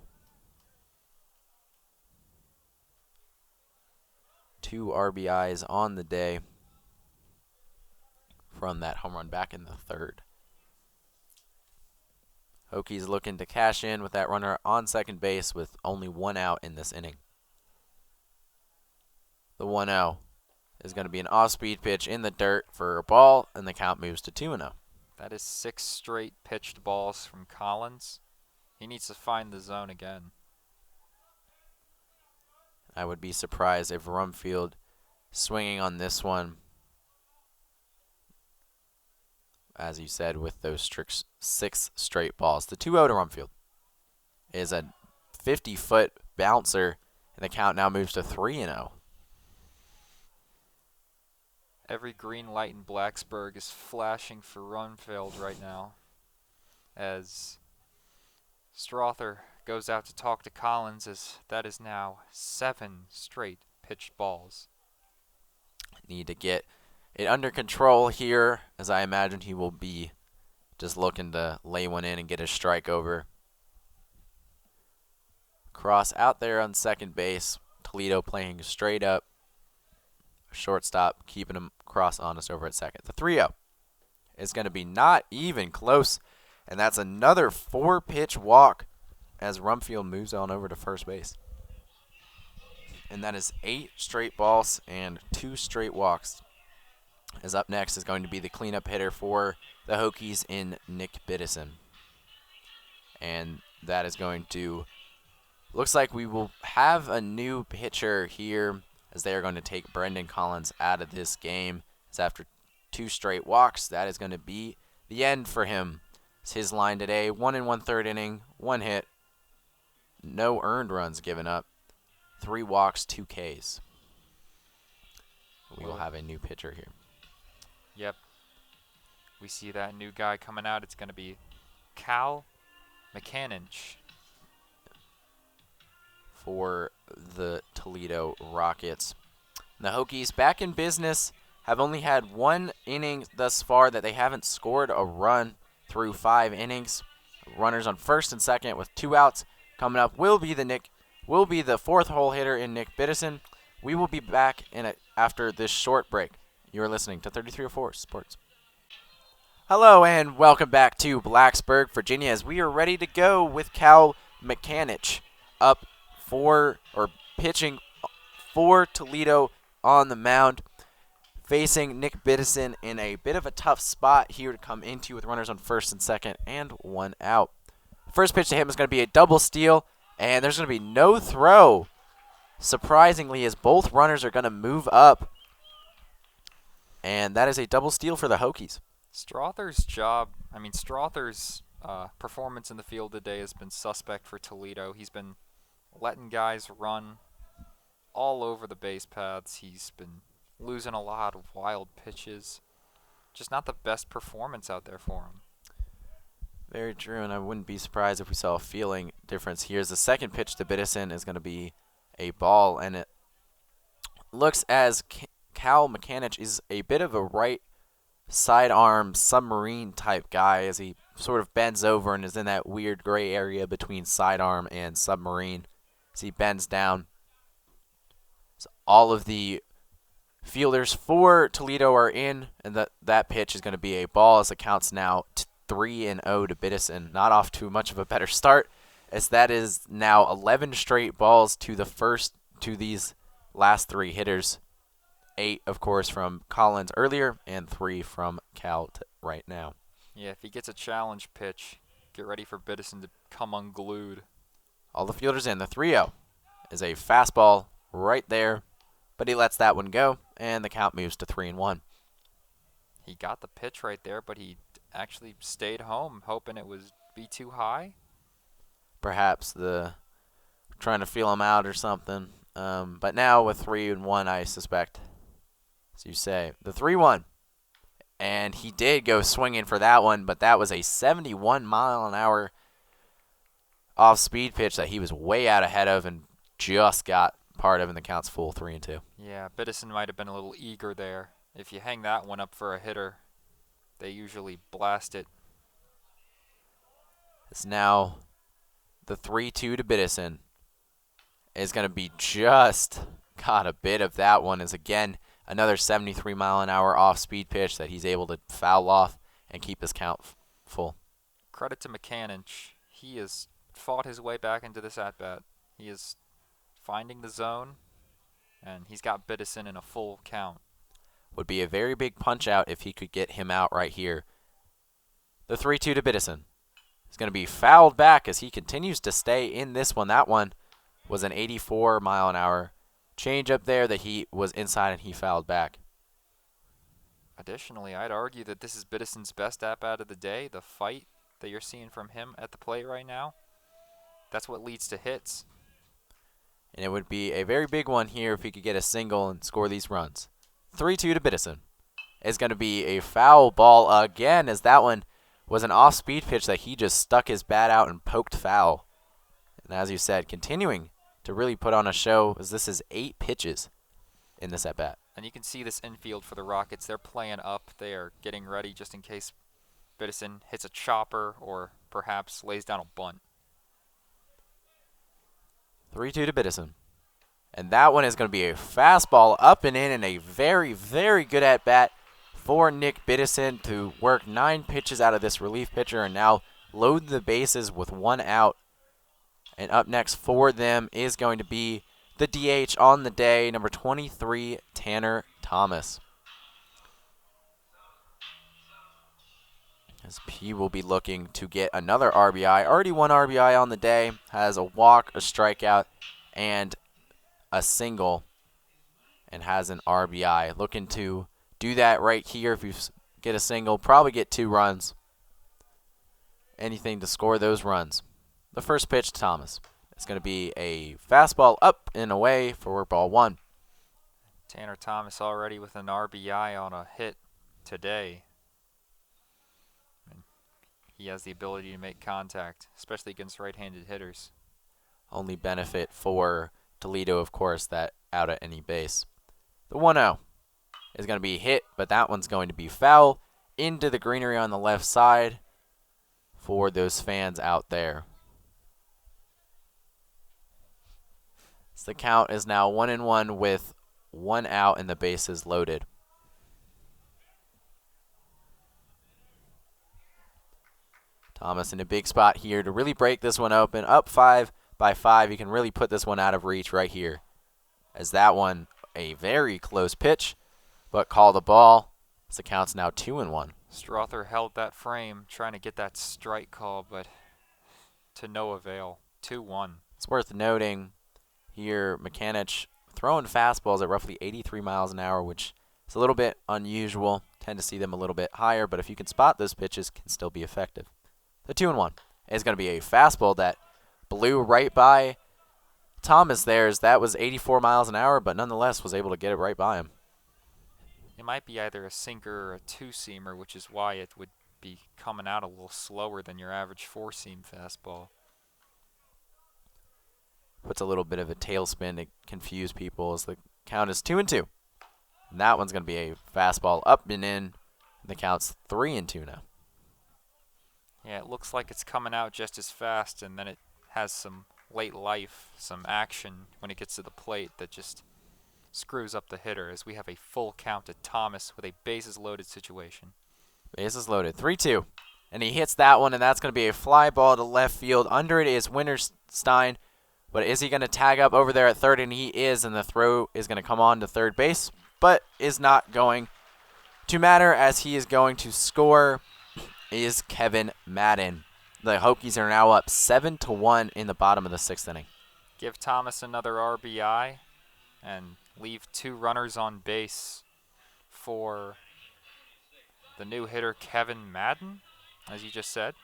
2 RBIs on the day from that home run back in the third. Hokies looking to cash in with that runner on second base with only 1 out in this inning. The 1-0 is going to be an off-speed pitch in the dirt for a ball, and the count moves to 2-0. That is 6 straight pitched balls from Collins. He needs to find the zone again. I would be surprised if Rumfield swinging on this one, as you said, with those 6 straight balls. The 2-0 to Rumfield is a 50-foot bouncer, and the count now moves to 3-0. Every green light in Blacksburg is flashing for Rumfield right now as Strother goes out to talk to Collins, as that is now 7 straight pitched balls. Need to get it under control here, as I imagine he will be just looking to lay one in and get a strike over. Cross out there on second base. Toledo playing straight up. Shortstop keeping him Cross honest over at second. The 3-0 is going to be not even close, and that's another 4-pitch walk as Rumfield moves on over to first base. And that is 8 straight balls and 2 straight walks. As up next is going to be the cleanup hitter for the Hokies in Nick Biddison. And that is going to, looks like we will have a new pitcher here, as they are going to take Brendan Collins out of this game. As after 2 straight walks, that is going to be the end for him. It's his line today, 1 1/3 inning, 1 hit, no earned runs given up, 3 walks, 2 Ks. We will have a new pitcher here. Yep. We see that new guy coming out. It's going to be Cal McCannich for the Toledo Rockets. The Hokies back in business, have only had 1 inning thus far that they haven't scored a run through 5 innings. Runners on first and second with 2 outs. Coming up will be the 4th hole hitter in Nick Biddison. We will be back after this short break. You're listening to 3304 Sports. Hello and welcome back to Blacksburg, Virginia, as we are ready to go with Cal McCannich up pitching for Toledo on the mound, facing Nick Biddison in a bit of a tough spot here to come into with runners on first and second and 1 out. First pitch to him is going to be a double steal, and there's going to be no throw, surprisingly, as both runners are going to move up, and that is a double steal for the Hokies. Strother's performance in the field today has been suspect for Toledo. He's been letting guys run all over the base paths. He's been losing a lot of wild pitches. Just not the best performance out there for him. Very true, and I wouldn't be surprised if we saw a feeling difference here. As the second pitch to Biddison is going to be a ball, and it looks as Cal McCannich is a bit of a right sidearm submarine type guy, as he sort of bends over and is in that weird gray area between sidearm and submarine as he bends down. So all of the fielders for Toledo are in, and that pitch is going to be a ball, as it counts now 3-0 to Biddison. Not off to much of a better start, as that is now 11 straight balls to these last 3 hitters. 8, of course, from Collins earlier, and 3 from Cal right now. Yeah, if he gets a challenge pitch, get ready for Biddison to come unglued. All the fielders in. The 3-0 is a fastball right there, but he lets that one go, and the count moves to 3-1. He got the pitch right there, but he actually stayed home, hoping it would be too high. Perhaps trying to feel him out or something. But now with 3-1, I suspect, as you say, the 3-1. And he did go swinging for that one, but that was a 71-mile-an-hour off-speed pitch that he was way out ahead of and just got part of, and the count's full 3-2. Yeah, Biddison might have been a little eager there. If you hang that one up for a hitter, they usually blast it. It's now the 3-2 to Biddison. Is going to be just got a bit of that one. Is again another 73-mile-an-hour off-speed pitch that he's able to foul off and keep his count full. Credit to McCannich. He has fought his way back into this at-bat. He is finding the zone, and he's got Biddison in a full count. Would be a very big punch-out if he could get him out right here. The 3-2 to Biddison. He's going to be fouled back as he continues to stay in this one. That one was an 84-mile-an-hour change up there that he was inside and he fouled back. Additionally, I'd argue that this is Biddison's best at-bat of the day. The fight that you're seeing from him at the plate right now, that's what leads to hits. And it would be a very big one here if he could get a single and score these runs. 3-2 to Biddison. Is going to be a foul ball again, as that one was an off-speed pitch that he just stuck his bat out and poked foul. And as you said, continuing to really put on a show, as this is 8 pitches in this at-bat. And you can see this infield for the Rockets. They're playing up. They are getting ready just in case Biddison hits a chopper or perhaps lays down a bunt. 3-2 to Biddison. And that one is going to be a fastball up and in, and a very, very good at-bat for Nick Biddison to work 9 pitches out of this relief pitcher and now load the bases with 1 out. And up next for them is going to be the DH on the day, number 23, Tanner Thomas. As he will be looking to get another RBI. Already 1 RBI on the day. Has a walk, a strikeout, and a single. And has an RBI. Looking to do that right here. If you get a single, probably get 2 runs. Anything to score those runs. The first pitch to Thomas. It's going to be a fastball up and away for ball 1. Tanner Thomas already with an RBI on a hit today. And he has the ability to make contact, especially against right-handed hitters. Only benefit for Toledo, of course, that out at any base. The 1-0 is going to be hit, but that one's going to be foul into the greenery on the left side for those fans out there. So the count is now 1-1 with 1 out and the bases loaded. Thomas in a big spot here to really break this one open. Up 5-5. You can really put this one out of reach right here. As that one, a very close pitch, but called a ball. So the count's now 2-1. Strother held that frame, trying to get that strike call, but to no avail. 2-1. It's worth noting here, McCannich throwing fastballs at roughly 83 miles an hour, which is a little bit unusual. Tend to see them a little bit higher, but if you can spot those pitches, can still be effective. The 2-1 is going to be a fastball that blew right by Thomas there, as that was 84 miles an hour, but nonetheless was able to get it right by him. It might be either a sinker or a 2-seamer, which is why it would be coming out a little slower than your average 4-seam fastball. Puts a little bit of a tailspin to confuse people as the count is 2-2. And that one's going to be a fastball up and in. The count's 3-2 now. Yeah, it looks like it's coming out just as fast, and then it has some late life, some action when it gets to the plate that just screws up the hitter, as we have a full count to Thomas with a bases loaded situation. Bases loaded. 3-2. And he hits that one, and that's going to be a fly ball to left field. Under it is Winterstein. But is he going to tag up over there at third? And he is, and the throw is going to come on to third base, but is not going to matter, as he is going to score is Kevin Madden. The Hokies are now up 7-1 in the bottom of the 6th inning. give Thomas another RBI, and leave 2 runners on base for the new hitter Kevin Madden, as you just said.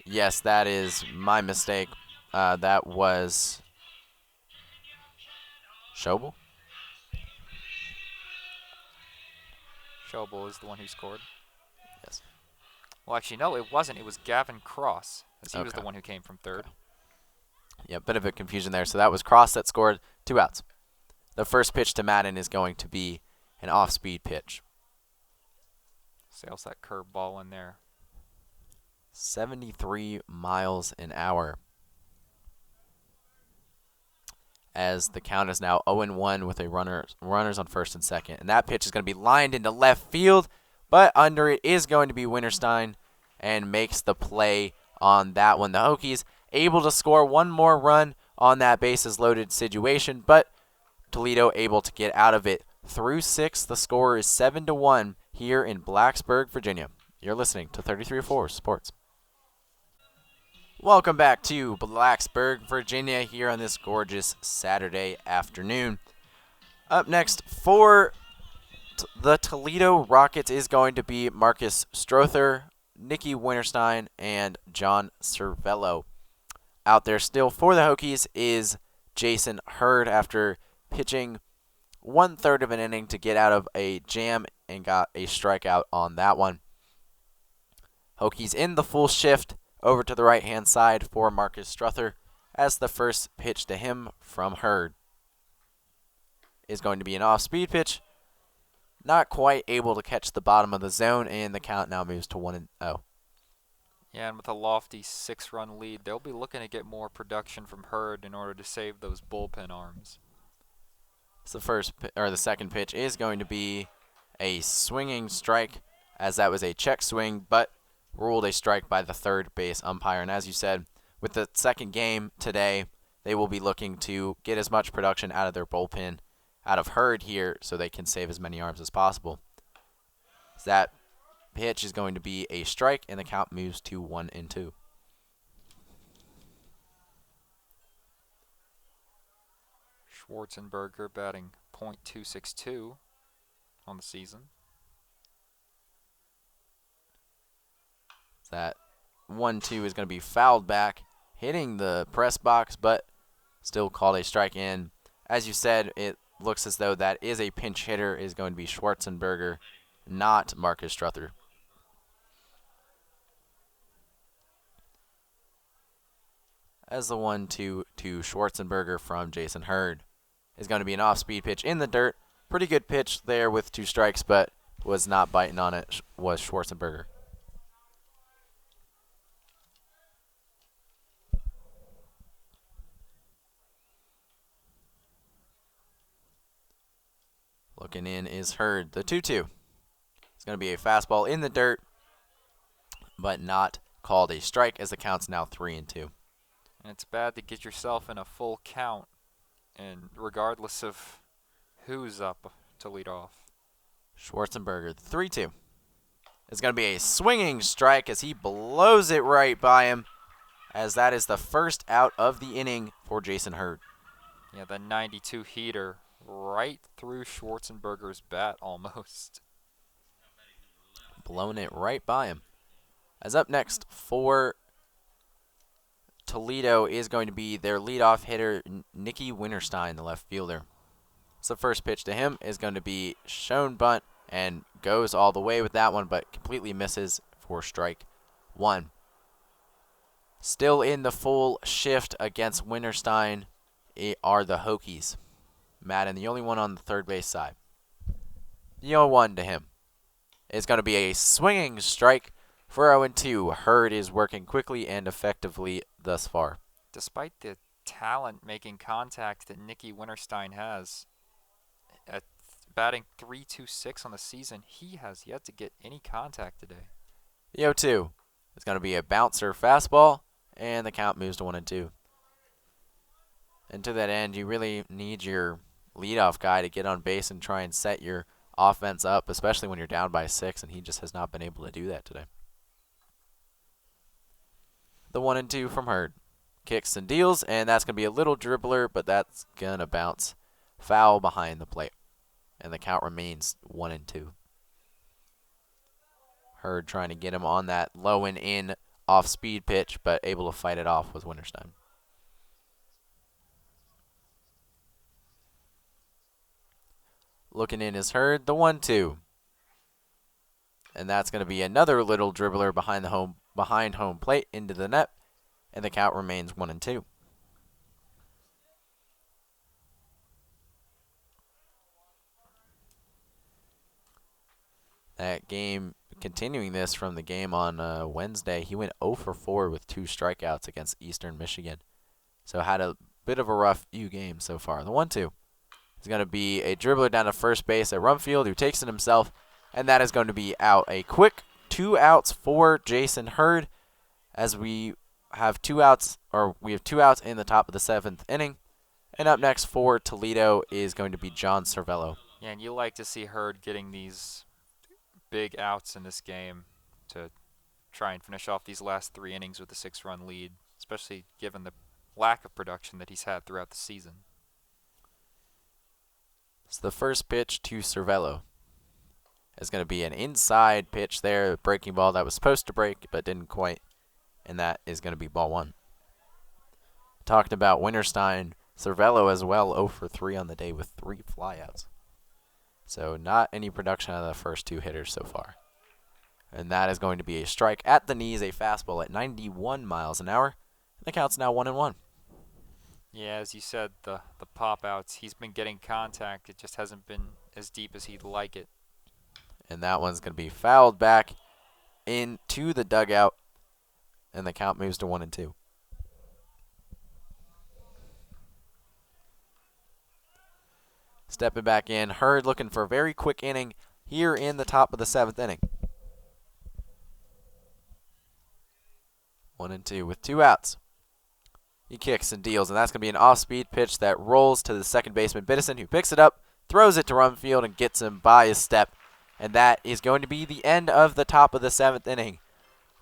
Yes, that is my mistake. That was Schobel. Schobel is the one who scored. Yes. Well, actually, no, it wasn't. It was Gavin Cross, as he was the Okay. one who came from third. Okay. Yeah, bit of a confusion there. So that was Cross that scored, 2 outs. The first pitch to Madden is going to be an off-speed pitch. Sails that curveball in there. 73 miles an hour. As the count is now 0-1 with a runners on first and second. And that pitch is going to be lined into left field, but under it is going to be Winterstein and makes the play on that one. The Hokies able to score one more run on that bases loaded situation, but Toledo able to get out of it through 6. The score is 7-1 here in Blacksburg, Virginia. You're listening to 33-4 Sports. Welcome back to Blacksburg, Virginia, here on this gorgeous Saturday afternoon. Up next for the Toledo Rockets is going to be Marcus Strother, Nicky Winterstein, and John Cervello. Out there still for the Hokies is Jason Hurd after pitching 1/3 of an inning to get out of a jam and got a strikeout on that one. Hokies in the full shift over to the right-hand side for Marcus Strother as the first pitch to him from Hurd is going to be an off-speed pitch. Not quite able to catch the bottom of the zone, and the count now moves to 1-0. Yeah, and with a lofty 6-run lead, they'll be looking to get more production from Hurd in order to save those bullpen arms. So the second pitch is going to be a swinging strike, as that was a check swing, but ruled a strike by the third base umpire. And as you said, with the second game today, they will be looking to get as much production out of their bullpen, out of Hurd here, so they can save as many arms as possible. So that pitch is going to be a strike, and the count moves to 1-2. Schwarzenberger batting .262 on the season. That 1-2 is going to be fouled back, hitting the press box, but still called a strike in. As you said, it looks as though that is a pinch hitter, is going to be Schwarzenberger, not Marcus Strother. As the 1-2 to Schwarzenberger from Jason Hurd is going to be an off-speed pitch in the dirt. Pretty good pitch there with 2 strikes, but was not biting on it, was Schwarzenberger. Looking in is Hurd. The 2-2. It's going to be a fastball in the dirt, but not called a strike, as the count's now 3-2. And it's bad to get yourself in a full count, and regardless of who's up to lead off. Schwarzenberger, 3-2. It's going to be a swinging strike as he blows it right by him, as that is the first out of the inning for Jason Hurd. Yeah, the 92 heater right through Schwarzenberger's bat almost. Blown it right by him. As up next for Toledo is going to be their leadoff hitter, Nicky Winterstein, the left fielder. So the first pitch to him is going to be shown bunt and goes all the way with that one, but completely misses for strike 1. Still in the full shift against Winterstein are the Hokies. Madden, the only one on the third base side. The 0-1 to him is going to be a swinging strike for 0-2. Hurd is working quickly and effectively thus far. Despite the talent making contact that Nicky Winterstein has, at batting .326 on the season, he has yet to get any contact today. The 0-2 is going to be a bouncer fastball, and the count moves to 1-2. And to that end, you really need your leadoff guy to get on base and try and set your offense up, especially when you're down by 6, and he just has not been able to do that today. The 1-2 from Hurd. kicks and deals, and that's going to be a little dribbler, but that's going to bounce foul behind the plate. And the count remains 1-2. Hurd trying to get him on that low and in off-speed pitch, but able to fight it off with Winterstein. Looking in is Hurd, the 1-2. And that's going to be another little dribbler behind home plate into the net, and the count remains 1-2. That game, continuing this from the game on Wednesday, he went 0 for 4 with 2 strikeouts against Eastern Michigan. So had a bit of a rough few games so far. The 1-2 is going to be a dribbler down to first base at Rumfield who takes it himself, and that is going to be out. A quick 2 outs for Jason Hurd as we have 2 outs, or we have 2 outs in the top of the 7th inning. And up next for Toledo is going to be John Cervello. Yeah, and you like to see Hurd getting these big outs in this game to try and finish off these last 3 innings with a 6-run lead, especially given the lack of production that he's had throughout the season. It's the first pitch to Cervello. It's going to be an inside pitch there, breaking ball that was supposed to break but didn't quite, and that is going to be ball 1. Talked about Winterstein, Cervello as well, 0 for 3 on the day with 3 flyouts. So not any production out of the first 2 hitters so far. And that is going to be a strike at the knees, a fastball at 91 miles an hour. And the count's now 1-1. Yeah, as you said, the pop outs, he's been getting contact. It just hasn't been as deep as he'd like it. And that one's going to be fouled back into the dugout. And the count moves to 1-2. Stepping back in, Hurd looking for a very quick inning here in the top of the 7th inning. 1-2 with 2 outs. He kicks and deals, and that's going to be an off-speed pitch that rolls to the second baseman, Biddison, who picks it up, throws it to Rumfield, and gets him by his step. And that is going to be the end of the top of the 7th inning.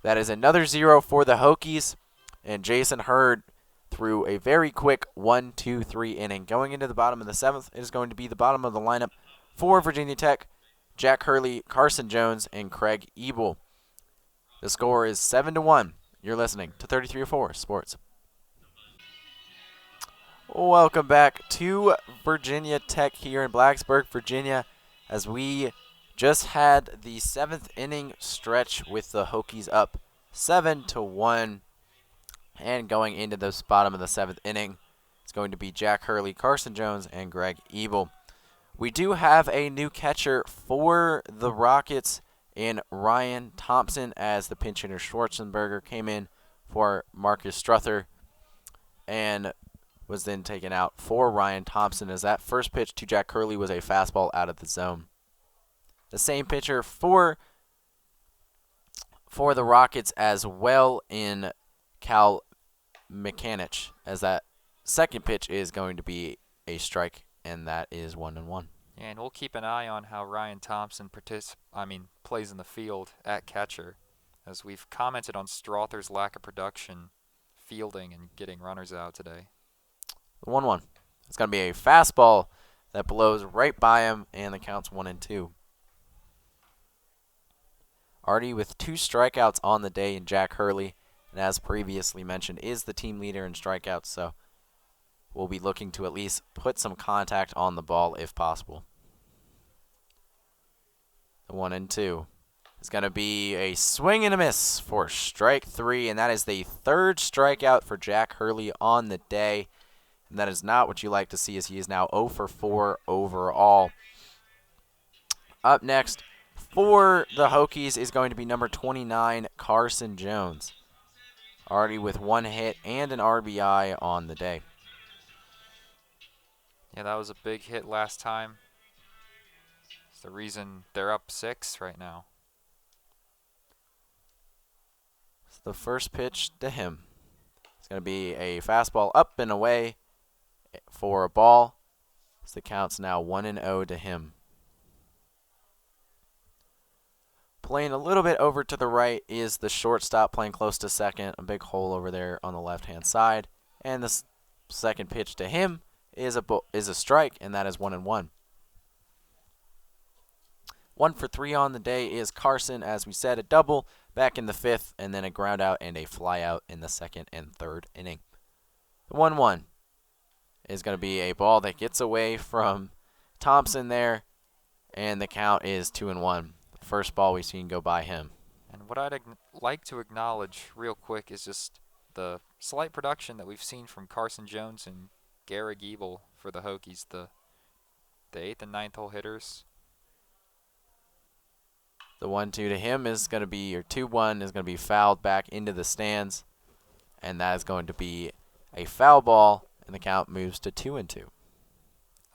That is another 0 for the Hokies, and Jason Hurd through a very quick 1-2-3 inning. Going into the bottom of the 7th, it is going to be the bottom of the lineup for Virginia Tech: Jack Hurley, Carson Jones, and Craig Ebel. The score is 7-1. You're listening to 33-4 Sports. Welcome back to Virginia Tech here in Blacksburg, Virginia, as we just had the 7th inning stretch with the Hokies up 7-1. And going into the bottom of the 7th inning, it's going to be Jack Hurley, Carson Jones, and Greg Ebel. We do have a new catcher for the Rockets in Ryan Thompson, as the pinch hitter Schwarzenberger came in for Marcus Struther and was then taken out for Ryan Thompson, as that first pitch to Jack Hurley was a fastball out of the zone. The same pitcher for the Rockets as well in Cal Mechanic, as that second pitch is going to be a strike, and that is 1-1. Yeah, and we'll keep an eye on how Ryan Thompson plays in the field at catcher, as we've commented on Strother's lack of production, fielding, and getting runners out today. 1-1. It's going to be a fastball that blows right by him, and the count's 1-2. Already with 2 strikeouts on the day in Jack Hurley, and as previously mentioned, is the team leader in strikeouts, so we'll be looking to at least put some contact on the ball if possible. The 1-2 is going to be a swing and a miss for strike 3, and that is the 3rd strikeout for Jack Hurley on the day. And that is not what you like to see, as he is now 0 for 4 overall. Up next for the Hokies is going to be number 29, Carson Jones. Already with 1 hit and an RBI on the day. Yeah, that was a big hit last time. It's the reason they're up 6 right now. It's the first pitch to him. It's going to be a fastball up and away for a ball. So the count's now 1-0 to him. Playing a little bit over to the right is the shortstop, playing close to second. A big hole over there on the left-hand side. And the second pitch to him is a strike, and that is 1-1. 1 for 3 on the day is Carson, as we said, a double back in the 5th, and then a ground out and a fly out in the 2nd and 3rd inning. The 1-1 is going to be a ball that gets away from Thompson there, and the count is 2-1. The first ball we've seen go by him. And what I'd like to acknowledge real quick is just the slight production that we've seen from Carson Jones and Garrett Giebel for the Hokies, the 8th and 9th hole hitters. The 1-2 to him is going to be, or 2-1 is going to be fouled back into the stands, and that is going to be a foul ball, and the count moves to 2-2.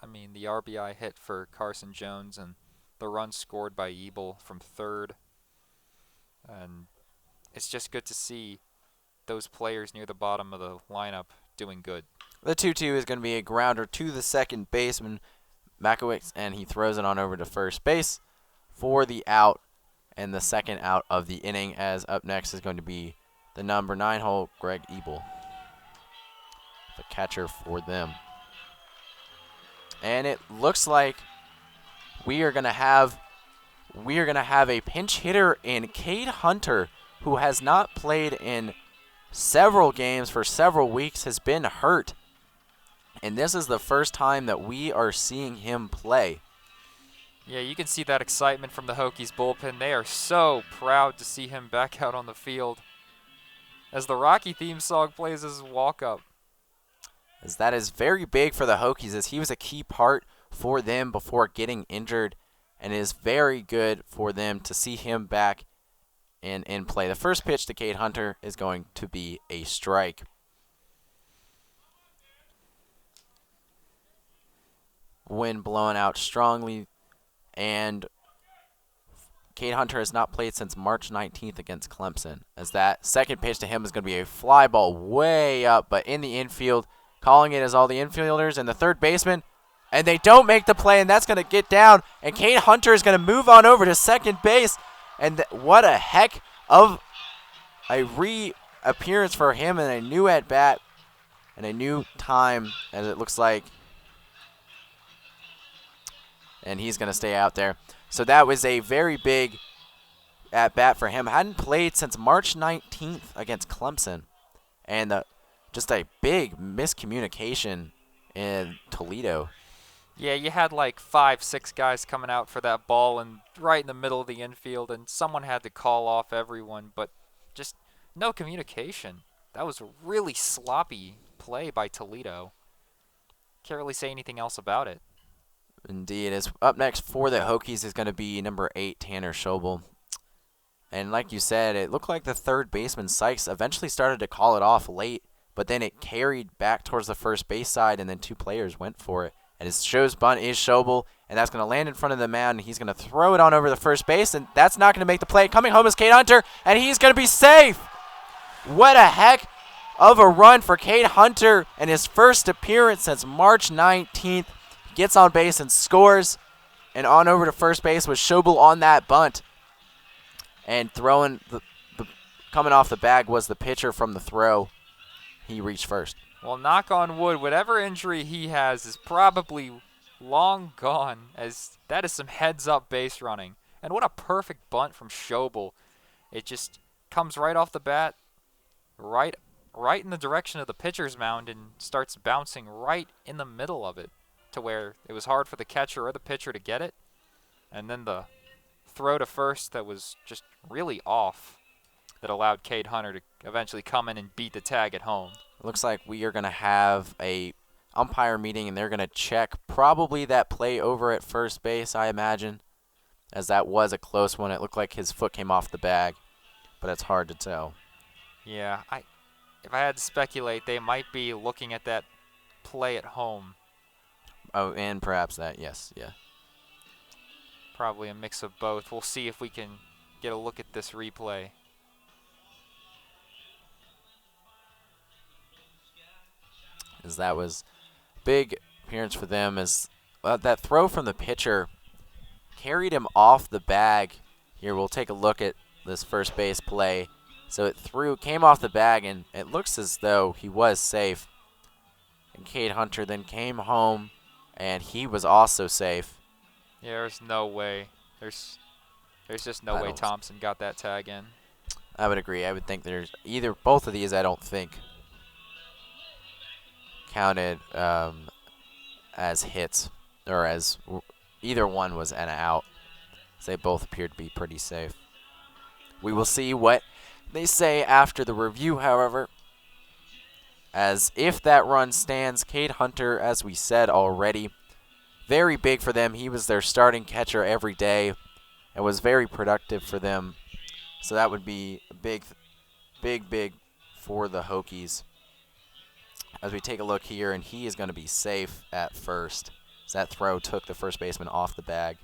I mean, the RBI hit for Carson Jones and the run scored by Ebel from 3rd. And it's just good to see those players near the bottom of the lineup doing good. The 2-2 is going to be a grounder to the second baseman, Makowicz, and he throws it on over to first base for the out, and the second out of the inning, as up next is going to be the number 9 hole, Greg Ebel, the catcher for them. And it looks like we are going to have a pinch hitter in Cade Hunter, who has not played in several games for several weeks, has been hurt. And this is the first time that we are seeing him play. Yeah, you can see that excitement from the Hokies bullpen. They are so proud to see him back out on the field as the Rocky theme song plays his walk-up. As that is very big for the Hokies, as he was a key part for them before getting injured, and it is very good for them to see him back and in play. The first pitch to Cade Hunter is going to be a strike. Wind blowing out strongly, and Cade Hunter has not played since March 19th against Clemson, as that second pitch to him is going to be a fly ball way up, but in the infield. Calling it as all the infielders and the third baseman, and they don't make the play, and that's going to get down, and Cade Hunter is going to move on over to second base, and what a heck of a reappearance for him, and a new at-bat and a new time, as it looks like, and he's going to stay out there. So that was a very big at-bat for him. Hadn't played since March 19th against Clemson, and just a big miscommunication in Toledo. Yeah, you had like 5, 6 guys coming out for that ball and right in the middle of the infield, and someone had to call off everyone, but just no communication. That was a really sloppy play by Toledo. Can't really say anything else about it. Indeed. As up next for the Hokies is going to be number 8, Tanner Schobel. And like you said, it looked like the third baseman, Sykes, eventually started to call it off late, but then it carried back towards the first base side, and then 2 players went for it. And his show's bunt is Schobel, and that's going to land in front of the mound, and he's going to throw it on over the first base, and that's not going to make the play. Coming home is Cade Hunter, and he's going to be safe. What a heck of a run for Cade Hunter, and his first appearance since March 19th. He gets on base and scores, and on over to first base was Schobel on that bunt. And throwing coming off the bag was the pitcher from the throw. He reached first. Well, knock on wood, whatever injury he has is probably long gone, as that is some heads-up base running. And what a perfect bunt from Schobel. It just comes right off the bat, right in the direction of the pitcher's mound, and starts bouncing right in the middle of it to where it was hard for the catcher or the pitcher to get it. And then the throw to first that was just really off that allowed Cade Hunter to eventually come in and beat the tag at home. It looks like we are going to have a umpire meeting, and they're going to check probably that play over at first base, I imagine, as that was a close one. It looked like his foot came off the bag, but it's hard to tell. Yeah, if I had to speculate, they might be looking at that play at home. Oh, and perhaps that, yes, yeah. Probably a mix of both. We'll see if we can get a look at this replay. As that was big appearance for them, as that throw from the pitcher carried him off the bag. Here we'll take a look at this first base play. So it came off the bag, and it looks as though he was safe. And Cade Hunter then came home, and he was also safe. Yeah, there's no way. There's just no I way don't. Thompson got that tag in. I would agree. I would think there's both of these. I don't think counted as hits or as either one was an out. They both appeared to be pretty safe. We will see what they say after the review, however, as if that run stands, Cade Hunter, as we said already, very big for them. He was their starting catcher every day and was very productive for them. So that would be big for the Hokies. As we take a look here, and he is going to be safe at first. As that throw took the first baseman off the bag.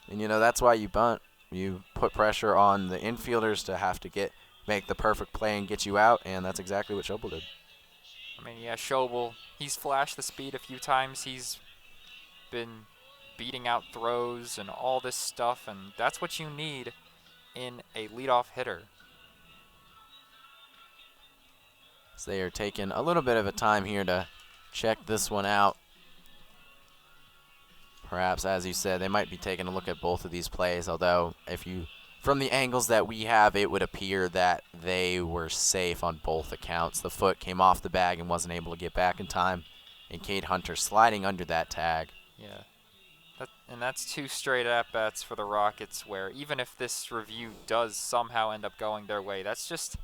And, that's why you bunt. You put pressure on the infielders to have to make the perfect play and get you out, and that's exactly what Schobel did. I mean, yeah, Schobel, he's flashed the speed a few times. He's been beating out throws and all this stuff, and that's what you need in a leadoff hitter. So they are taking a little bit of a time here to check this one out. Perhaps, as you said, they might be taking a look at both of these plays, although from the angles that we have, it would appear that they were safe on both accounts. The foot came off the bag and wasn't able to get back in time, and Cade Hunter sliding under that tag. Yeah. And that's 2 straight at-bats for the Rockets where even if this review does somehow end up going their way, that's just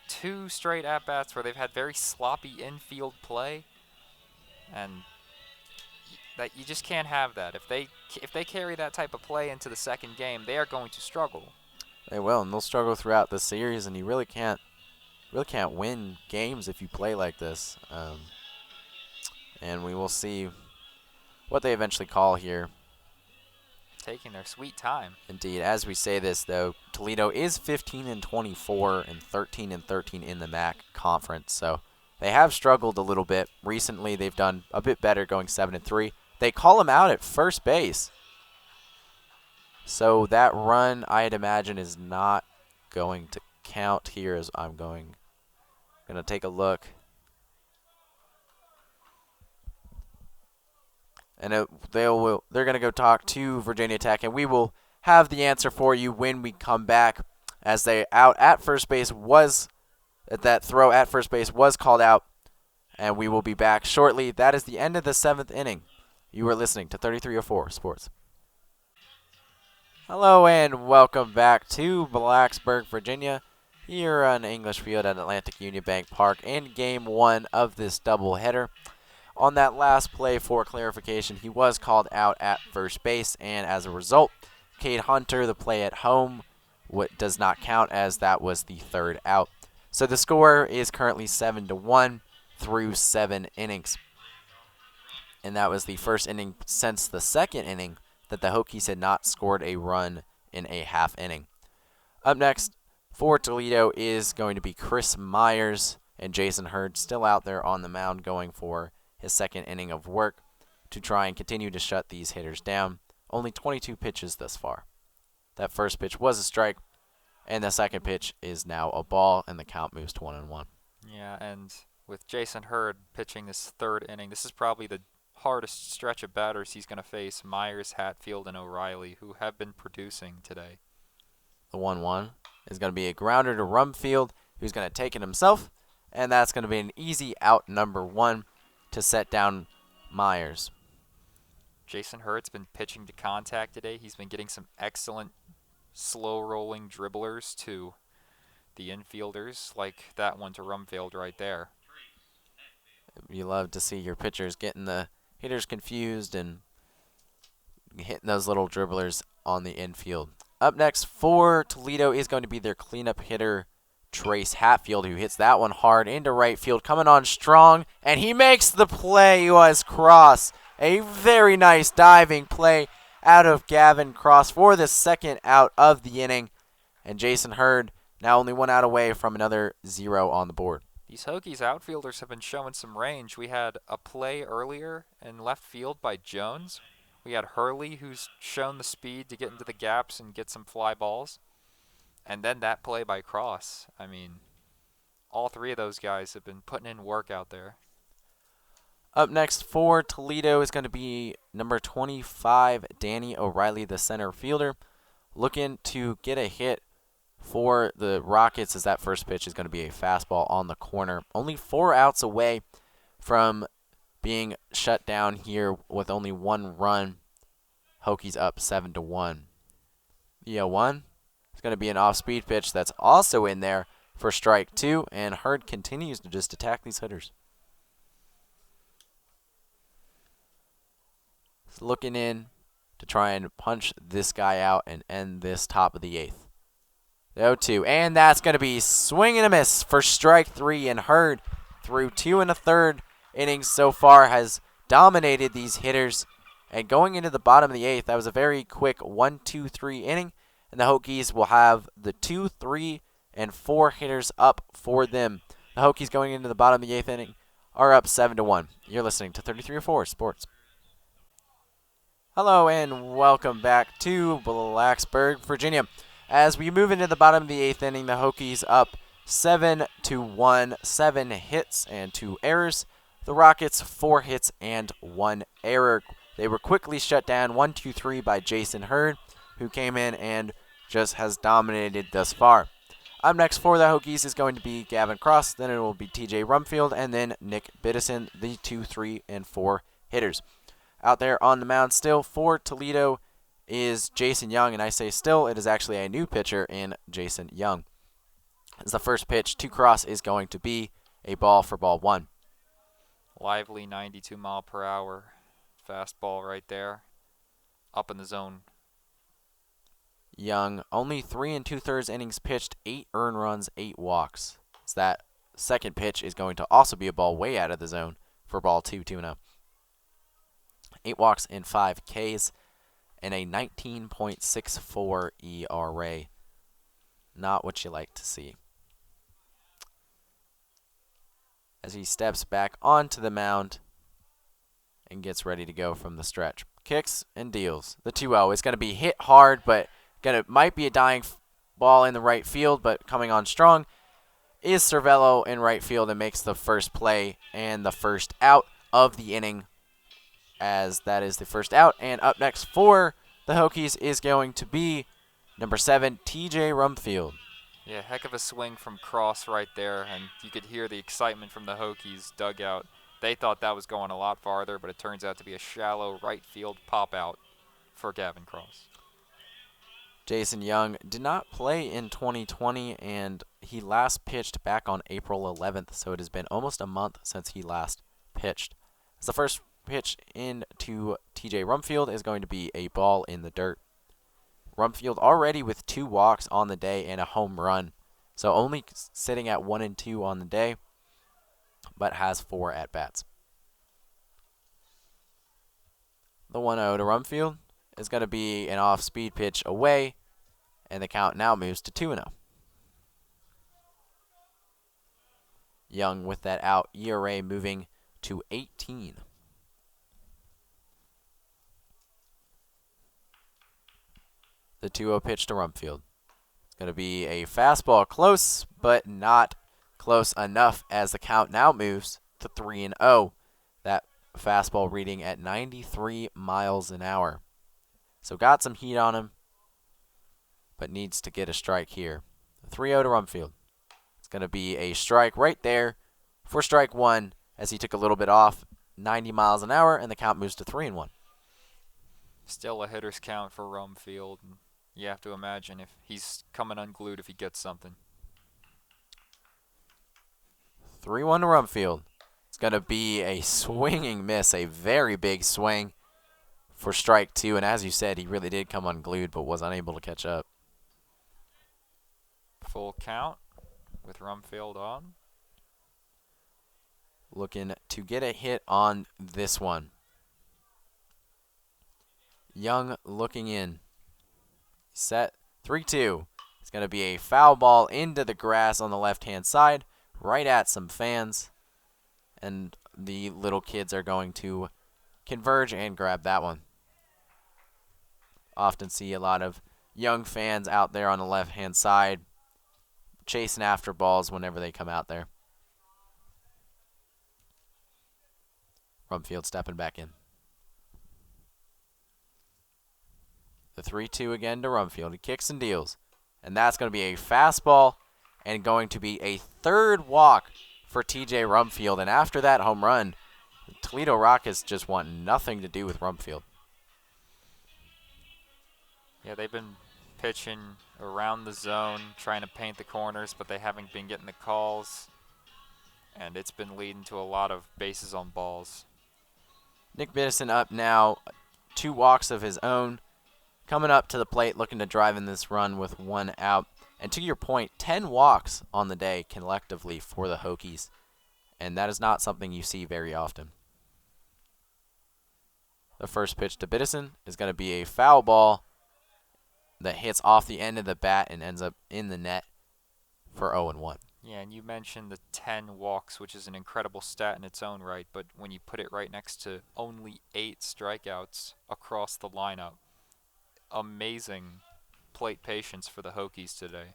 2 straight at-bats where they've had very sloppy infield play. And that you just can't have that. If they carry that type of play into the second game, they are going to struggle. They will, and they'll struggle throughout the series, and you really can't win games if you play like this. And we will see what they eventually call here. Taking their sweet time. Indeed. As we say this, though, Toledo is 15-24 and 13-13 in the MAC conference. So they have struggled a little bit. Recently, they've done a bit better, going 7-3. They call him out at first base. So that run, I'd imagine, is not going to count here as I'm going to take a look. And they're going to go talk to Virginia Tech, and we will have the answer for you when we come back, as they out at first base that throw at first base was called out, and we will be back shortly. That is the end of the 7th inning. You are listening to 3304 Sports. Hello and welcome back to Blacksburg, Virginia, here on English Field at Atlantic Union Bank Park in Game 1 of this doubleheader. On that last play, for clarification, he was called out at first base, and as a result, Cade Hunter, the play at home, does not count, as that was the 3rd out. So the score is currently 7-1 through 7 innings. And that was the first inning since the 2nd inning that the Hokies had not scored a run in a half inning. Up next for Toledo is going to be Chris Myers, and Jason Hurd still out there on the mound going for his 2nd inning of work to try and continue to shut these hitters down. Only 22 pitches thus far. That first pitch was a strike, and the 2nd pitch is now a ball, and the count moves to 1-1. Yeah, and with Jason Hurd pitching this 3rd inning, this is probably the hardest stretch of batters he's going to face. Myers, Hatfield, and O'Reilly, who have been producing today. The 1-1 is going to be a grounder to Rumfield, who's going to take it himself, and that's going to be an easy out number 1 to set down Myers. Jason Hurd's been pitching to contact today. He's been getting some excellent slow-rolling dribblers to the infielders, like that one to Rumfield right there. You love to see your pitchers getting the hitters confused and hitting those little dribblers on the infield. Up next for Toledo is going to be their cleanup hitter, Trace Hatfield, who hits that one hard into right field, coming on strong, and he makes the play. Was Cross. A very nice diving play out of Gavin Cross for the 2nd out of the inning, and Jason Hurd now only 1 out away from another 0 on the board. These Hokies outfielders have been showing some range. We had a play earlier in left field by Jones. We had Hurley, who's shown the speed to get into the gaps and get some fly balls. And then that play by Cross. I mean, all 3 of those guys have been putting in work out there. Up next for Toledo is going to be number 25, Danny O'Reilly, the center fielder, looking to get a hit for the Rockets as that first pitch is going to be a fastball on the corner. Only 4 outs away from being shut down here with only 1 run. Hokies up 7-1. The 0-1 is going to be an off-speed pitch that's also in there for strike 2, and Hurd continues to just attack these hitters. He's looking in to try and punch this guy out and end this top of the 8th. The 0-2, and that's going to be swing and a miss for strike 3, and Hurd through 2 1/3 innings so far has dominated these hitters. And going into the bottom of the 8th, that was a very quick 1-2-3 inning, and the Hokies will have the 2, 3, and 4 hitters up for them. The Hokies going into the bottom of the 8th inning are up 7-1. You're listening to 33-04 Sports. Hello and welcome back to Blacksburg, Virginia. As we move into the bottom of the 8th inning, the Hokies up 7-1, 7 hits and 2 errors. The Rockets 4 hits and 1 error. They were quickly shut down 1-2-3 by Jason Hurd, who came in and just has dominated thus far. Up next for the Hokies is going to be Gavin Cross, then it will be TJ Rumfield, and then Nick Biddison, the 2, 3, and 4 hitters. Out there on the mound still for Toledo is Jason Young, and I say still, it is actually a new pitcher in Jason Young. As the first pitch to Cross is going to be a ball for ball 1. Lively 92-mile-per-hour fastball right there, up in the zone. Young, only 3 2/3 innings pitched, 8 earned runs, 8 walks. So that second pitch is going to also be a ball way out of the zone for ball 2, 2-0. 8 walks and 5 Ks, and a 19.64 ERA. Not what you like to see. As he steps back onto the mound and gets ready to go from the stretch. Kicks and deals. The 2-0 is going to be hit hard, but might be a dying ball in the right field, but coming on strong is Cervello in right field and makes the first play and the first out of the inning, as that is the first out. And up next for the Hokies is going to be number 7, TJ Rumfield. Yeah, heck of a swing from Cross right there, and you could hear the excitement from the Hokies dugout. They thought that was going a lot farther, but it turns out to be a shallow right field pop out for Gavin Cross. Jason Young did not play in 2020, and he last pitched back on April 11th, so it has been almost a month since he last pitched. As the first pitch into TJ Rumfield is going to be a ball in the dirt. Rumfield already with 2 walks on the day and a home run, so only sitting at 1 and 2 on the day, but has 4 at-bats. The 1-0 to Rumfield is going to be an off-speed pitch away, and the count now moves to 2-0. Young with that out, ERA moving to 18. The 2-0 pitch to Rumfield. It's going to be a fastball close, but not close enough as the count now moves to 3-0. That fastball reading at 93 miles an hour. So got some heat on him, but needs to get a strike here. 3-0 to Rumfield. It's going to be a strike right there for strike 1 as he took a little bit off, 90 miles an hour, and the count moves to 3-1. Still a hitter's count for Rumfield. You have to imagine if he's coming unglued if he gets something. 3-1 to Rumfield. It's going to be a swinging miss, a very big swing for strike 2. And as you said, he really did come unglued but was unable to catch up. Full count with Rumfield on. Looking to get a hit on this one. Young looking in. Set 3-2. It's going to be a foul ball into the grass on the left-hand side, right at some fans. And the little kids are going to converge and grab that one. Often see a lot of young fans out there on the left-hand side chasing after balls whenever they come out there. Rumfield stepping back in. The 3-2 again to Rumfield. He kicks and deals. And that's going to be a fastball and going to be a third walk for TJ Rumfield. And after that home run, the Toledo Rockets just want nothing to do with Rumfield. Yeah, they've been pitching around the zone, trying to paint the corners, but they haven't been getting the calls. And it's been leading to a lot of bases on balls. Nick Biddison up now, 2 walks of his own. Coming up to the plate, looking to drive in this run with 1 out. And to your point, 10 walks on the day collectively for the Hokies. And that is not something you see very often. The first pitch to Biddison is going to be a foul ball that hits off the end of the bat and ends up in the net for 0-1. Yeah, and you mentioned the 10 walks, which is an incredible stat in its own right, but when you put it right next to only 8 strikeouts across the lineup, amazing plate patience for the Hokies today.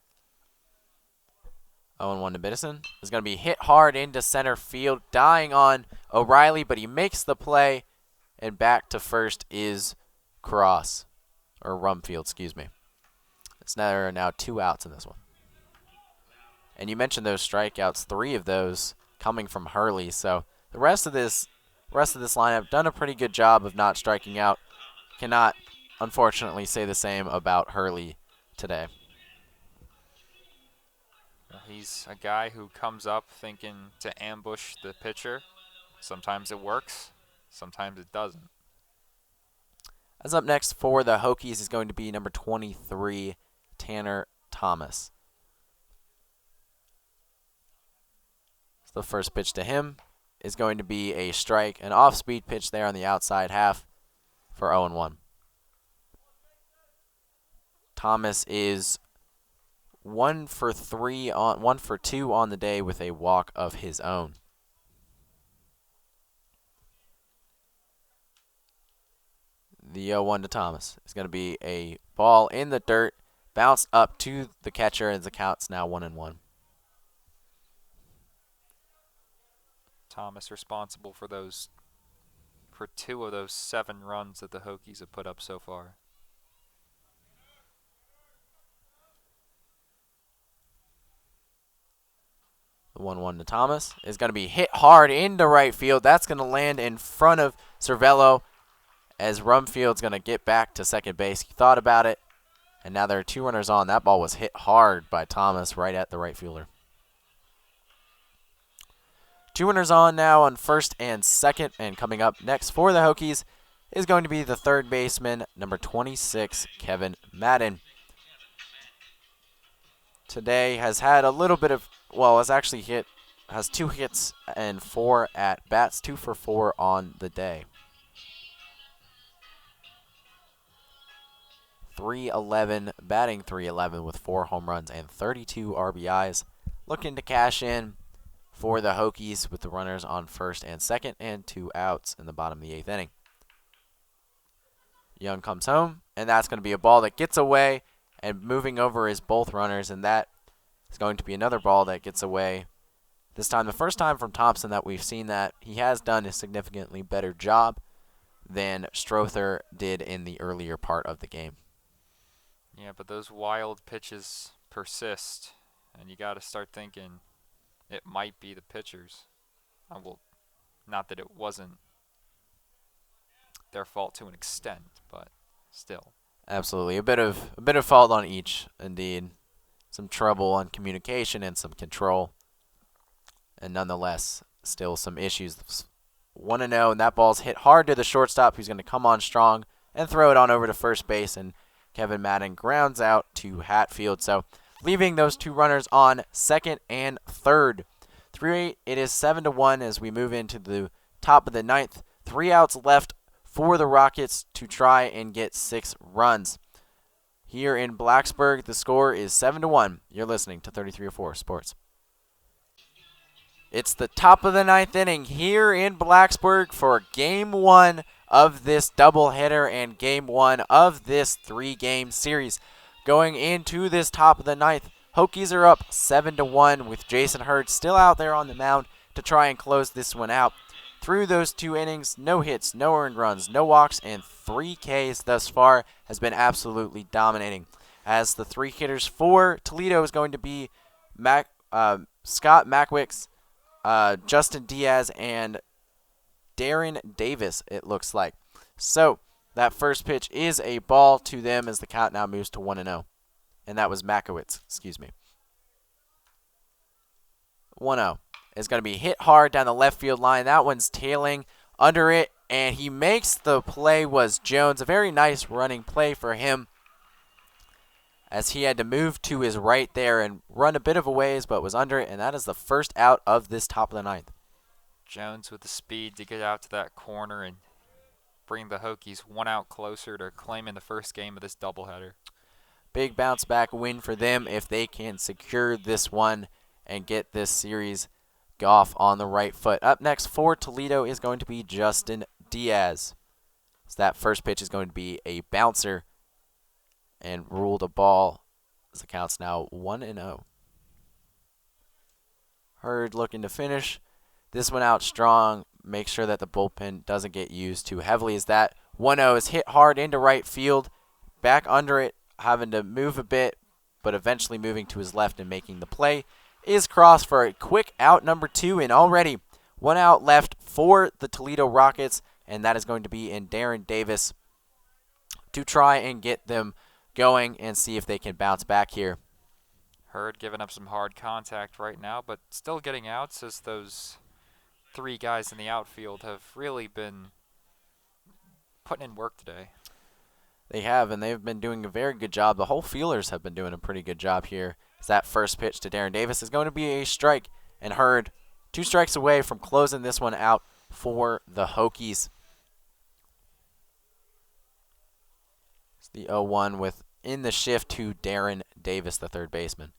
0-1 to Biddison is going to be hit hard into center field, dying on O'Reilly, but he makes the play, and back to first is Rumfield, excuse me. There are now 2 outs in this one. And you mentioned those strikeouts, 3 of those coming from Hurley. So the rest of this lineup done a pretty good job of not striking out. Cannot, unfortunately, say the same about Hurley today. He's a guy who comes up thinking to ambush the pitcher. Sometimes it works, sometimes it doesn't. As up next for the Hokies is going to be number 23, Tanner Thomas. The first pitch to him is going to be a strike, an off-speed pitch there on the outside half for 0-1. Thomas is 1 for 2 on the day with a walk of his own. The 0-1 to Thomas is going to be a ball in the dirt, bounced up to the catcher, and the count's now 1-1. Thomas responsible for 2 of those 7 runs that the Hokies have put up so far. The 1-1 to Thomas is going to be hit hard into right field. That's going to land in front of Cervello as Rumfield's going to get back to second base. He thought about it, and now there are 2 runners on. That ball was hit hard by Thomas right at the right fielder. 2 runners on now on first and second, and coming up next for the Hokies is going to be the third baseman, number 26, Kevin Madden. Today has had a little bit of, has 2 hits and 4 at bats, 2 for 4 on the day. 311, batting .311 with 4 home runs and 32 RBIs. Looking to cash in for the Hokies with the runners on first and second and 2 outs in the bottom of the 8th inning. Young comes home, and that's going to be a ball that gets away, and moving over is both runners, and that is going to be another ball that gets away. This time, the first time from Thompson that we've seen that. He has done a significantly better job than Strother did in the earlier part of the game. Yeah, but those wild pitches persist, and you got to start thinking it might be the pitchers. Not that it wasn't their fault to an extent, but still. Absolutely, a bit of fault on each, indeed. Some trouble on communication and some control, and nonetheless, still some issues. 1-0, and that ball's hit hard to the shortstop, who's going to come on strong and throw it on over to first base, and Kevin Madden grounds out to Hatfield. So leaving those 2 runners on second and third. 3-8, it is 7-1 as we move into the top of the 9th. 3 outs left for the Rockets to try and get 6 runs. Here in Blacksburg, the score is 7-1. You're listening to 3304 Sports. It's the top of the 9th inning here in Blacksburg for Game 1 of this doubleheader and Game 1 of this 3-game series. Going into this top of the 9th, Hokies are up 7-1 with Jason Hurd still out there on the mound to try and close this one out. through those 2 innings, no hits, no earned runs, no walks, and 3 Ks thus far, has been absolutely dominating. As the 3 hitters for Toledo is going to be Scott Mackwicks, Justin Diaz, and Darren Davis, it looks like. So that first pitch is a ball to them as the count now moves to 1-0. And that was Mackwicks, excuse me. 1-0. Is going to be hit hard down the left field line. That one's tailing under it, and he makes the play. Was Jones. A very nice running play for him, as he had to move to his right there and run a bit of a ways, but was under it, and that is the first out of this top of the ninth. Jones with the speed to get out to that corner and bring the Hokies 1 out closer to claiming the first game of this doubleheader. Big bounce back win for them if they can secure this one and get this series off on the right foot. Up next for Toledo is going to be Justin Diaz. So that first pitch is going to be a bouncer and ruled a ball. As the count's now 1-0. Hurd looking to finish this one out strong. Make sure that the bullpen doesn't get used too heavily, as that 1-0 is hit hard into right field. Back under it, having to move a bit, but eventually moving to his left and making the play. Is crossed for a quick out number 2, and already 1 out left for the Toledo Rockets, and that is going to be in Darren Davis to try and get them going and see if they can bounce back here. Hurd giving up some hard contact right now, but still getting outs, as those 3 guys in the outfield have really been putting in work today. They have, and they've been doing a very good job. The whole fielders have been doing a pretty good job here. As that first pitch to Darren Davis is going to be a strike, and Hurd 2 strikes away from closing this one out for the Hokies. It's the 0-1 with in the shift to Darren Davis, the third baseman.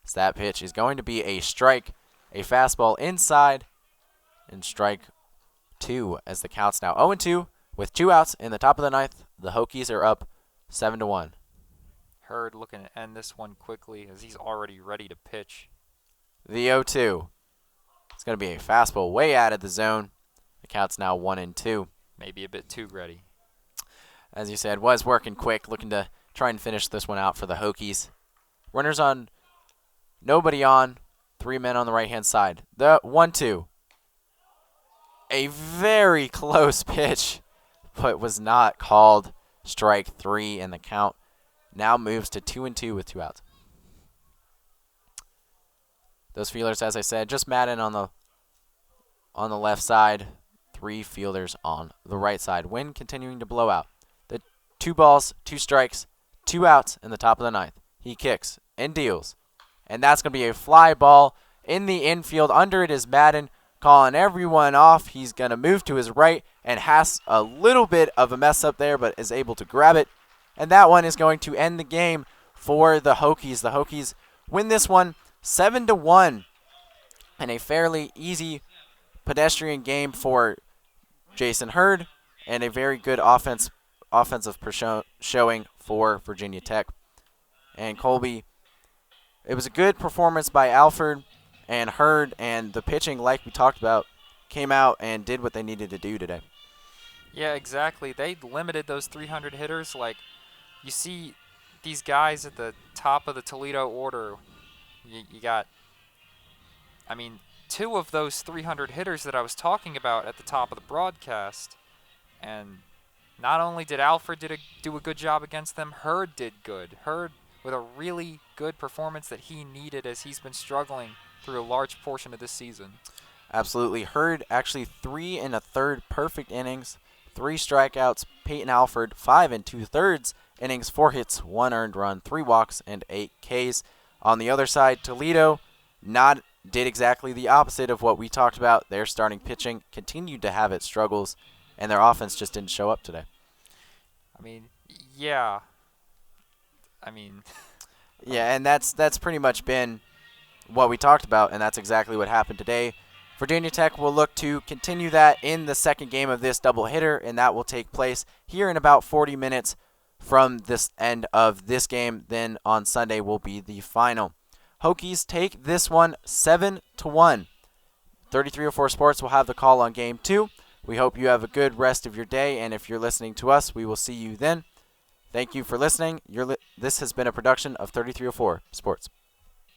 So that pitch is going to be a strike, a fastball inside, and strike 2 as the count's now 0-2 with 2 outs in the top of the ninth. The Hokies are up 7-1. Hurd looking to end this one quickly as he's already ready to pitch. The 0-2. It's going to be a fastball way out of the zone. The count's now 1-2. Maybe a bit too ready. As you said, was working quick, looking to try and finish this one out for the Hokies. Runners on, nobody on, 3 men on the right-hand side. The 1-2. A very close pitch, but was not called. Strike 3, and the count now moves to 2-2 with 2 outs. Those fielders, as I said, just Madden on the left side, 3 fielders on the right side. Wind continuing to blow out. The 2 balls, 2 strikes, 2 outs in the top of the ninth. He kicks and deals, and that's going to be a fly ball in the infield. Under it is Madden, calling everyone off. He's going to move to his right and has a little bit of a mess up there, but is able to grab it. And that one is going to end the game for the Hokies. The Hokies win this one 7-1 in a fairly easy pedestrian game for Jason Hurd, and a very good offensive showing for Virginia Tech. And Colby, it was a good performance by Alford and Hurd, and the pitching, like we talked about, came out and did what they needed to do today. Yeah, exactly. They limited those 300 hitters. Like, you see these guys at the top of the Toledo order. You got, 2 of those 300 hitters that I was talking about at the top of the broadcast. And not only did Alfred do a good job against them, Hurd did good. Hurd with a really good performance that he needed, as he's been struggling through a large portion of this season. Absolutely. Hurd actually 3 1/3 perfect innings, 3 strikeouts. Peyton Alford 5 2/3 innings, 4 hits, 1 earned run, 3 walks, and 8 Ks. On the other side, Toledo did exactly the opposite of what we talked about. Their starting pitching continued to have its struggles, and their offense just didn't show up today. Yeah. Yeah, and that's pretty much been what we talked about, and that's exactly what happened today. Virginia Tech will look to continue that in the second game of this doubleheader, and that will take place here in about 40 minutes from this end of this game. Then on Sunday will be the final. Hokies take this one 7-1. 3304 Sports will have the call on game 2. We hope you have a good rest of your day, and if you're listening to us, we will see you then. Thank you for listening. This has been a production of 3304 Sports.